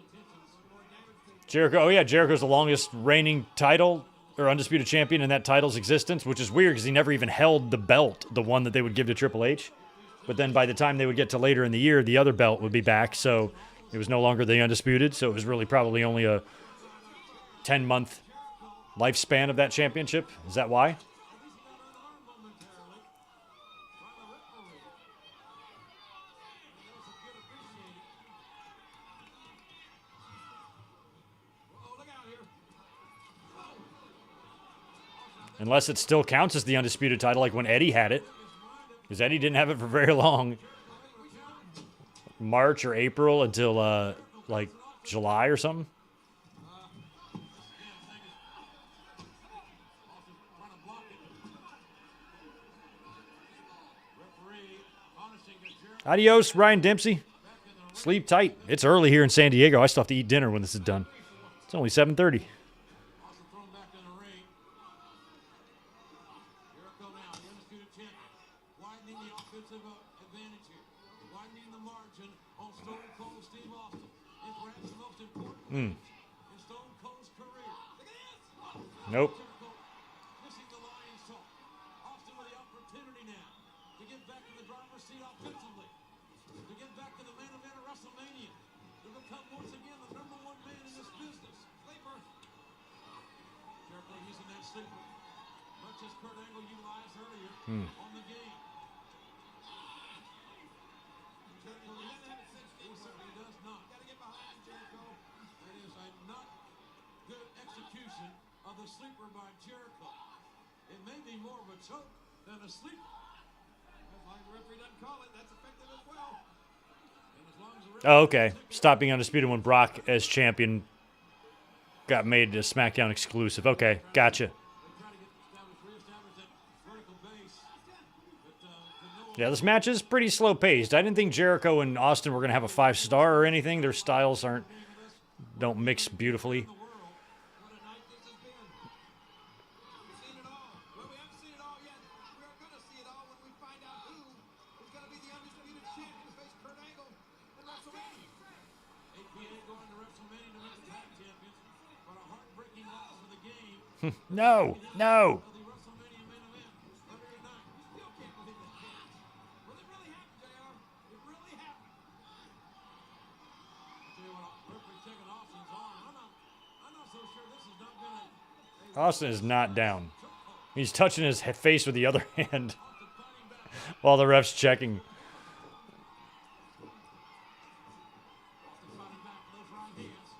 intentions. Jericho. Oh, yeah. Jericho's the longest reigning title or undisputed champion in that title's existence, which is weird because he never even held the belt, the one that they would give to Triple H. But then by the time they would get to later in the year, the other belt would be back. So it was no longer the undisputed. So it was really probably only a 10-month lifespan of that championship. Is that why? Unless it still counts as the undisputed title, like when Eddie had it. Because Eddie didn't have it for very long. March or April until, like, July or something. Adios, Ryan Dempsey. Sleep tight. It's early here in San Diego. I still have to eat dinner when this is done. It's only 7:30. In Stone Cold's career. Nope. Missing the Lions talk. Austin with the opportunity now to get back in the driver's seat offensively. To get back to the main event of WrestleMania. To become once again the #1 man in this business. Sleeper. Jericho using that sleeper. Much as Kurt Angle utilized earlier on the game. Jericho doesn't have it since he certainly does not. Gotta get behind Jericho. It is a not good execution of the sleeper by Jericho. It may be more of a choke than a sleeper. As long as the referee doesn't call it, that's effective as well. And as long as the referee Oh, okay. Stop being undisputed when Brock, as champion, got made a SmackDown exclusive. Okay, gotcha. Yeah, this match is pretty slow paced. I didn't think Jericho and Austin were going to have a 5-star or anything. Their styles don't mix beautifully. What a night this has been. We've seen it all. Well, we haven't seen it all yet. We're going to see it all when we find out who is going to be the undisputed champion to face Kurt Angle in WrestleMania. APA going to WrestleMania to make the tag champions, but a heartbreaking loss for the game. No, no. The WrestleMania main event earlier tonight. Still can't believe this happened. Well, it really happened, JR. It really happened. Tell you what, perfect checking Austin's arm. I'm not so sure this has not been a Austin is not down. He's touching his face with the other hand while the ref's checking. Austin fighting back with those right hands.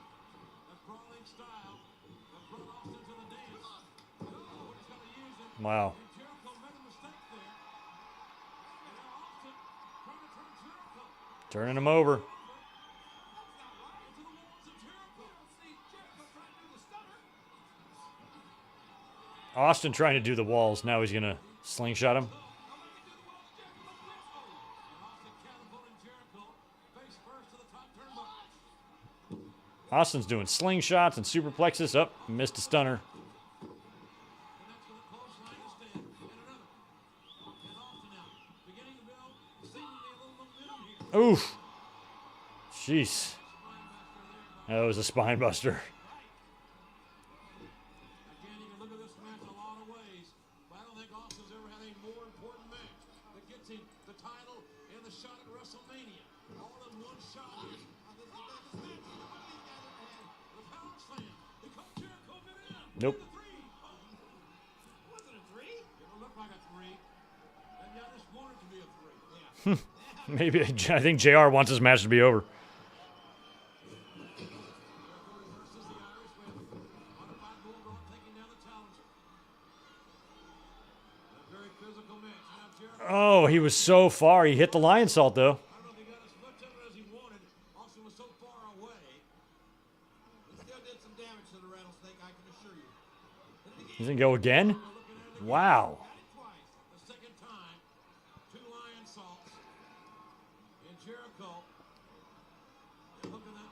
That brawling style that brought Austin to the dance. Oh, he's got to use it. Wow. Jericho made a mistake there. And now Austin trying to turn Jericho Turning him over. into the walls of Jericho. See, Jericho trying to do the stunner. Austin trying to do the walls. Now he's going to slingshot him. Austin catapulting Jericho face first to the top turnbuckle. Austin's doing slingshots and superplexes. Up, missed a stunner. Connects with a clothesline instead. And another. And Austin now beginning to build seemingly a little momentum here. Oof. Jeez. That was a spine buster. Again, you can look at this match in a lot of ways, but I don't think Austin's ever had a more important match that gets him the title and the shot at WrestleMania. All in one shot here. This is the biggest match either one of these guys ever had. The power slam. He caught Jericho bit it out. Nope. The three. Was it a three? It looked like a three. Maybe I just wanted it to be a three. Yeah. Maybe I think JR wants his match to be over. was so far. He hit the lion salt, though. I don't know if he got as much of it as he wanted. Austin was so far away. He still did some damage to the rattlesnake, I can assure you. He's going to go again? Wow. Got it twice. The second time, 2 lion salts. And Jericho. And hooking that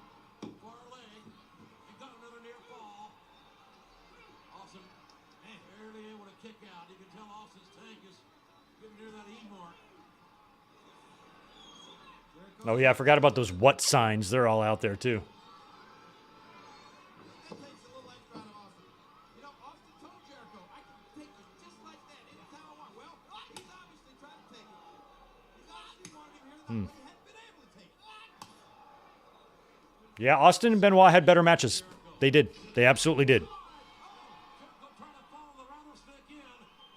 far leg. He got another near fall. Austin barely able to kick out. You can tell Austin's tank is getting near that E mark. Oh, yeah, I forgot about those what signs. They're all out there, too. That takes a little extra out of Austin. You know, Austin told Jericho, I can take you just like that anytime I want. Well, he's obviously trying to take it. He's obviously wanted him here tonight, but he hadn't been able to take it. Yeah, Austin and Benoit had better matches. They did. They absolutely did. Jericho trying to follow the rattlesnake in.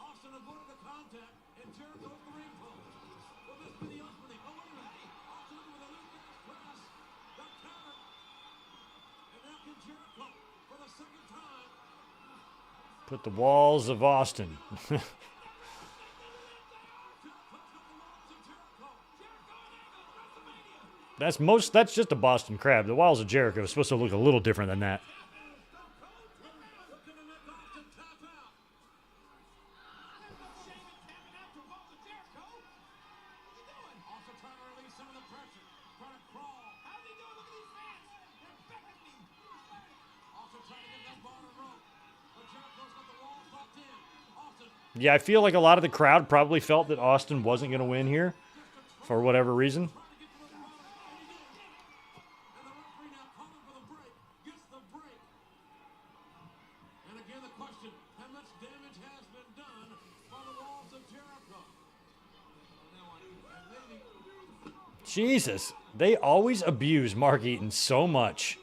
Austin avoided the contact, and Jericho's the ring post. Will this be the opening? Oh, wait a minute. Austin with a loop press. Got countered. And now can Jericho for the second time. Put the walls of Austin. Jericho's got the walls of Jericho. Jericho and Angle, WrestleMania. That's just a Boston Crab. The walls of Jericho is supposed to look a little different than that. Looking to make Austin tap out. Shame in tapping out to walls of Jericho. What are you doing? Austin trying to release some of the pressure. Trying to crawl. How's he doing? Look at these fans. They're beckoning me. Austin trying to get that bottom rope. But Jericho's got the walls locked in. Austin Yeah, I feel like a lot of the crowd probably felt that Austin wasn't going to win here for whatever reason. trying to get to the bottom, and he did. And the referee now calling for the break. Gets the break. And again the question, how much damage has been done by the walls of Jericho? And maybe Jesus, they always abuse Mark Eaton so much.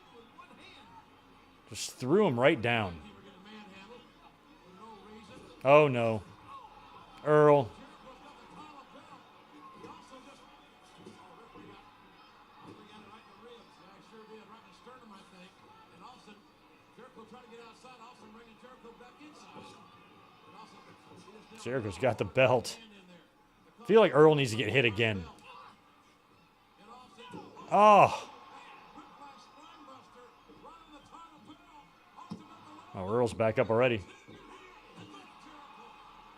Just threw him right down. he were getting manhandled for no reason. Oh, no. Earl. Jericho's got the collar belt. He also just referee got it right in the ribs. Yeah, he sure did. Right in the sternum, I think. And Austin, Jericho trying to get outside. Austin bringing Jericho back inside. And Austin, he just now Jericho's got the belt. hand in there. I feel like Earl needs to get hit again. And Austin, Oh. whiplash spine buster, right on the title belt. Austin got the Oh, Earl's back up already. Jericho.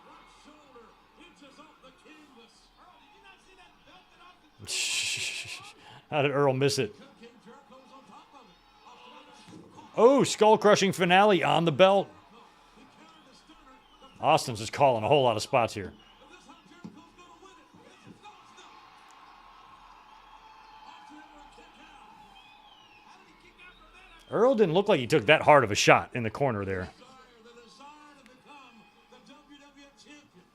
Right shoulder inches off the canvas. Earl, did you not see that belt that Austin How did Earl miss it? King Jericho's on top of it. Austin Oh, skull-crushing finale on the belt. he countered the stunner. Austin's just calling a whole lot of spots here. Is this how Jericho's gonna win it? This is Austin. Austin able to kick out. How did he kick out from that? Earl didn't look like he took that hard of a shot in the corner there. The desire to become the WWF champion.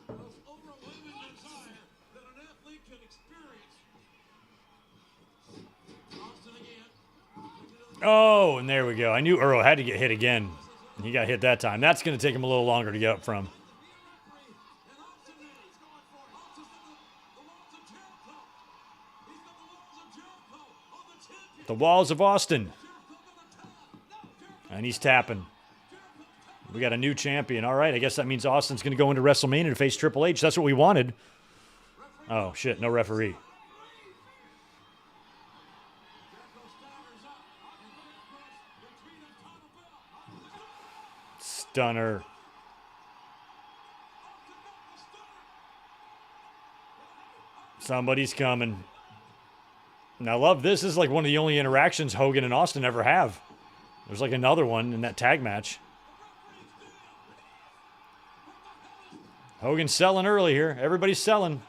The most overwhelming desire that an athlete can experience. Austin again. Oh, and there we go. I knew Earl had to get hit again. He got hit that time. That's going to take him a little longer to get up from. And Austin there. He's going for it. Austin's got the walls of Jericho. He's got the walls of Jericho on the champion. The walls of Austin. Jericho gonna tap. And he's tapping. We got a new champion. All right, I guess that means Austin's going to go into WrestleMania to face Triple H. That's what we wanted. Oh, shit, no referee. Jericho staggers up. And Jericho's retreating title belt. Stunner. Austin got the stunner. Somebody's coming. And I love this. This is like one of the only interactions Hogan and Austin ever have. There's like another one in that tag match. Hogan's selling early here. Everybody's selling.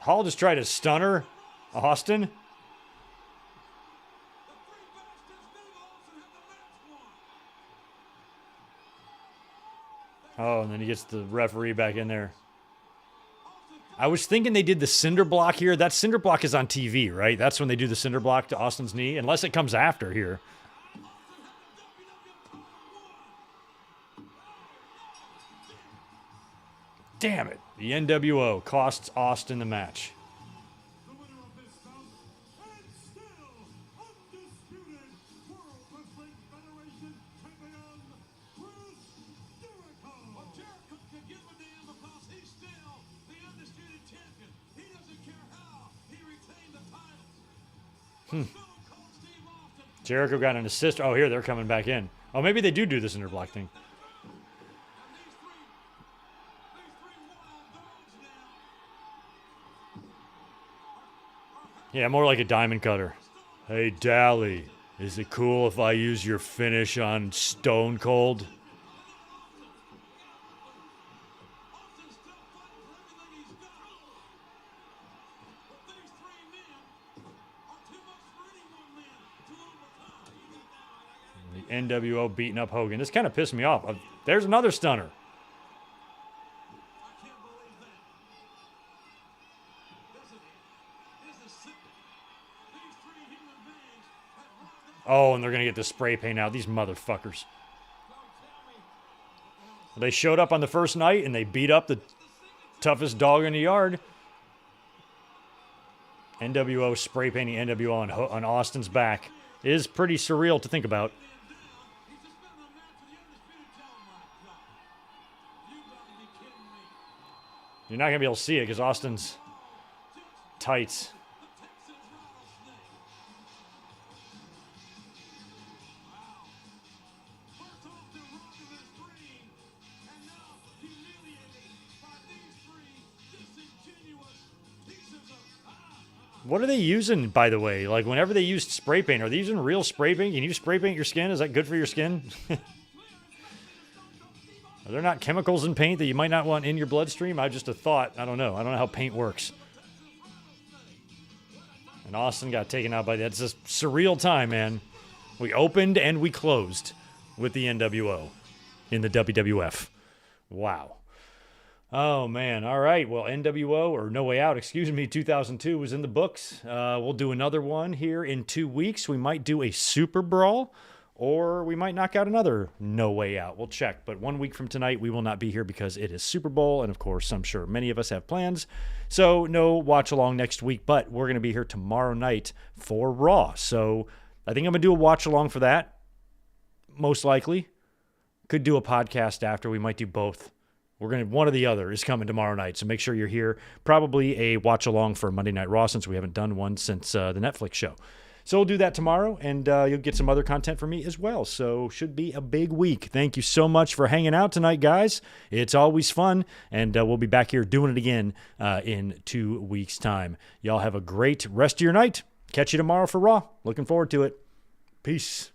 Hall just tried to stunner Austin. Oh, and then he gets the referee back in there. I was thinking they did the cinder block here. That cinder block is on TV, right? That's when they do the cinder block to Austin's knee, unless it comes after here. Damn it. The NWO costs Austin the match. The winner of this bout, and still Jericho got an assist. Oh, here, they're coming back in. Oh, maybe they do this interblock thing. Yeah, more like a diamond cutter. Hey, Dally, is it cool if I use your finish on Stone Cold? The NWO beating up Hogan. This kind of pissed me off. There's another stunner. Oh, and they're going to get the spray paint out. These motherfuckers. They showed up on the first night, and they beat up the toughest dog in the yard. NWO spray painting NWO on Austin's back is pretty surreal to think about. You're not going to be able to see it because Austin's tights. What are they using, by the way? Like, whenever they use spray paint, are they using real spray paint? Can you spray paint your skin? Is that good for your skin? Are there not chemicals in paint that you might not want in your bloodstream? I just a thought. I don't know. I don't know how paint works. And Austin got taken out by that. It's a surreal time, man. We opened and we closed with the NWO in the WWF. Wow. Oh, man. All right. Well, NWO, or No Way Out, 2002 was in the books. We'll do another one here in 2 weeks. We might do a Super Brawl, or we might knock out another No Way Out. We'll check. But 1 week from tonight, we will not be here because it is Super Bowl. And, of course, I'm sure many of us have plans. So no watch along next week. But we're going to be here tomorrow night for Raw. So I think I'm going to do a watch along for that. Most likely. Could do a podcast after. We might do both. We're going to, one or the other is coming tomorrow night. So make sure you're here. Probably a watch along for Monday Night Raw since we haven't done one since the Netflix show. So we'll do that tomorrow, and you'll get some other content from me as well. So should be a big week. Thank you so much for hanging out tonight, guys. It's always fun, and we'll be back here doing it again in 2 weeks' time. Y'all have a great rest of your night. Catch you tomorrow for Raw. Looking forward to it. Peace.